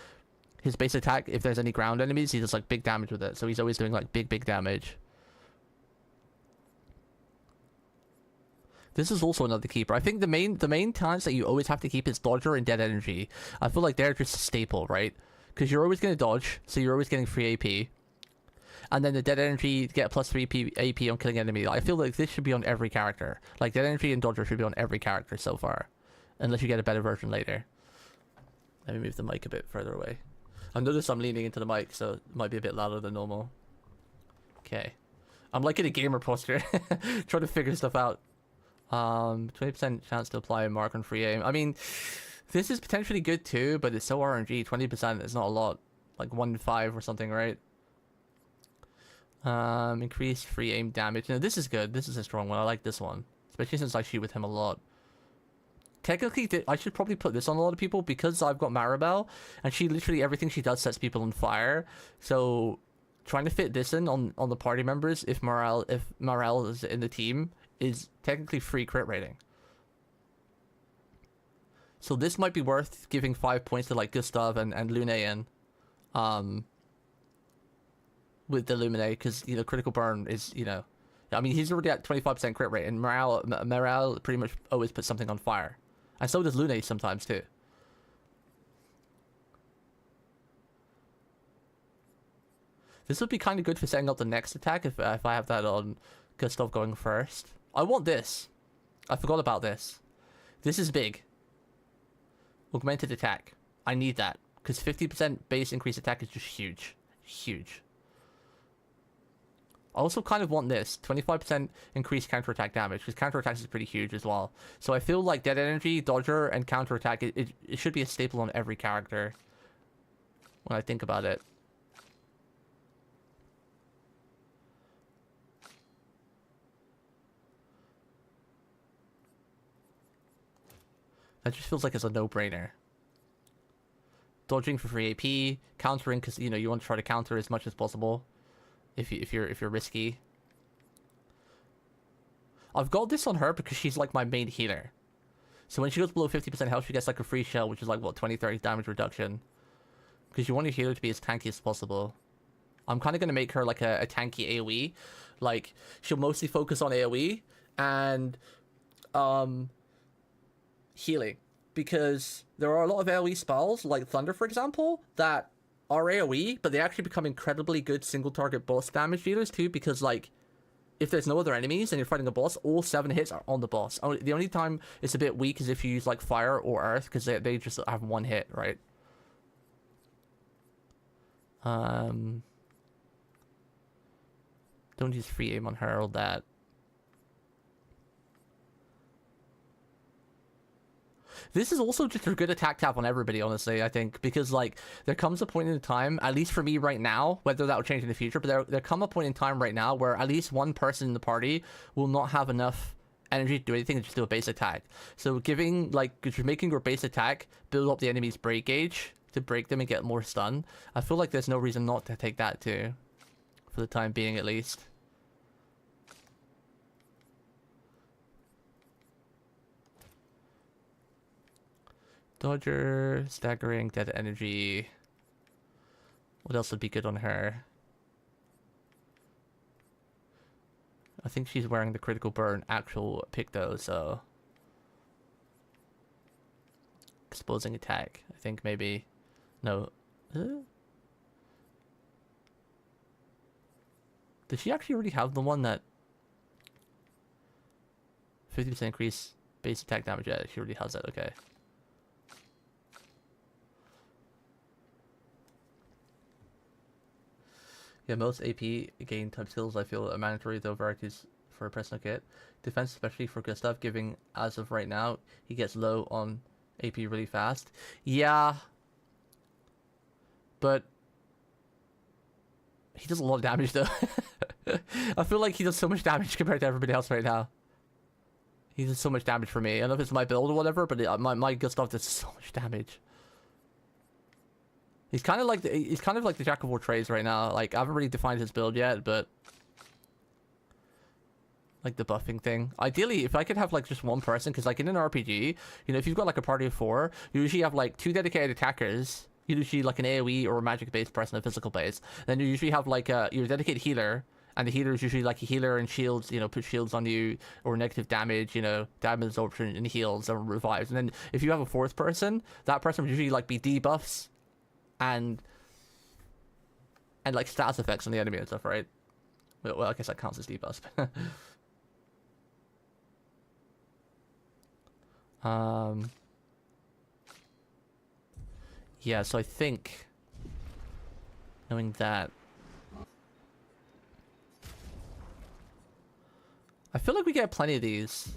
his base attack, if there's any ground enemies, he does like big damage with it. So he's always doing like big damage. This is also another keeper. I think the main talents that you always have to keep is Dodger and Dead Energy. I feel like they're just a staple, right? Because you're always going to dodge, so you're always getting free AP. And then the Dead Energy get plus 3 AP on killing enemy. I feel like this should be on every character. Like Dead Energy and Dodger should be on every character so far. Unless you get a better version later. Let me move the mic a bit further away. I notice I'm leaning into the mic, so it might be a bit louder than normal. Okay. I'm like in a gamer posture. Trying to figure stuff out. 20% chance to apply a mark on free aim. I mean, this is potentially good too, but it's so RNG. 20% is not a lot. Like 1-5 or something, right? Increased free aim damage. No, this is good. This is a strong one. I like this one. Especially since I shoot with him a lot. Technically, I should probably put this on a lot of people because I've got Maribel, and she literally, everything she does sets people on fire. So, trying to fit this in on the party members, if Morale is in the team, is technically free crit rating. So this might be worth giving 5 points to like Gustav and Lune in. With the Lumine, because, you know, critical burn is, you know, I mean, he's already at 25% crit rate, and morale pretty much always puts something on fire. And so does Lune sometimes, too. This would be kind of good for setting up the next attack if I have that on Gustav going first. I want this. I forgot about this. This is big. Augmented attack. I need that. Because 50% base increase attack is just huge. Huge. I also kind of want this. 25% increased counterattack damage. Because counterattack is pretty huge as well. So I feel like Dead Energy, Dodger, and counterattack, it should be a staple on every character. When I think about it. That just feels like it's a no-brainer. Dodging for free AP, countering because you know you want to try to counter as much as possible. If you're risky. I've got this on her because she's like my main healer. So when she goes below 50% health, she gets like a free shell, which is like what 20-30 damage reduction. Because you want your healer to be as tanky as possible. I'm kind of gonna make her like a tanky AOE. Like she'll mostly focus on AOE and healing, because there are a lot of AoE spells like Thunder, for example, that are AoE, but they actually become incredibly good single target boss damage dealers too, because like if there's no other enemies and you're fighting a boss, all 7 hits are on the boss. The only time it's a bit weak is if you use like fire or earth, because they just have 1 hit, right? Don't use free aim on her or that. This is also just a good attack tap on everybody, honestly, I think. Because, like, there comes a point in time, at least for me right now, whether that will change in the future, but there come a point in time right now where at least one person in the party will not have enough energy to do anything and just do a base attack. So giving, like, if you're making your base attack, build up the enemy's break gauge to break them and get more stun. I feel like there's no reason not to take that too. For the time being, at least. Dodger, staggering, dead energy. What else would be good on her? I think she's wearing the critical burn actual pick though, so exposing attack. I think maybe no. Does she actually already have the one that 50% increase base attack damage? Yeah, she already has that. Okay. Yeah, most AP gain type skills I feel are mandatory, though varieties for a personal kit. Defense, especially for Gustav, giving as of right now, he gets low on AP really fast. Yeah. But he does a lot of damage though. I feel like he does so much damage compared to everybody else right now. He does so much damage for me. I don't know if it's my build or whatever, but my Gustav does so much damage. He's kind of like the jack of all trades right now. Like I haven't really defined his build yet, but like the buffing thing. Ideally, if I could have like just one person, because like in an RPG, you know, if you've got like a party of 4, you usually have like 2 dedicated attackers. You usually like an AoE or a magic based person, a physical base. Then you usually have like your dedicated healer, and the healer is usually like a healer and shields. You know, put shields on you or negative damage. You know, damage absorption and heals or revives. And then if you have a 4th person, that person would usually like be debuffs. And like status effects on the enemy and stuff, right? Well, I guess that counts as debuffs. Yeah, so I think knowing that, I feel like we get plenty of these.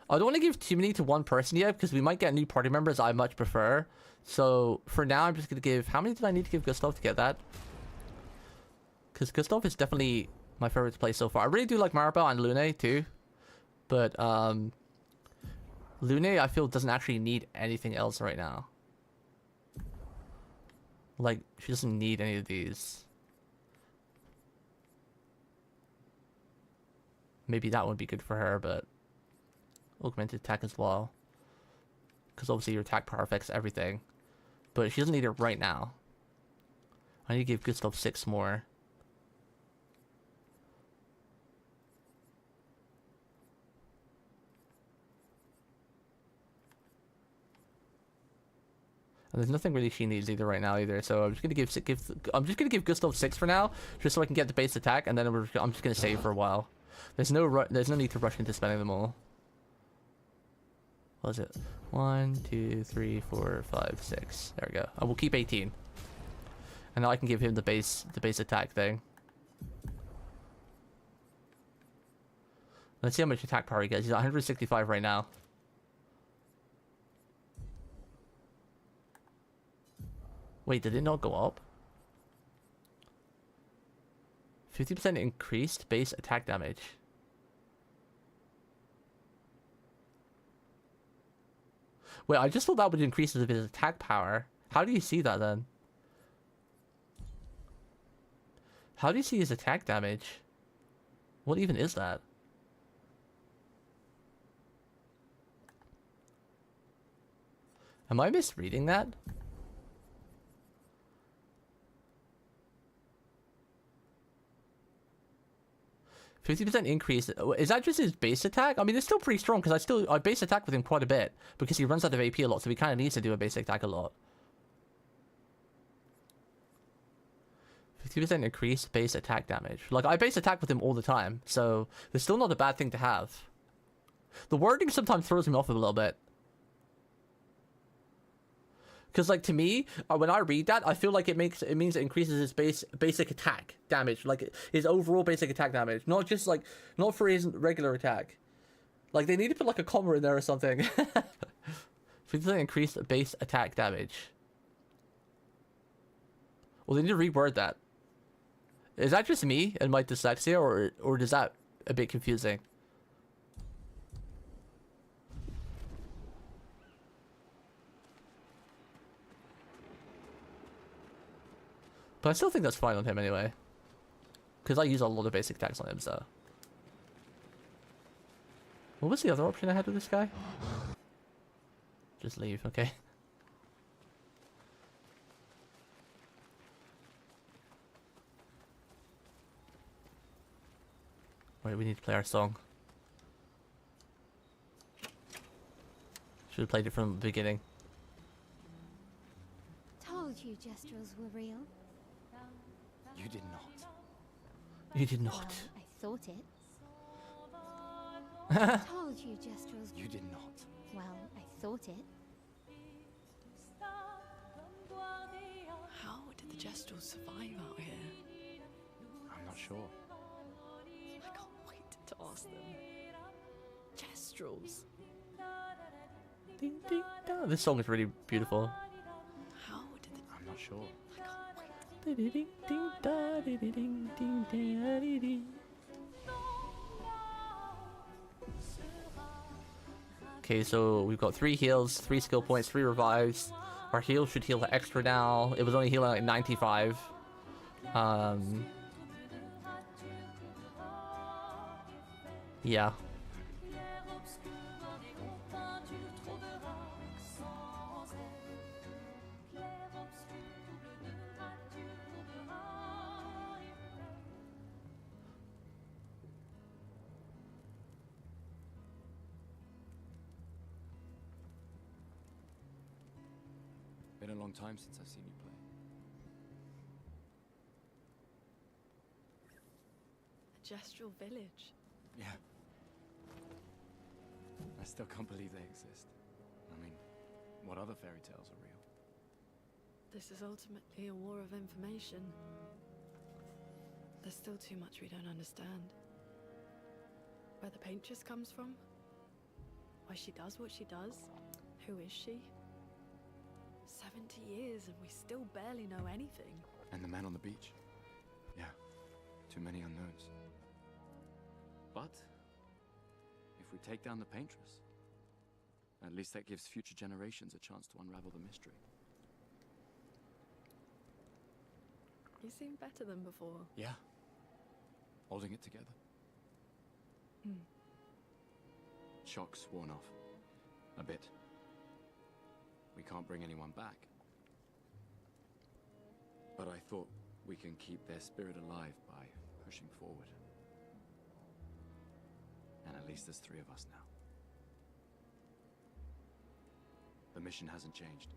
I don't want to give too many to one person yet, because we might get new party members I much prefer. So for now, I'm just going to give... How many did I need to give Gustav to get that? Because Gustav is definitely my favorite to play so far. I really do like Maribel and Lune too. But Lune, I feel, doesn't actually need anything else right now. Like, she doesn't need any of these. Maybe that would be good for her, but... Augmented attack as well. Because obviously your attack power affects everything. But she doesn't need it right now. I need to give Gustav 6 more. And there's nothing really she needs either right now either. So I'm just gonna I'm just gonna give Gustav 6 for now, just so I can get the base attack, and then I'm just gonna save for a while. There's no need to rush into spending them all. What was it? 1, 2, 3, 4, 5, 6. There we go. I will keep 18. And now I can give him the base attack thing. Let's see how much attack power he gets. He's at 165 right now. Wait, did it not go up? 50% increased base attack damage. Wait, I just thought that would increase his attack power. How do you see that then? How do you see his attack damage? What even is that? Am I misreading that? %50 increase. Is that just his base attack? I mean, it's still pretty strong because I base attack with him quite a bit because he runs out of AP a lot, so he kind of needs to do a base attack a lot. 50% increased base attack damage. Like, I base attack with him all the time, so it's still not a bad thing to have. The wording sometimes throws me off a little bit. Because, like, to me, when I read that, I feel like it means it increases his basic attack damage, like his overall basic attack damage, not just like not for his regular attack. Like, they need to put like a comma in there or something. 50% increased base attack damage. Well, they need to reword that. Is that just me and my dyslexia, or is that a bit confusing? But I still think that's fine on him anyway. Because I use a lot of basic attacks on him, so. What was the other option I had with this guy? Just leave, okay. Wait, we need to play our song. Should have played it from the beginning. Told you Gestrels were real. You did not. You did Well, not. I thought it. Told you Gestrels. You did not. Well, I thought it. How did the Gestrels survive out here? I'm not sure. I can't wait to ask them. Gestrels. Ding, ding, dong. This song is really beautiful. How did the... I'm not sure. I can't wait. Ding, ding, ding, da, ding, ding, ding, ding, da, ding, ding. Okay, so we've got 3 heals, 3 skill points, 3 revives. Our heal should heal extra now. It was only healing like 95. Yeah. Been a long time since I've seen you play. A Gestral village. Yeah. I still can't believe they exist. I mean, what other fairy tales are real? This is ultimately a war of information. There's still too much we don't understand. Where the paintress comes from? Why she does what she does? Who is she? 70 years and we still barely know anything. And the man on the beach? Yeah, too many unknowns. But if we take down the paintress, at least that gives future generations a chance to unravel the mystery. You seem better than before. Yeah, holding it together. Shock's worn off. A bit. We can't bring anyone back. But I thought we can keep their spirit alive by pushing forward. And at least there's 3 of us now. The mission hasn't changed.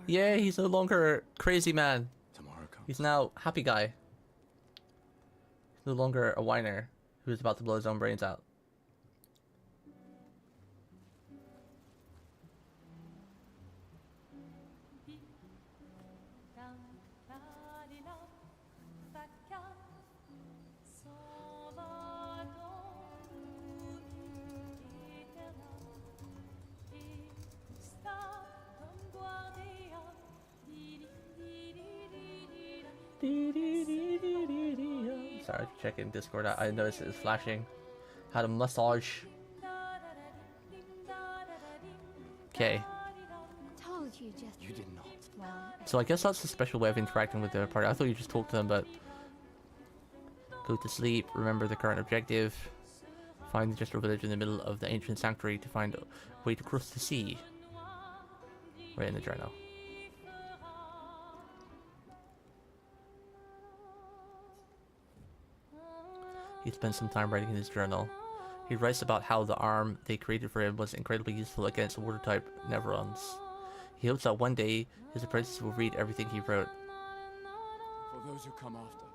Yeah, he's no longer crazy man. Tomorrow comes. He's now happy guy. He's no longer a whiner who's about to blow his own brains out. Sorry, checking Discord. I noticed it was flashing. Had a massage. Okay. Told you just. You did not. Well, So I guess that's a special way of interacting with the party. I thought you just talked to them, but go to sleep. Remember the current objective. Find the Jester village in the middle of the ancient sanctuary to find a way to cross the sea. Right in the journal. He spent some time writing in his journal. He writes about how the arm they created for him was incredibly useful against water-type Neverons. He hopes that one day his apprentices will read everything he wrote. For those who come after.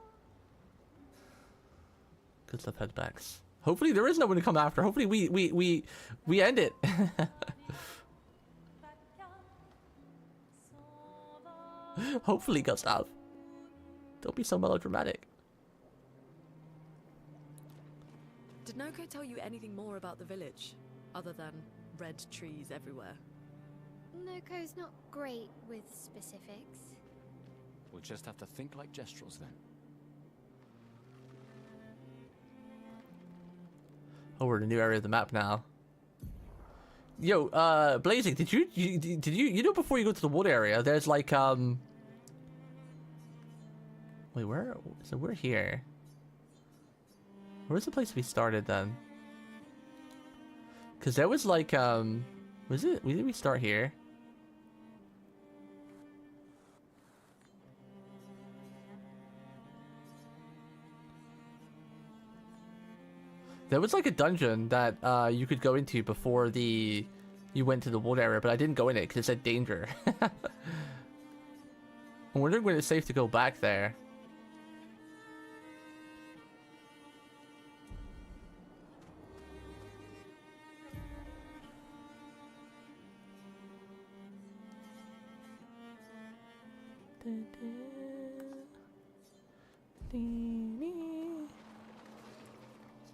Good stuff, headbacks. Hopefully there is no one to come after. Hopefully we end it. Hopefully, Gustav. Don't be so melodramatic. Did Noko tell you anything more about the village, other than red trees everywhere? Noko's not great with specifics. We'll just have to think like Gestrels then. Oh, we're in a new area of the map now. Yo, Blazing, did you know before you go to the wood area, there's like wait, where? So we're here. Where's the place we started then? Cause there was like was it? Did we start here? There was like a dungeon that you could go into before you went to the wood area, but I didn't go in it because it said danger. I'm wondering when it's safe to go back there.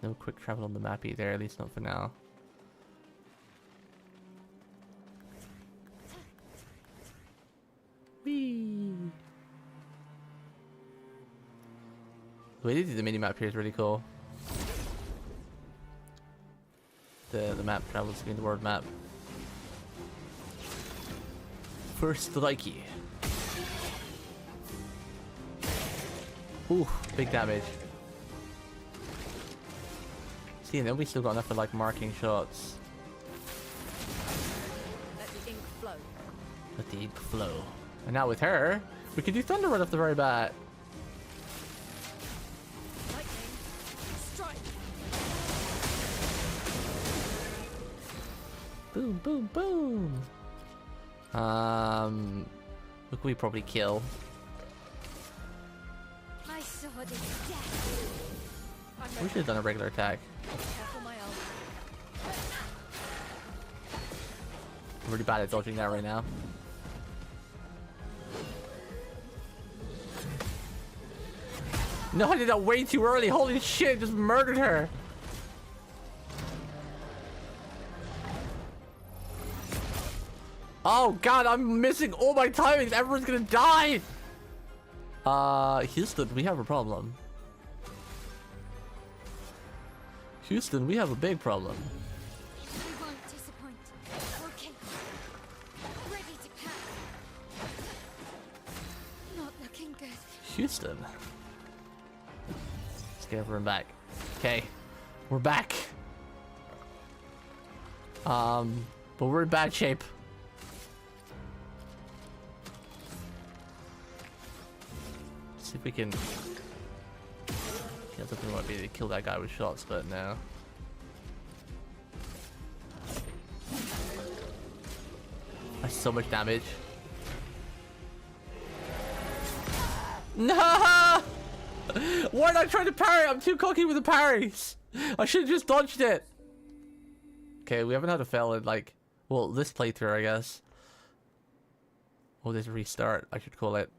No quick travel on the map either, at least not for now. Whee! The way they do the mini map here is really cool. The map travels between the world map. First strikey. Ooh, big damage. See, and then we still got enough for like marking shots. Let the ink flow. Let the ink flow. And now with her, we can do thunder right off the very bat. Lightning, strike. Boom, boom, boom. Look, we probably kill. My sword is death. We should have done a regular attack. Careful, my elf. I'm really bad at dodging that right now. No, I did that way too early. Holy shit, just murdered her. Oh god, I'm missing all my timings. Everyone's gonna die. Houston, we have a problem. Houston, we have a big problem. I won't disappoint. Okay. Ready to pack. Not looking good. Houston. Let's get everyone back. Okay, we're back. But we're in bad shape. Let's see if we can. I thought we might be able to kill that guy with shots, but no. That's so much damage. No! Why did I try to parry? I'm too cocky with the parries. I should have just dodged it. Okay, we haven't had a fail in like, well, this playthrough, I guess. Oh, there's a restart, I should call it.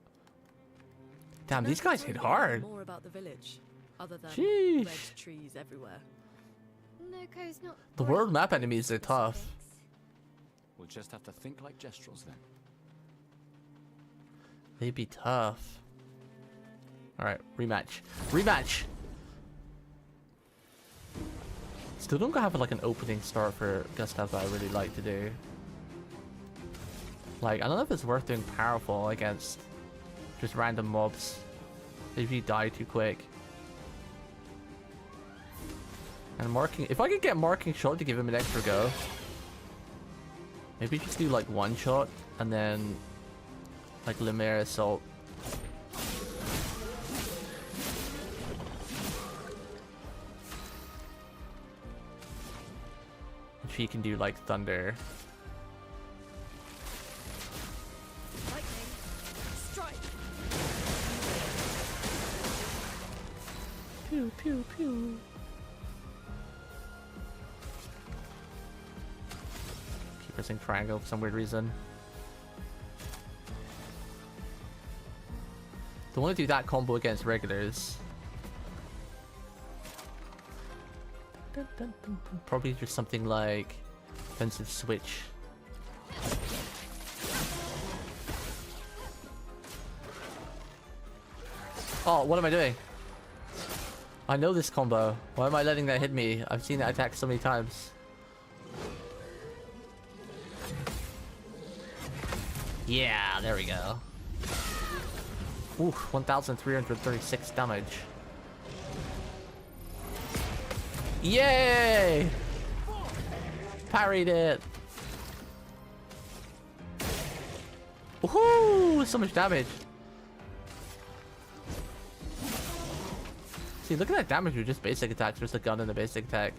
Damn, these guys hit hard. More about the village, other than Sheesh. red trees everywhere. Noko's not The world great map with enemies are tough. specifics. We'll just have to think like Gestrels then. They'd be tough. Alright, rematch. Rematch! Still don't have like an opening start for Gustav that I really like to do. Like, I don't know if it's worth doing powerful against just random mobs. If you die too quick. And marking, if I could get marking shot to give him an extra go. Maybe just do like one shot and then like Lumiere Assault. If he can do like Thunder. Lightning, strike. Pew pew pew. Keep pressing triangle for some weird reason. Don't want to do that combo against regulars. Probably just something like defensive switch. Oh, what am I doing? I know this combo. Why am I letting that hit me? I've seen that attack so many times. Yeah, there we go. Ooh, 1,336 damage. Yay! Parried it. Woohoo! So much damage. See, look at that damage with just basic attacks. Just a gun and a basic attack.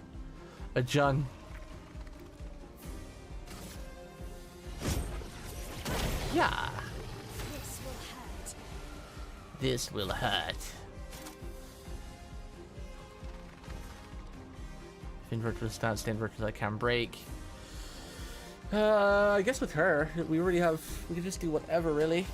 A Jun. Yeah. This will hurt. Inverted stance, inverted I can break. I guess with her, we already have. We can just do whatever, really.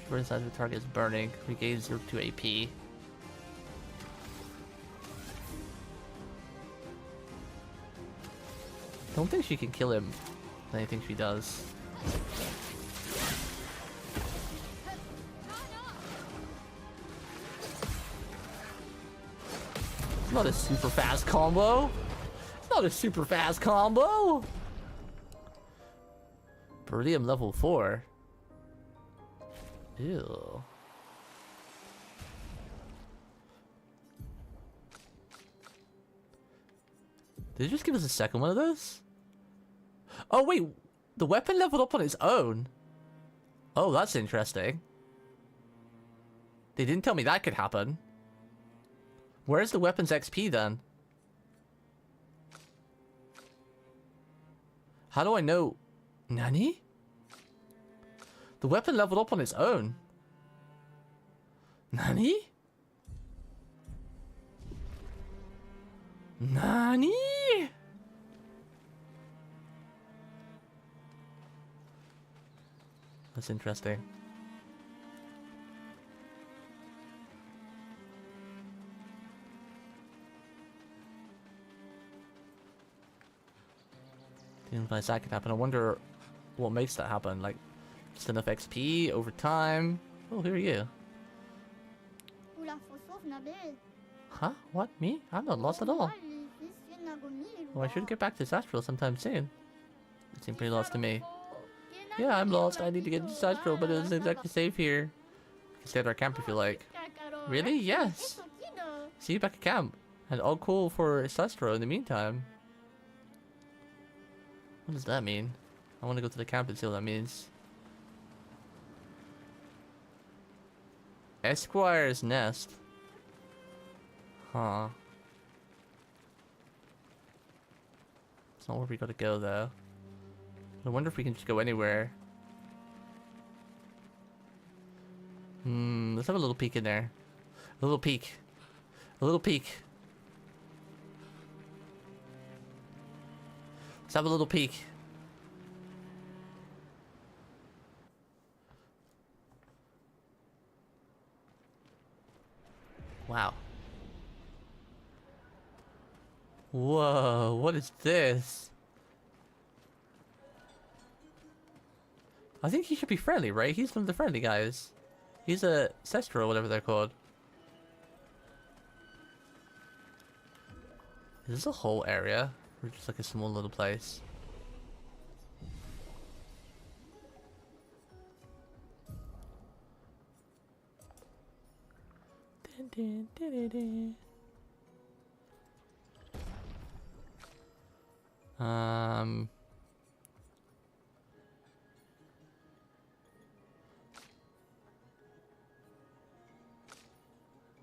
First size of the target is burning. Regain 0-2 AP. Don't think she can kill him. I think she does. It's not a super fast combo. It's not a super fast combo. Beryllium level 4. Ew. Did it just give us a second one of those? Oh wait, the weapon leveled up on its own. Oh, that's interesting. They didn't tell me that could happen. Where's the weapon's XP then? How do I know? Nani? The weapon leveled up on its own. Nani? Nani? That's interesting. Didn't realize that could happen. I wonder what makes that happen. Like, just enough XP over time. Oh, here are you. Huh? What? Me? I'm not lost at all. Well, I should get back to Sastral sometime soon. It seemed pretty lost to me. Yeah, I'm lost. I need to get to Sastral, but it isn't exactly safe here. We can stay at our camp if you like. Really? Yes. See you back at camp. And all cool for Sastral in the meantime. What does that mean? I want to go to the camp and see what that means. Esquire's Nest. Huh. It's not where we gotta go though. I wonder if we can just go anywhere. Let's have a little peek in there. A little peek. A little peek. Let's have a little peek. Wow. Whoa, what is this? I think he should be friendly, right? He's one of the friendly guys. He's a Sestra or whatever they're called. Is this a whole area? Or just like a small little place? Dun, dun, dun, dun, dun.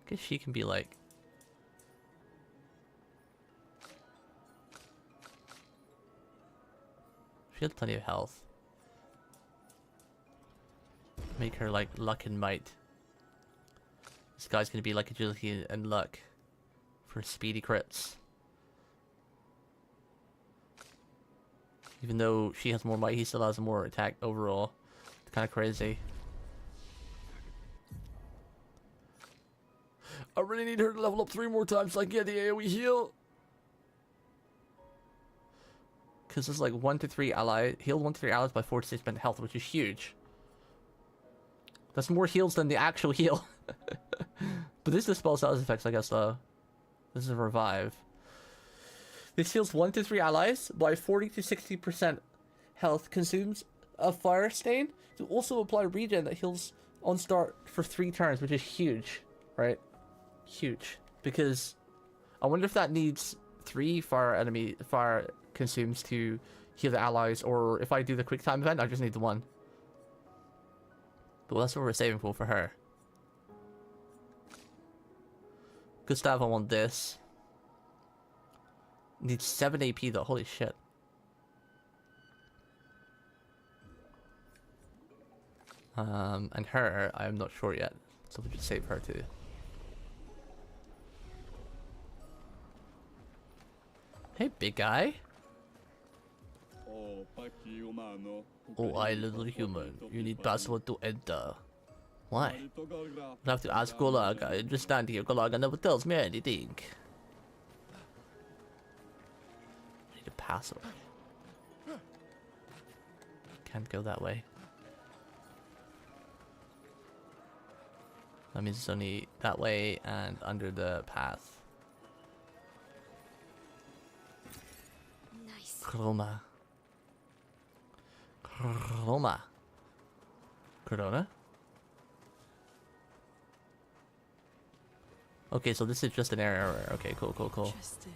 Guess she can be like... She has plenty of health. Make her like luck and might. This guy's gonna be like agility and luck for speedy crits. Even though she has more might, he still has more attack overall. It's kind of crazy. I really need her to level up 3 more times so I can get the AoE heal. Because it's like 1 to 3 allies. Heal 1 to 3 allies by 4 to 6% health, which is huge. That's more heals than the actual heal. But this is the spell status effects, I guess, though. This is a revive. This heals 1 to 3 allies by 40 to 60% health. Consumes a fire stain. To also apply regen that heals on start for 3 turns, which is huge, right? Huge. Because I wonder if that needs 3 fire consumes to heal the allies, or if I do the quick time event, I just need the 1. But that's what we're saving for her. Gustav, I want this. Needs 7 AP though, holy shit. And her, I'm not sure yet. So we'll just save her too. Hey, big guy. Oh, I little human. You need password to enter. Why? I have to ask Golaga. I just stand here. Golaga never tells me anything. I need a password. Can't go that way. That means it's only that way and under the path. Nice. Chroma. Chroma. Corona? Okay, so this is just an error. Okay, cool, cool, cool. Interesting.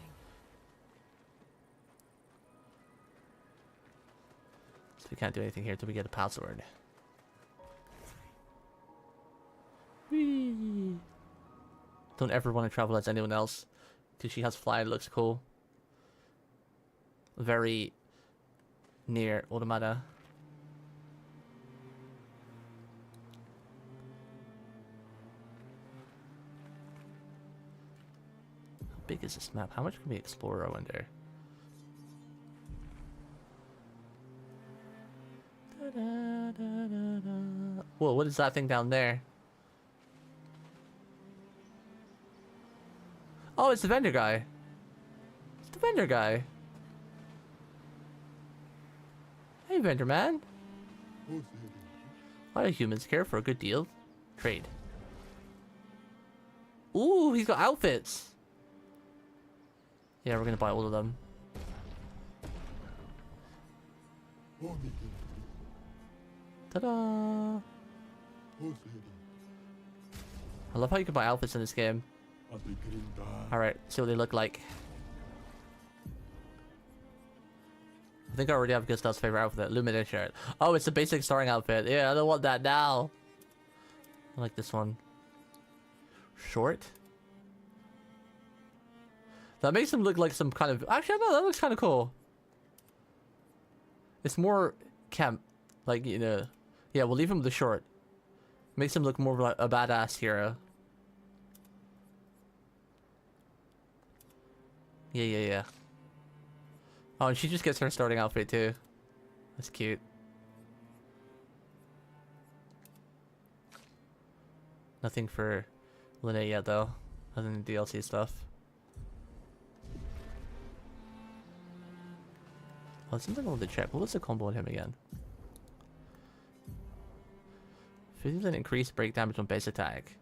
So we can't do anything here till we get a password. Whee! Don't ever want to travel as anyone else, because she has fly and looks cool. Very near Automata. How big is this map? How much can we explore, I wonder? Whoa, what is that thing down there? Oh, it's the vendor guy. It's the vendor guy. Hey, vendor man. Why do humans care for a good deal? Trade. Ooh, he's got outfits. Yeah, we're gonna buy all of them. Ta-da! I love how you can buy outfits in this game. Alright, see what they look like. I think I already have Gustav's favorite outfit, Luminous shirt. Oh, it's the basic starring outfit. Yeah, I don't want that now. I like this one. Short? That makes him look like some kind of... Actually, no, that looks kind of cool. It's more camp, like, you know. Yeah, we'll leave him with the short. Makes him look more like a badass hero. Yeah. Oh, and she just gets her starting outfit too. That's cute. Nothing for Lene yet though, other than DLC stuff. Oh, something I wanted to check. What was the combo on him again? 50% increased break damage on base attack.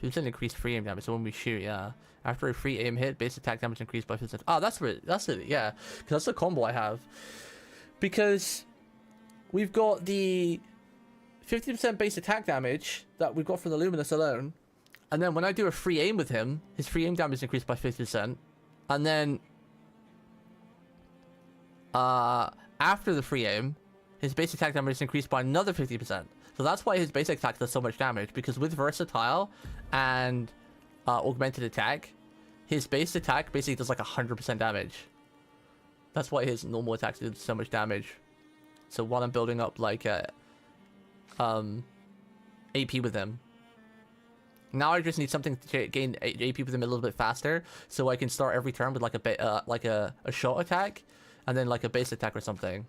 50% increased free aim damage, so when we shoot, yeah. After a free aim hit, base attack damage increased by 50%. Oh, that's it, yeah. Because that's the combo I have. Because we've got the 50% base attack damage that we've got from the Luminous alone. And then when I do a free aim with him, his free aim damage is increased by 50%. And then after the free aim, his base attack damage is increased by another 50%. So that's why his basic attack does so much damage, because with versatile and augmented attack, his base attack basically does like 100% damage. That's why his normal attacks do so much damage. So while I'm building up like AP with him, now I just need something to gain AP with him a little bit faster, so I can start every turn with like a shot attack, and then like a base attack or something.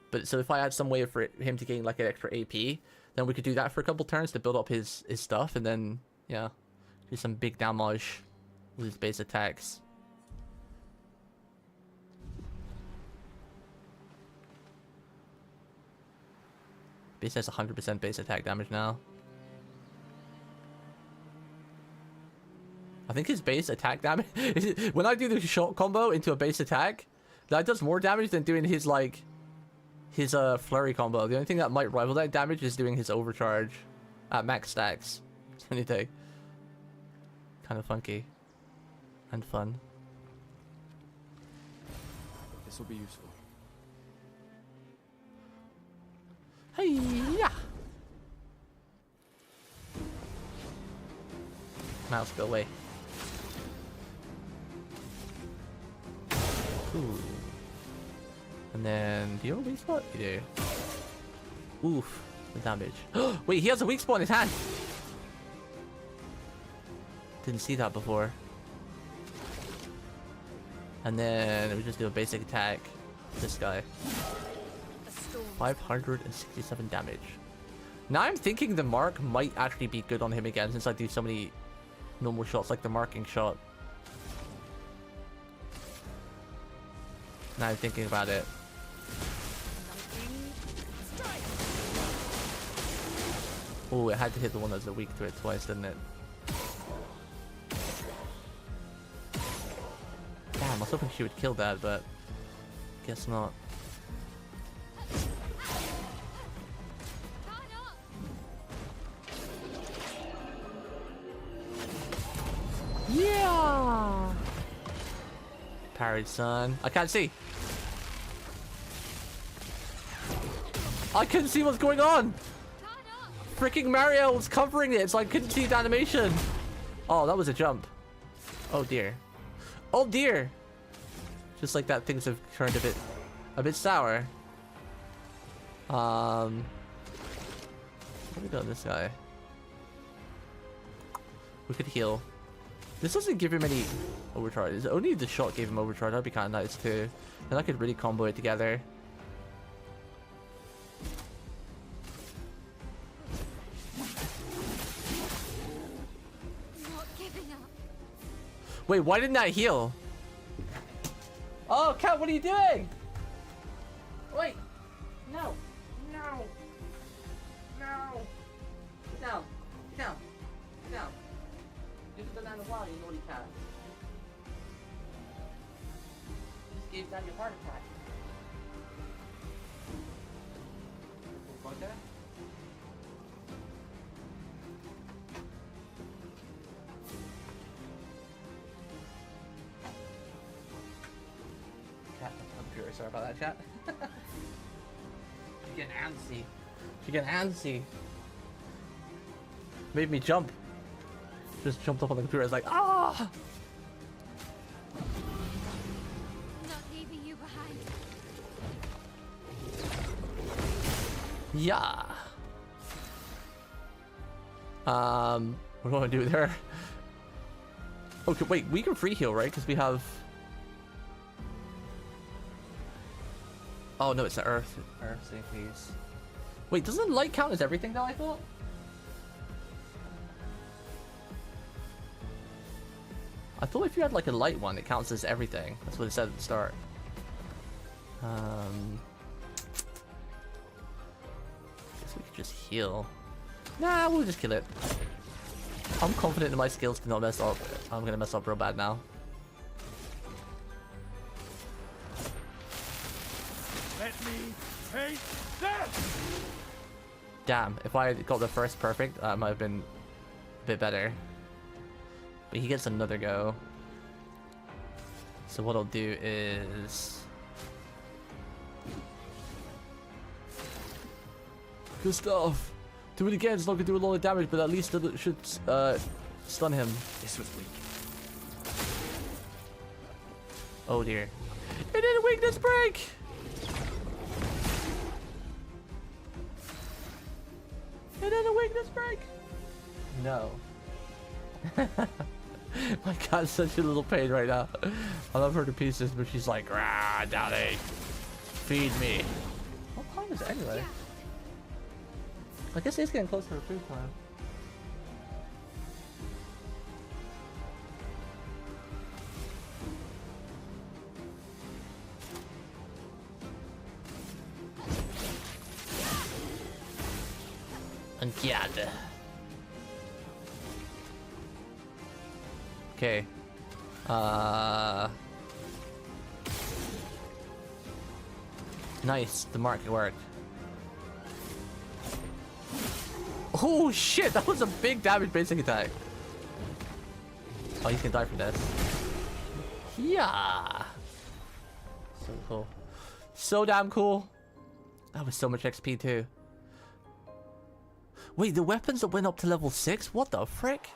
But so if I had some way for him to gain like an extra AP, then we could do that for a couple turns to build up his stuff, and then yeah, do some big damage with his base attacks. Base has 100% base attack damage now. I think his base attack damage when I do the shot combo into a base attack, that does more damage than doing his like his flurry combo. The only thing that might rival that damage is doing his overcharge at max stacks. It's anything. Kind of funky and fun. This will be useful. Hey, yeah. Mouse, go away. Ooh. And then, do you have a weak spot? You do. Oof, the damage. Wait, he has a weak spot in his hand. Didn't see that before. And then we just do a basic attack. This guy. 567 damage. Now I'm thinking the mark might actually be good on him again, since I do so many normal shots like the marking shot. Now I'm thinking about it. Oh, it had to hit the one that's weak to it twice, didn't it? Damn, I was hoping she would kill that, but guess not. Yeah! Parried, son. I can't see. I couldn't see what's going on! Freaking Mario was covering it, so I couldn't see the animation. Oh, that was a jump. Oh dear. Oh dear! Just like that, things have turned a bit sour. What do we got on this guy? We could heal. This doesn't give him any overcharge. Only the shot gave him overcharge. That'd be kind of nice too. Then I could really combo it together. Wait, why didn't that heal? Oh, Cat, what are you doing? Wait. No. No. No. Get down. Get down. Get down. You haven't done that in a while, you naughty cat. You just gave Dad your heart attack. Okay? Sorry about that, chat. She's getting antsy. She's getting antsy. Made me jump. Just jumped up on the computer. I was like, ah! Not leaving you behind. Yeah. What do I want to do there? Okay, wait, we can free heal, right? Because we have... Oh, no, it's the earth. Earth save phase. Wait, doesn't light count as everything, though, I thought? I thought if you had, like, a light one, it counts as everything. That's what it said at the start. Guess we could just heal. Nah, we'll just kill it. I'm confident in my skills to not mess up. I'm gonna mess up real bad now. Let me take this! Damn, if I got the first perfect, that might have been a bit better. But he gets another go. So what I'll do is... Good stuff! Do it again, it's not gonna do a lot of damage, but at least it should stun him. This was weak. Oh dear. It did a weakness break! It did a weakness break! No. My cat's such a little pain right now. I love her to pieces, but she's like, "Rah, daddy, feed me." What time is it anyway? I guess it's getting close to her food time. And yeah. Okay. Nice. The mark worked. Oh shit! That was a big damage basic attack. Oh, he's gonna die from this. Yeah. So cool. So damn cool. That was so much XP too. Wait, the weapons that went up to level 6? What the frick?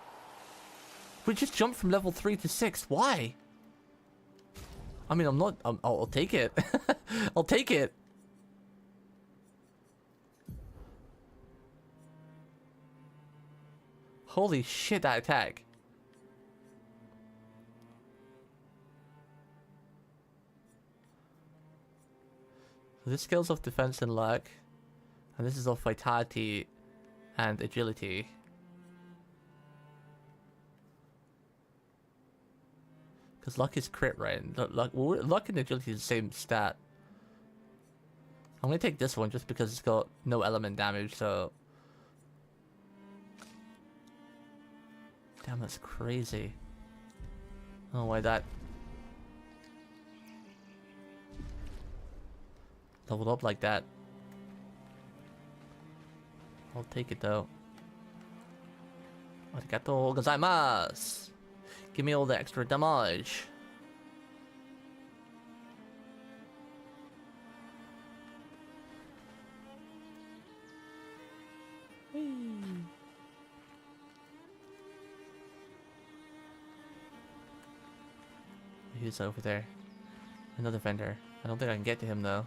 We just jumped from level 3 to 6. Why? I mean, I'll take it. I'll take it. Holy shit, that attack. So this scales off defense and luck. And this is off vitality and agility. Because luck is crit, right? Luck and agility is the same stat. I'm gonna take this one just because it's got no element damage, so... Damn, that's crazy. I don't know why that... leveled up like that. I'll take it though. Arigatou gozaimasu! Give me all the extra damage. Who's over there? Another vendor. I don't think I can get to him though.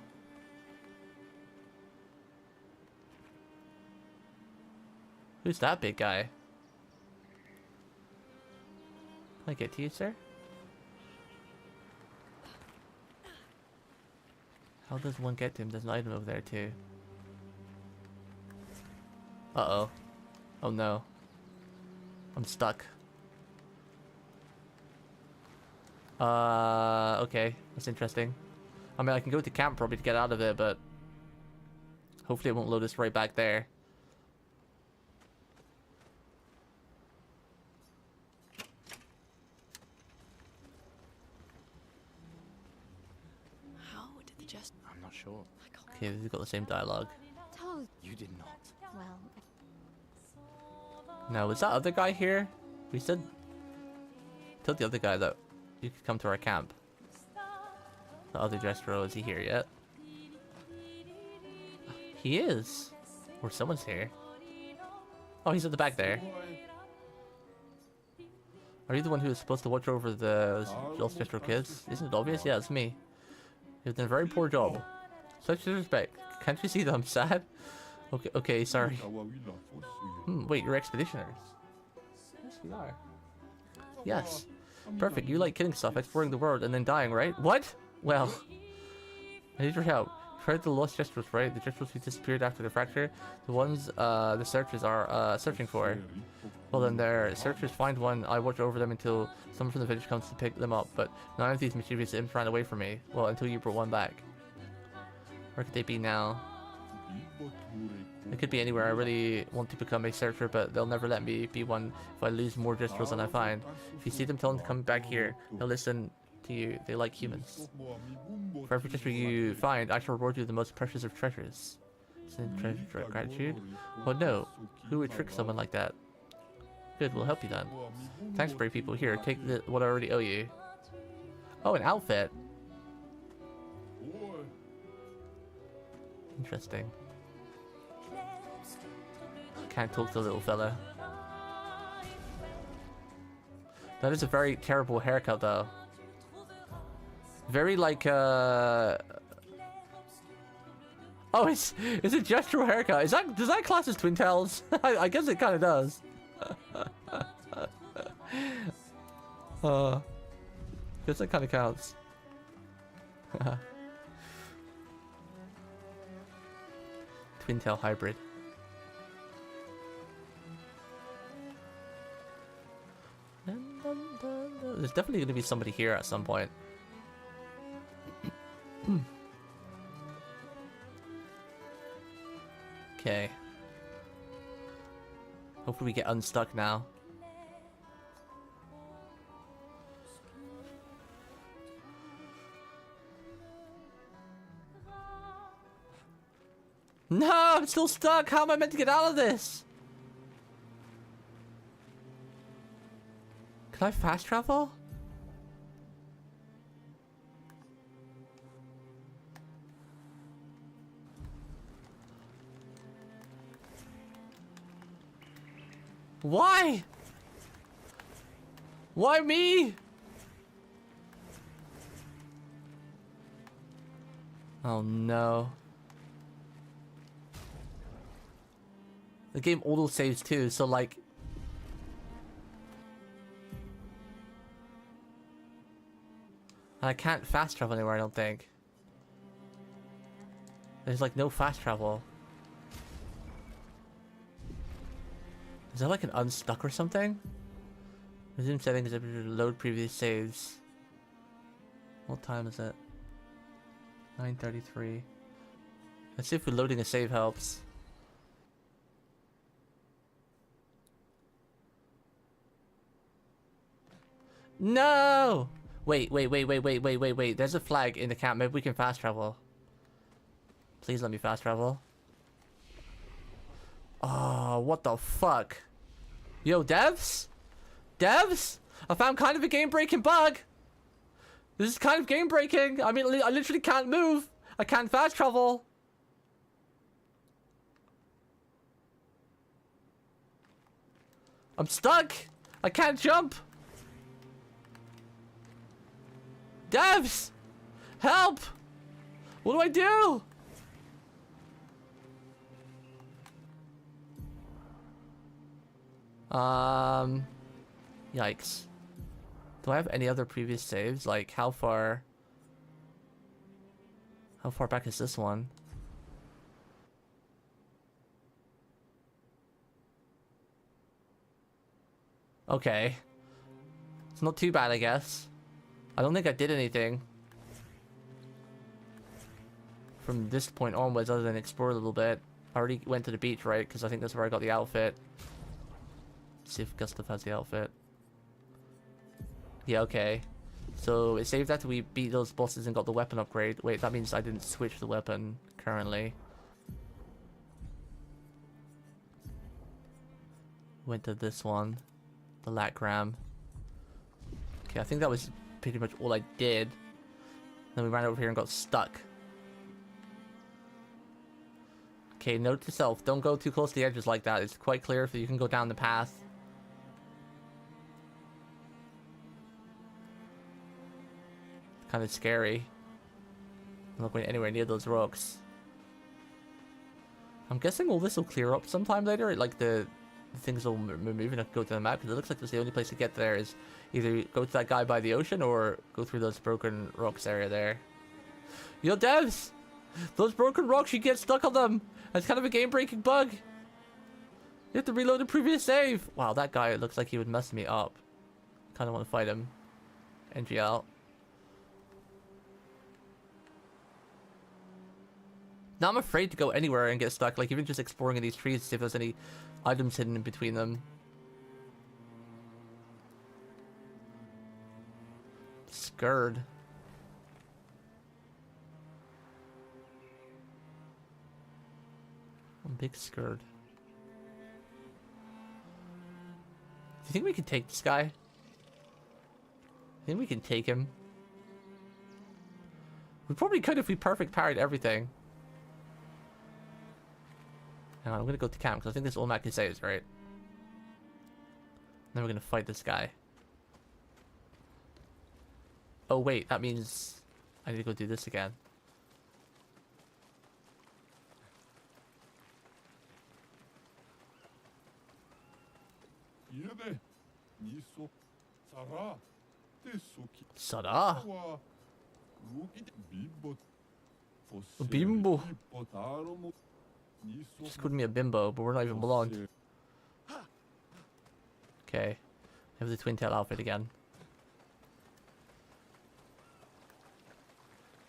Who's that big guy? Can I get to you, sir? How does one get to him? There's an item over there too. Uh-oh. Oh no. I'm stuck. Okay. That's interesting. I mean, I can go to camp probably to get out of it, but... hopefully it won't load us right back there. How did the jest? I'm not sure. Okay, we've got the same dialogue. Told. You did not. Well, No, was that other guy here? We said... told the other guy that you could come to our camp. The other Destro, is he here yet? He is! Or someone's here. Oh, he's at the back there. Are you the one who is supposed to watch over the Lost Destro kids? Isn't it obvious? Yeah, it's me. You've done a very poor job. Such disrespect. Can't you see that I'm sad? Okay, sorry. Wait, you're expeditioners. Yes, we are. Yes. Perfect, you like killing stuff, exploring the world, and then dying, right? What? Well, I need your help. Heard the lost Gestrels, right? The Gestrels who disappeared after the fracture? The ones the searchers are searching for. Well then, their searchers find one, I watch over them until someone from the village comes to pick them up, but none of these mischievous imps ran away from me. Well, until you brought one back. Where could they be now? It could be anywhere. I really want to become a searcher, but they'll never let me be one if I lose more Gestrels than I find. If you see them, tell them to come back here. They'll listen to you. They like humans. For every Gestral you find, I shall reward you with the most precious of treasures. Gratitude? Well, no. Who would trick someone like that? Good, we'll help you then. Thanks, brave people. Here, take what I already owe you. Oh, an outfit. Interesting. Can't talk to the little fella. That is a very terrible haircut, though. Very like Oh, it's a gestural haircut. Does that class as twin tails? I guess it kind of does. Guess that kind of counts. Twin tail hybrid. There's definitely going to be somebody here at some point. Okay. Hopefully we get unstuck now. No, I'm still stuck. How am I meant to get out of this? Can I fast travel? Why? Why me? Oh no. The game auto saves too, so like I can't fast travel anywhere, I don't think. There's like no fast travel. Is that like an unstuck or something? Resume settings, load previous saves. What time is it? 9:33. Let's see if reloading a save helps. No! Wait. There's a flag in the camp. Maybe we can fast travel. Please let me fast travel. Oh, what the fuck? Yo, devs? Devs? I found kind of a game-breaking bug. This is kind of game-breaking. I mean, I literally can't move. I can't fast travel. I'm stuck. I can't jump. Devs! Help! What do I do? Yikes. Do I have any other previous saves? Like, how far back is this one? Okay. It's not too bad, I guess. I don't think I did anything from this point onwards other than explore a little bit. I already went to the beach, right? Because I think that's where I got the outfit. Let's see if Gustav has the outfit. Yeah, okay. So it saved after we beat those bosses and got the weapon upgrade. Wait, that means I didn't switch the weapon currently. Went to this one. The Latgram. Okay, I think that was pretty much all I did. Then we ran over here and got stuck. Okay, note to self, don't go too close to the edges like that. It's quite clear if you can go down the path. It's kind of scary. I'm not going anywhere near those rocks. I'm guessing all this will clear up sometime later. Like the things will move and go to the map, because it looks like that's the only place to get there is either go to that guy by the ocean or go through those broken rocks area there. Yo, devs! Those broken rocks, you get stuck on them! It's kind of a game-breaking bug! You have to reload the previous save! Wow, that guy looks like he would mess me up. Kind of want to fight him. NGL. Now I'm afraid to go anywhere and get stuck, like even just exploring in these trees to see if there's any items hidden in between them. Scared. I'm big scared. Do you think we can take this guy? I think we can take him. We probably could if we perfect parried everything. Hang on, I'm gonna go to camp because I think this all Mac can say is right. Then we're gonna fight this guy. Oh wait, that means I need to go do this again. Sara? Bimbo. Just called me a bimbo, but we're not even blonde. Okay. Have the twin tail outfit again.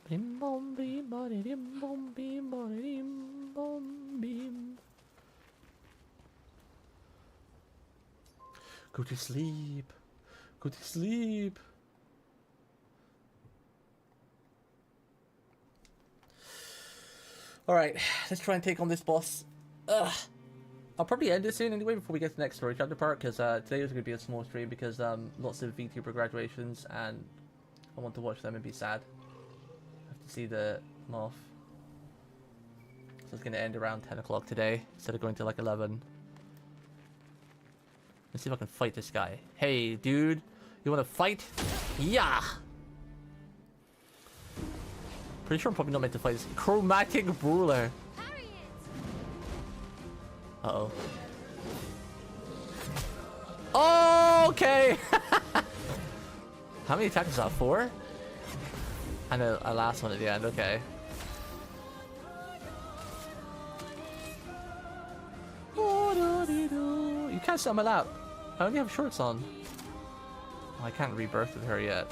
Bim bom bim body dim bom bim body dim bom bim. Go to sleep. Go to sleep. Alright, let's try and take on this boss. Ugh. I'll probably end it soon anyway before we get to the next story chapter part, because today was going to be a small stream because lots of VTuber graduations and I want to watch them and be sad. I have to see the moth. So it's going to end around 10 o'clock today instead of going to like 11. Let's see if I can fight this guy. Hey, dude. You want to fight? Yeah! Pretty sure I'm probably not meant to fight this. Chromatic Brawler. Uh-oh. Oh, okay! How many attacks is that? 4? And a last one at the end, okay. You can't sit on my lap. I only have shorts on. Oh, I can't rebirth with her yet.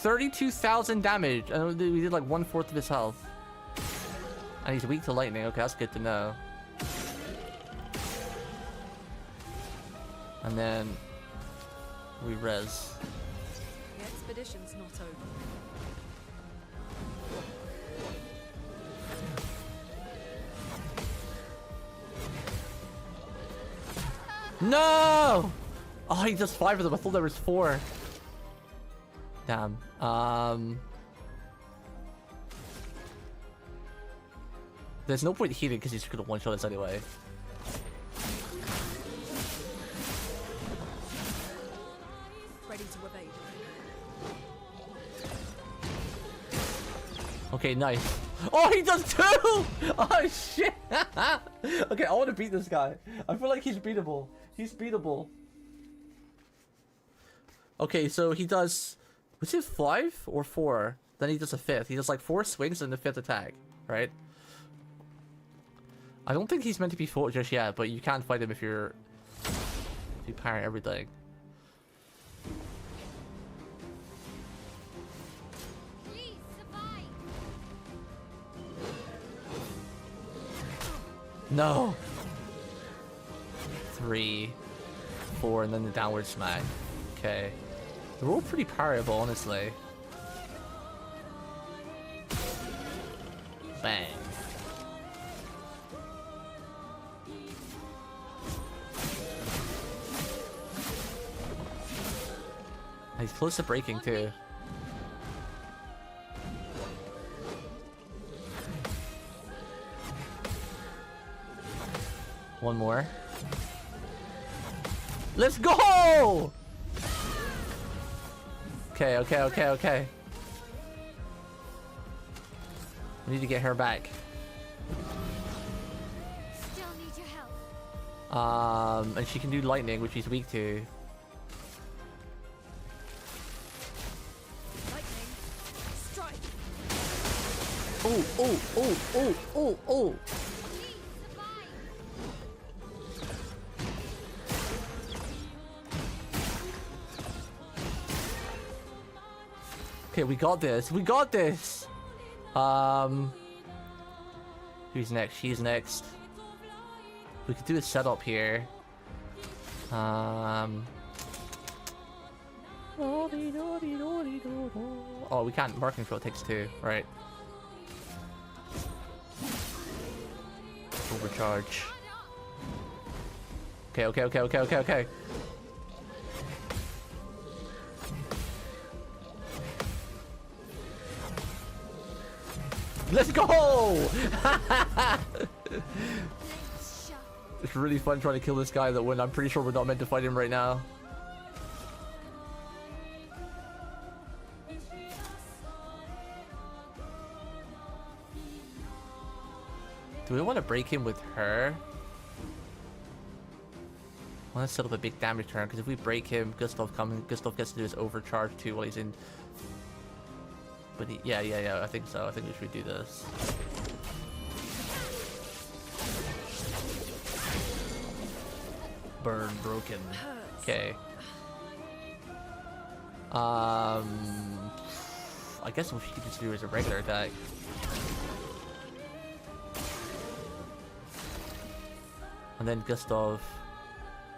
$32,000 damage, and we did like 1/4 of his health. And he's weak to lightning. Okay, that's good to know. And then we res. The expedition's not over. No! Oh, he does 5 of them. I thought there was 4. Damn. There's no point healing because he's just gonna one-shot us anyway. Ready to evade. Okay, nice. Oh, he does 2! Oh, shit! Okay, I want to beat this guy. I feel like he's beatable. He's beatable. Okay, so he does... Was it 5 or 4? Then he does a 5th. He does like 4 swings and the 5th attack, right? I don't think he's meant to be fought just yet, but you can fight him if you parry everything. Please survive. No! 3, 4, and then the downward smack. Okay. They're all pretty parryable, honestly. Bang. He's close to breaking too. One more. Let's go! Okay. We need to get her back. Still need your help. And she can do lightning, which she's weak to. Lightning. Strike. Oh, oh, oh, oh, oh, oh. Please survive. Okay, we got this. We got this. Who's next? She's next. We could do a setup here. Oh, we can't. Mark control takes 2, right? Overcharge. Okay, okay, okay, okay, okay, okay. Let's go! It's really fun trying to kill this guy that when I'm pretty sure we're not meant to fight him right now. Do we want to break him with her? I want to set up a big damage turn because if we break him, Gustav gets to do his overcharge too while he's in. But yeah, I think so. I think we should do this. Burn broken. Okay. I guess what she could just do is a regular attack. And then Gustav.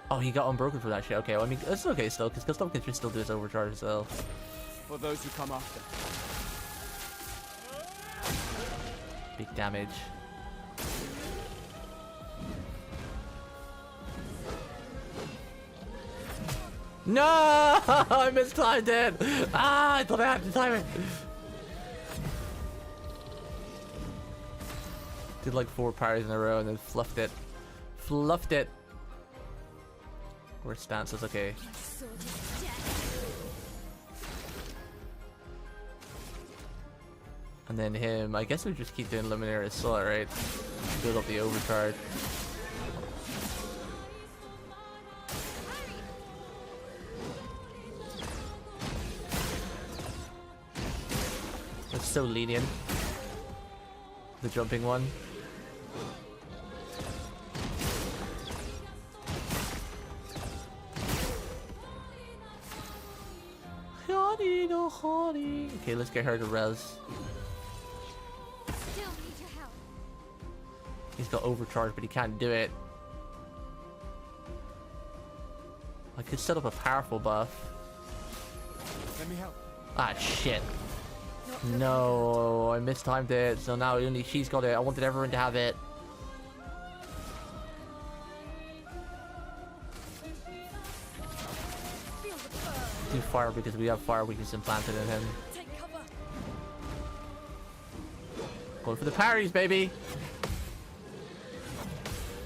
Oh, he got unbroken for that shit. Okay, well, I mean, it's okay still, because Gustav can just still do his overcharge himself. For those who come after. Big damage. No! I mistimed it! Ah, I thought I had to time it! Did like 4 parries in a row and then fluffed it. Fluffed it! Where's stances? Okay. And then him, I guess we just keep doing Luminary Assault, right? Build up the overcharge. It's so lenient. The jumping one. Okay, let's get her to res. Still need your help. He's got overcharge, but he can't do it. I could set up a powerful buff. Let me help. Ah, shit. No, I mistimed it, so now only she's got it. I wanted everyone to have it. Do fire because we have fire weakness implanted in him. Take cover. Going for the parries, baby.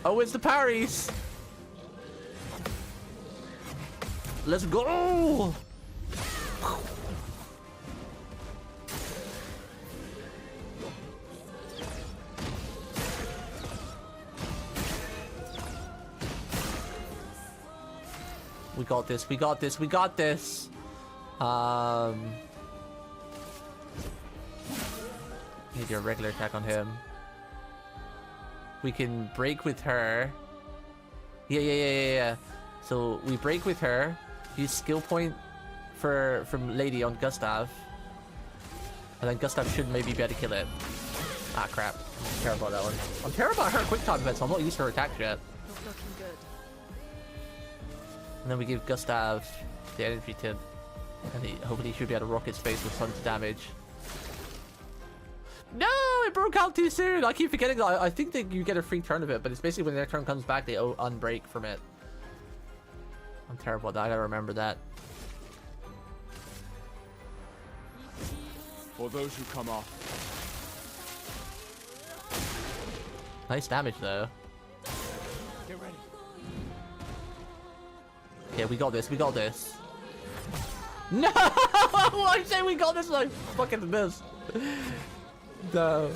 Oh, it's the parries. Let's go. We got this, we got this, we got this. Need your regular attack on him. We can break with her. Yeah. So we break with her. Use skill point from Lady on Gustav. And then Gustav should maybe be able to kill it. Ah, crap. I'm terrible about that one. I'm terrible about her quick time events, so I'm not used to her attacks yet. Not looking good. And then we give Gustav the energy tip. And hopefully he should be able to rock his face with tons of damage. No! It broke out too soon! I keep forgetting that. I think that you get a free turn of it, but it's basically when their turn comes back, they unbreak from it. I'm terrible at that. I gotta remember that. For those who come off. Nice damage, though. Get ready. Yeah, we got this. We got this. No! I say we got this, like fucking miss. No.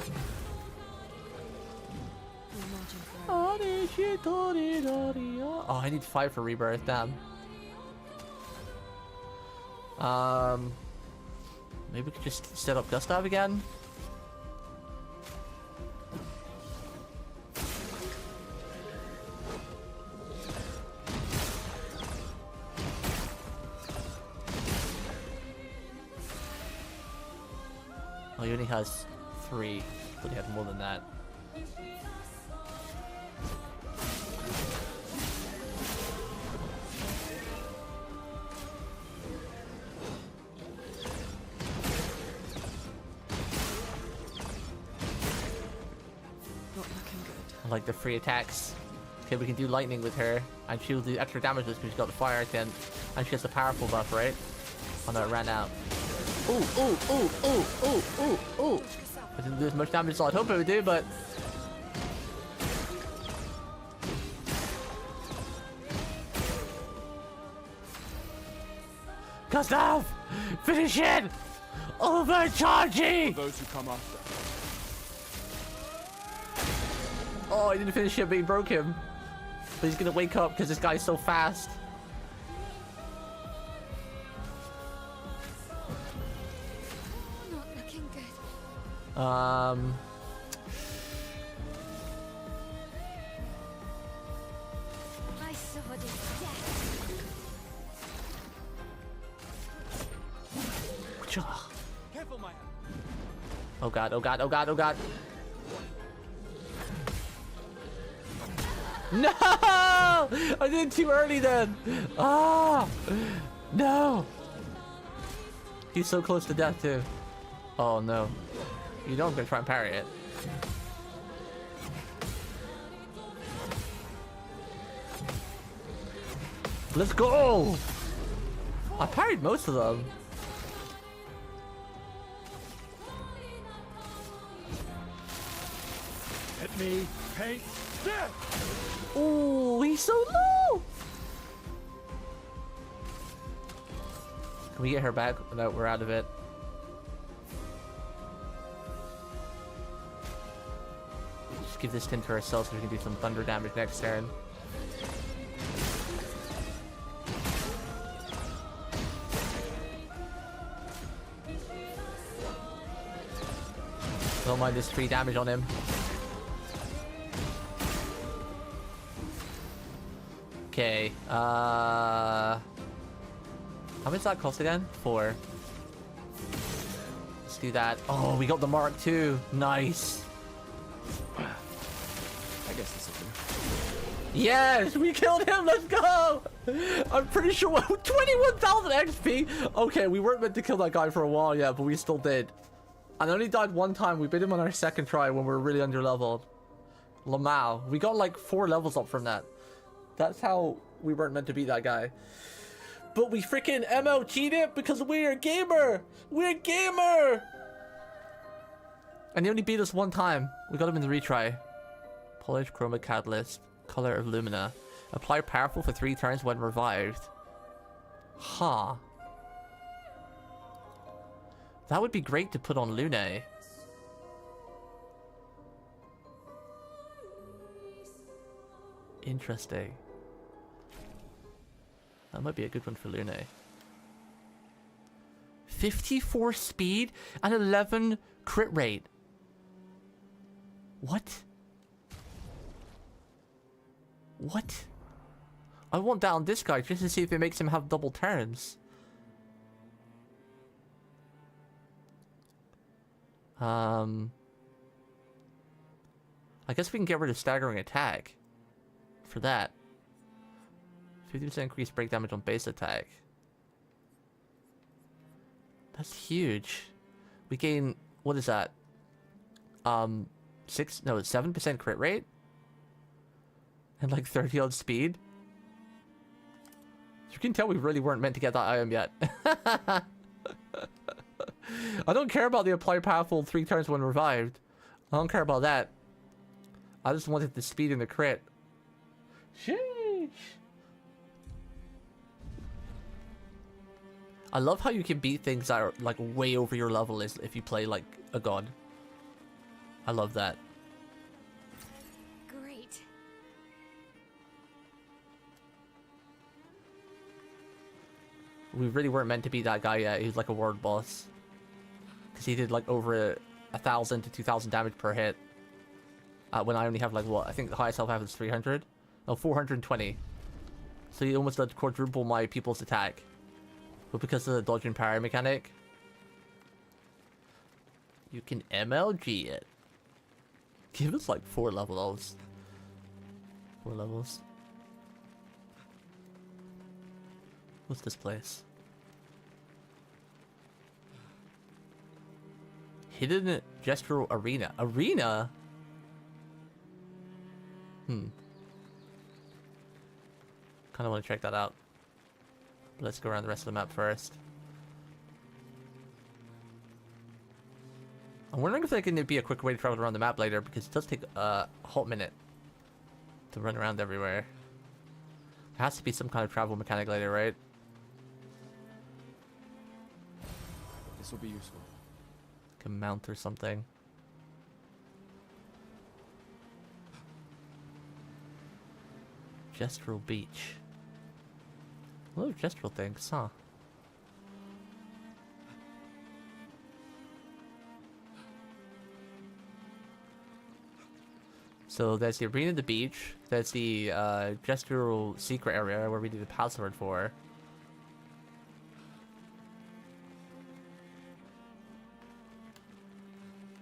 Imagine forever. Oh, I need 5 for rebirth, damn. Maybe we could just set up Gustav again? Oh, he only has 3. But he had more than that. Not looking good. I like the free attacks. Okay, we can do lightning with her, and she'll do extra damage because she's got the fire again, and she has the powerful buff, right? Oh no, it ran out. Ooh, ooh, ooh, ooh, ooh, ooh, ooh. I didn't do as much damage as I'd hope it would do, but... Gustav! Finish it! Overcharging! For those who come after. Oh, I didn't finish it, but he broke him. But he's gonna wake up because this guy's so fast. Not looking good. My sword is dead. Careful, Maya. Oh god, oh god, oh god, oh god. No! I did it too early then. Ah! No! He's so close to death too. Oh no. You know I'm gonna try and parry it. Let's go! I parried most of them. Let me paint death. Oh, he's so low! Can we get her back? No, we're out of it. Just give this tin to ourselves so we can do some thunder damage next turn. Don't mind this 3 damage on him. Okay, how much does that cost again? 4. Let's do that. Oh, we got the Mark II. Nice. I guess this will do. Yes, we killed him. Let's go. I'm pretty sure 21,000 XP. Okay, we weren't meant to kill that guy for a while yet, but we still did. And I only died 1 time. We beat him on our 2nd try when we were really underleveled. Lamau. We got like 4 levels up from that. That's how we weren't meant to beat that guy. But we freaking MLG'd it because we're a gamer! We're a gamer! And he only beat us 1 time. We got him in the retry. Polish Chroma Catalyst. Color of Lumina. Apply powerful for 3 turns when revived. Huh. That would be great to put on Lune. Interesting. That might be a good one for Lune. 54 speed and 11 crit rate. What? What? I want that on this guy just to see if it makes him have double turns. I guess we can get rid of staggering attack for that. 50% increased break damage on base attack. That's huge. We gain, what is that? 7% crit rate? And like 30 odd speed? You can tell we really weren't meant to get that item yet. I don't care about the apply powerful 3 turns when revived. I don't care about that. I just wanted the speed and the crit. Sheesh. I love how you can beat things that are like way over your level if you play like a god. I love that. Great. We really weren't meant to be that guy yet. He was like a world boss. Because he did like over 1,000 to 2,000 damage per hit. When I only have like what? I think the highest health I have is 300. No, 420. So he almost did quadruple my people's attack. But because of the dodge and parry mechanic, you can MLG it. Give us like 4 levels. 4 levels. What's this place? Hidden Gestural Arena. Arena? Kind of want to check that out. But let's go around the rest of the map first. I'm wondering if there can be a quick way to travel around the map later, because it does take a hot minute to run around everywhere. There has to be some kind of travel mechanic later, right? This will be useful. Like a mount or something. Gestural Beach. A lot of gestural things, huh? So there's the arena, the beach. There's the gestural secret area where we need the password for.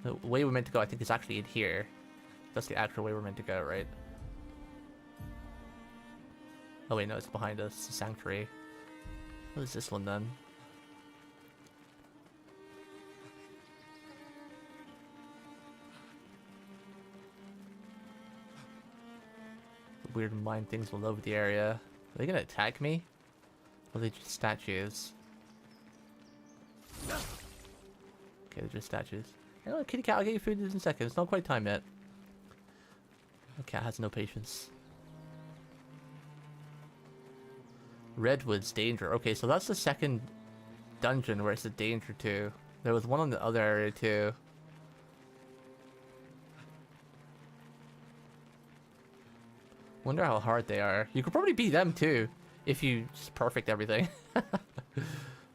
The way we're meant to go, I think, is actually in here. That's the actual way we're meant to go, right? Oh wait, no, it's behind us. It's the sanctuary. What is this one then? Weird mind things all over the area. Are they gonna attack me? Or are they just statues? Okay, they're just statues. Oh, kitty cat, I'll get you food in a second. It's not quite time yet. The cat has no patience. Redwood's danger. Okay, so that's the second dungeon where it's a danger too. There was one on the other area too. Wonder how hard they are. You could probably beat them too, if you just perfect everything. A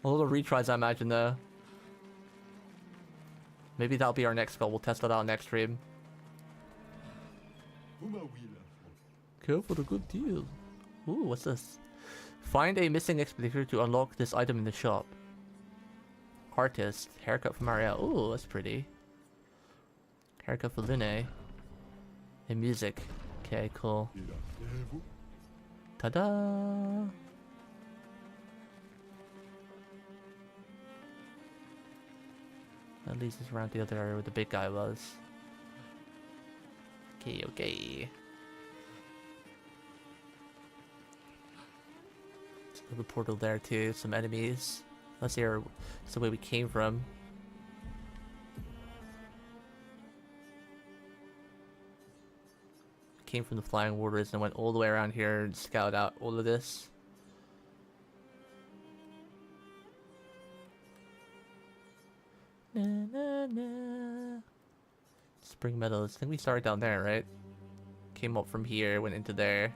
little retries, I imagine, though. Maybe that'll be our next goal. We'll test that out next stream. Go for the good deal. Ooh, what's this? Find a missing expeditor to unlock this item in the shop. Artist. Haircut for Marielle. Ooh, that's pretty. Haircut for Lune. And music. Okay, cool. Ta-da! That leads us around the other area where the big guy was. Okay, okay. There's another portal there too, some enemies. Let's see, it's the way we came from. Came from the Flying Waters and went all the way around here and scouted out all of this. Na, na, na. Spring Meadows. I think we started down there, right? Came up from here, went into there.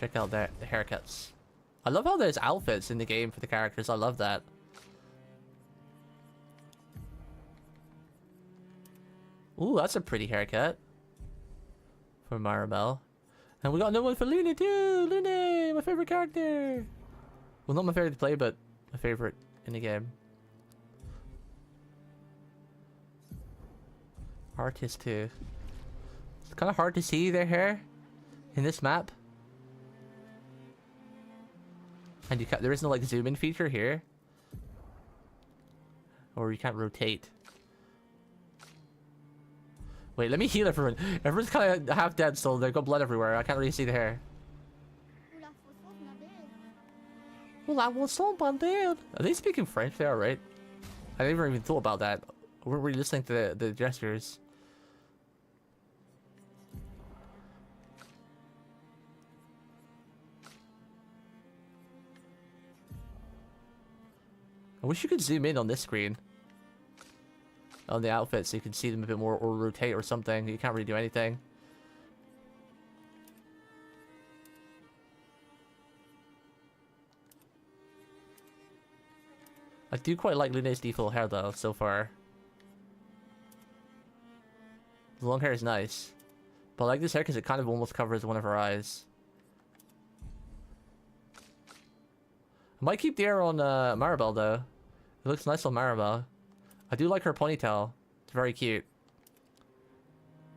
Check out the haircuts. I love how there's outfits in the game for the characters. I love that. Ooh, that's a pretty haircut. For Maribel. And we got another one for Luna too! Luna! My favorite character! Well, not my favorite to play, but my favorite in the game. Artist too. It's kind of hard to see their hair in this map. And you can't, there is no like zoom in feature here. Or you can't rotate. Wait, let me heal everyone. Everyone's kind of half dead, so they've got blood everywhere. I can't really see the hair. Are they speaking French? They are, right? I never even thought about that. We're really listening to the gestures. I wish you could zoom in on this screen. on the outfit so you can see them a bit more, or rotate or something. You can't really do anything. I do quite like Lune's default hair though, so far. The long hair is nice. But I like this hair because it kind of almost covers one of her eyes. I might keep the hair on Maribel though. It looks nice on Maribel. I do like her ponytail. It's very cute.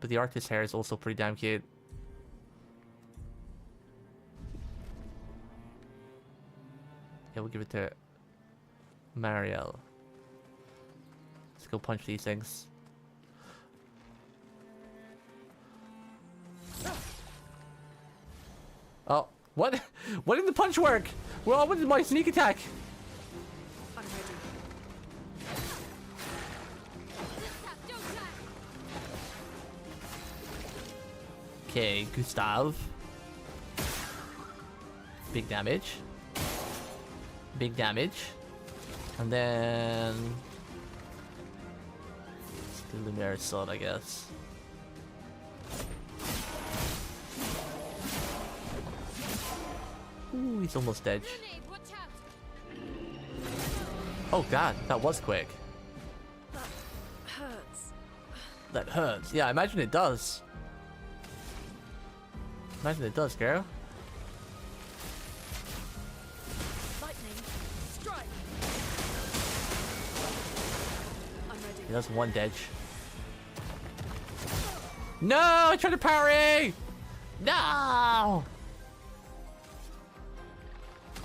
But the artist's hair is also pretty damn cute. Yeah, we'll give it to Mariel. Let's go punch these things. Oh, what? What did the punch work? Well, what did my sneak attack? I'm ready. Okay, Gustav. Big damage. Big damage. And then... still the Luminary's sword, I guess. Ooh, he's almost dead. Oh god, that was quick. That hurts. That hurts. Yeah, I imagine it does. Imagine it does, girl. Lightning, strike. I'm ready. Yeah, that's one dead. No! I tried to parry! No!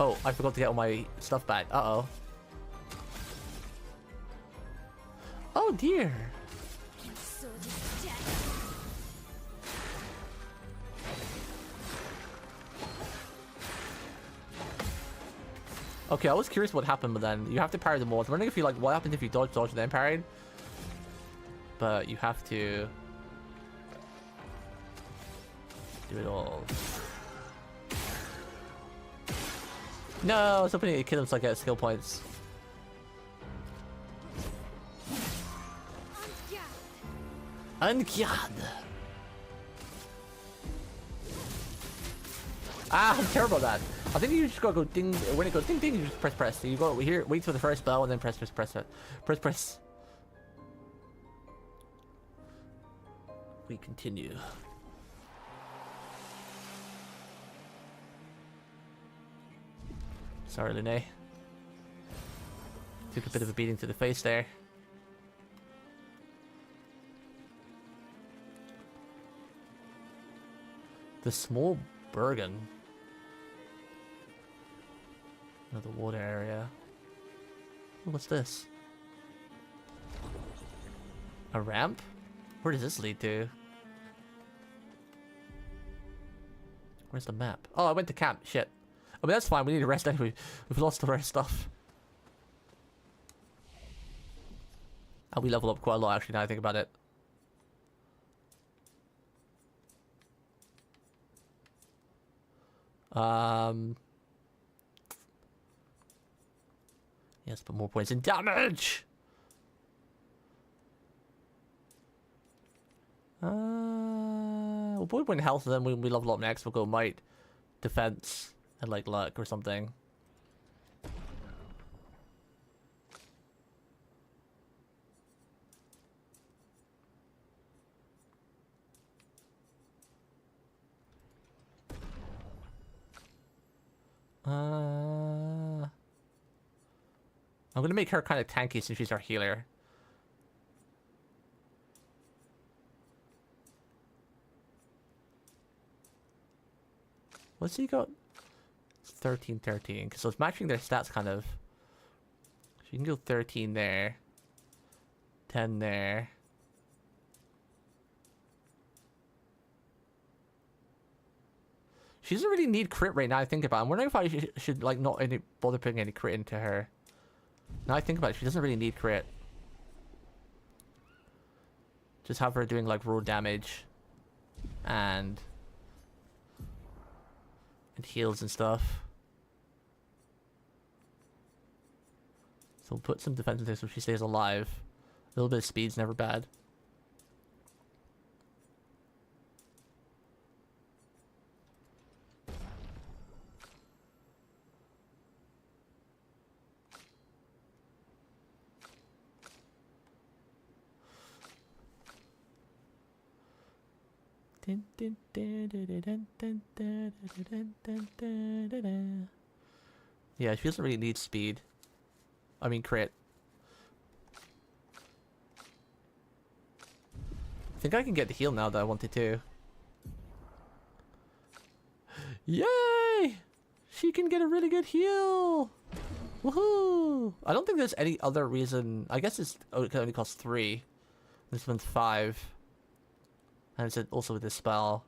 Oh, I forgot to get all my stuff back. Uh-oh. Oh dear. Okay, I was curious what happened, but then you have to parry them all. I was wondering if you like, what happened if you dodge, and then parried? But you have to do it all. No, I was hoping to kill him so I get skill points. Ungyad. Ah, I'm terrible at that. I think you just gotta go ding. When it goes ding ding, you just press. So you go here, wait for the first bell, and then press. Press. We continue. Sorry, Lune. Took a bit of a beating to the face there. The small Bergen. Another water area. Oh, what's this? A ramp? Where does this lead to? Where's the map? Oh, I went to camp. Shit. I mean, that's fine. We need to rest anyway. We've lost all our stuff. And we level up quite a lot, actually, now I think about it. Yes, but more points in damage! We'll probably win health, and then when we level up next, we'll go might, defense, and like luck or something. I'm gonna make her kind of tanky since she's our healer. What's he got? 13, so it's matching their stats kind of. So you can go 13 there, 10 there. She doesn't really need crit right now. I think about it. I'm wondering if I should like not bother putting any crit into her. Now I think about it, she doesn't really need crit. Just have her doing like raw damage and heals and stuff. So we'll put some defense into her so she stays alive. little bit of speed's never bad. Yeah, she doesn't really need speed. I mean crit. I think I can get the heal now that I wanted to. Yay! She can get a really good heal! Woohoo! I don't think there's any other reason. I guess it only costs 3. This one's 5. And it's also with this spell.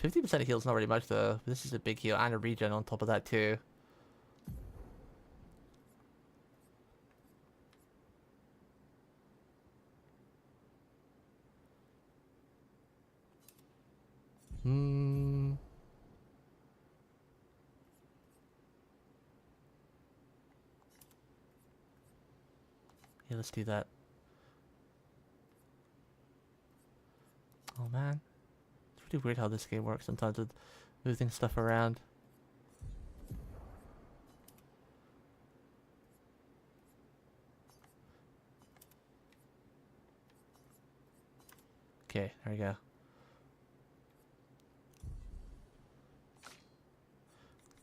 50% heal is not really much though. This is a big heal and a regen on top of that too. Yeah, let's do that. Oh man. It's pretty weird how this game works sometimes with moving stuff around. Okay, there we go.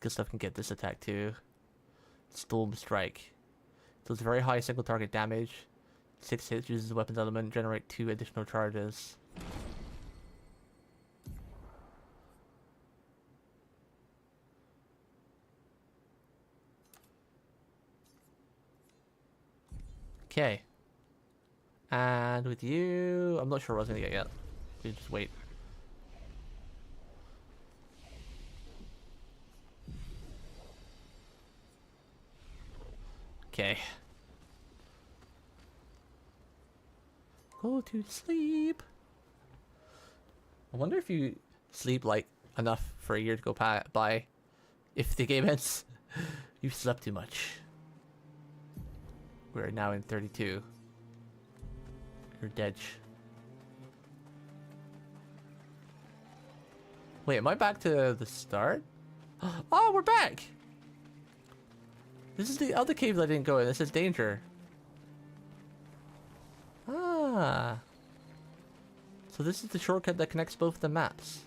Good stuff can get this attack too. Storm Strike. Does very high single target damage. 6 hits, uses weapons element, generate 2 additional charges. Okay. And with you, I'm not sure what I was gonna get yet. We just wait. Okay. Go to sleep. I wonder if you sleep like enough for a year to go by. If the game ends, you've slept too much. We're now in 32. You're dead. Wait, am I back to the start? Oh, we're back! This is the other cave that I didn't go in. This is danger. Ah. So this is the shortcut that connects both the maps.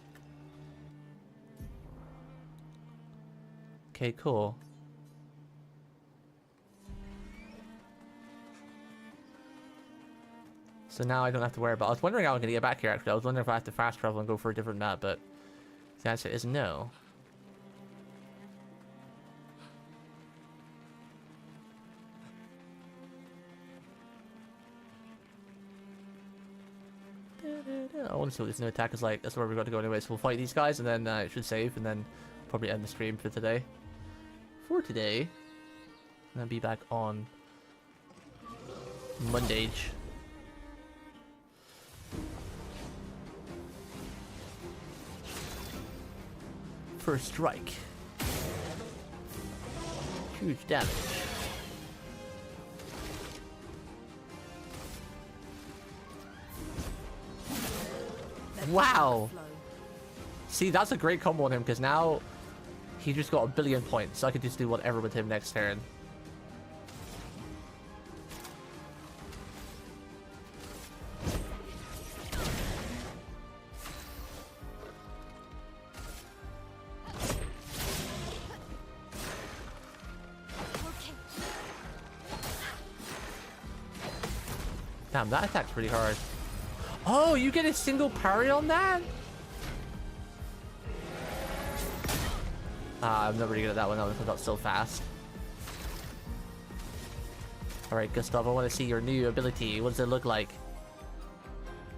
Okay, cool. So now I don't have to worry about... I was wondering how I'm going to get back here, actually. I was wondering if I have to fast travel and go for a different map, but the answer is no. I want to see what this new attack is like. That's where we're going to go anyway. So we'll fight these guys and then it should save and then probably end the stream for today. And then be back on Monday. First strike. Huge damage. Wow! See, that's a great combo on him because now he just got 1 billion points, so I could just do whatever with him next turn. Damn, that attack's pretty hard. Oh, you get a single parry on that? I'm not really good at that one. That one comes out so fast. Alright, Gustav, I want to see your new ability. What does it look like?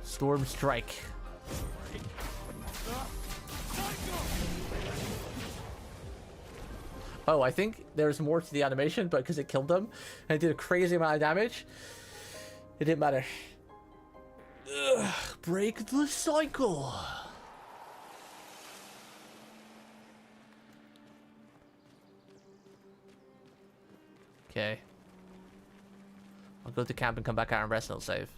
Storm Strike. Oh, I think there's more to the animation, but because it killed them and it did a crazy amount of damage, it didn't matter. Ugh, break the cycle. Okay. I'll go to camp and come back out and rest and I'll save.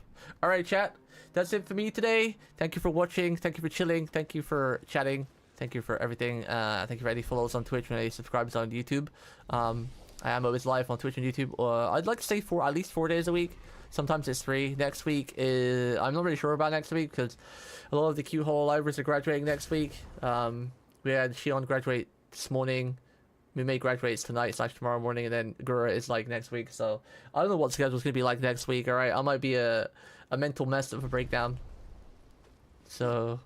Alright, chat. That's it for me today. Thank you for watching. Thank you for chilling. Thank you for chatting. Thank you for everything. Thank you for any follows on Twitch and any subscribers on YouTube. I am always live on Twitch and YouTube. I'd like to say at least 4 days a week. Sometimes it's 3. Next week is... I'm not really sure about next week because a lot of the Q-Hall livers are graduating next week. We had Shion graduate this morning. Mimei graduates tonight / tomorrow morning, and then Gura is like next week. So I don't know what the schedule's gonna be like next week. All right, I might be a mental mess of a breakdown. So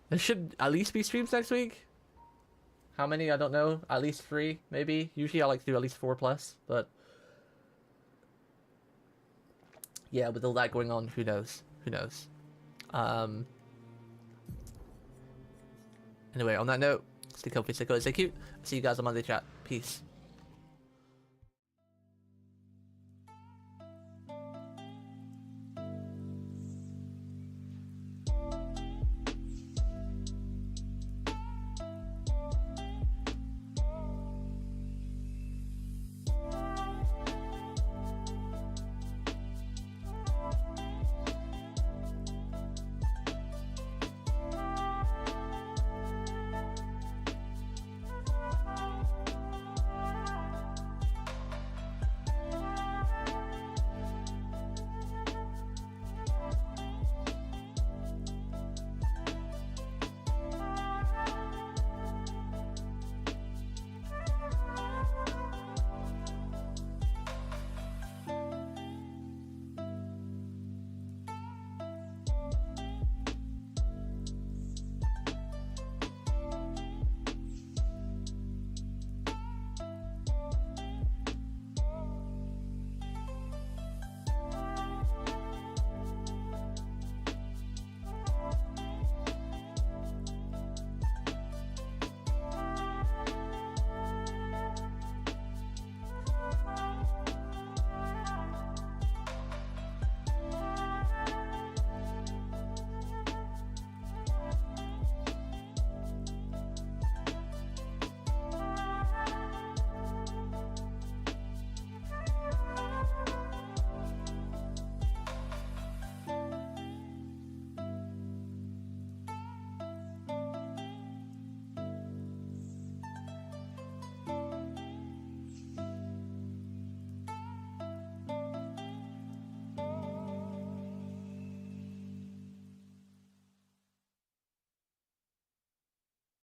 there should at least be streams next week. How many? I don't know. At least 3, maybe. Usually I like to do at least 4+, but yeah, with all that going on, who knows? Who knows? Anyway, on that note, stay comfy, stay cool, stay cute. See you guys on Monday, chat. Peace.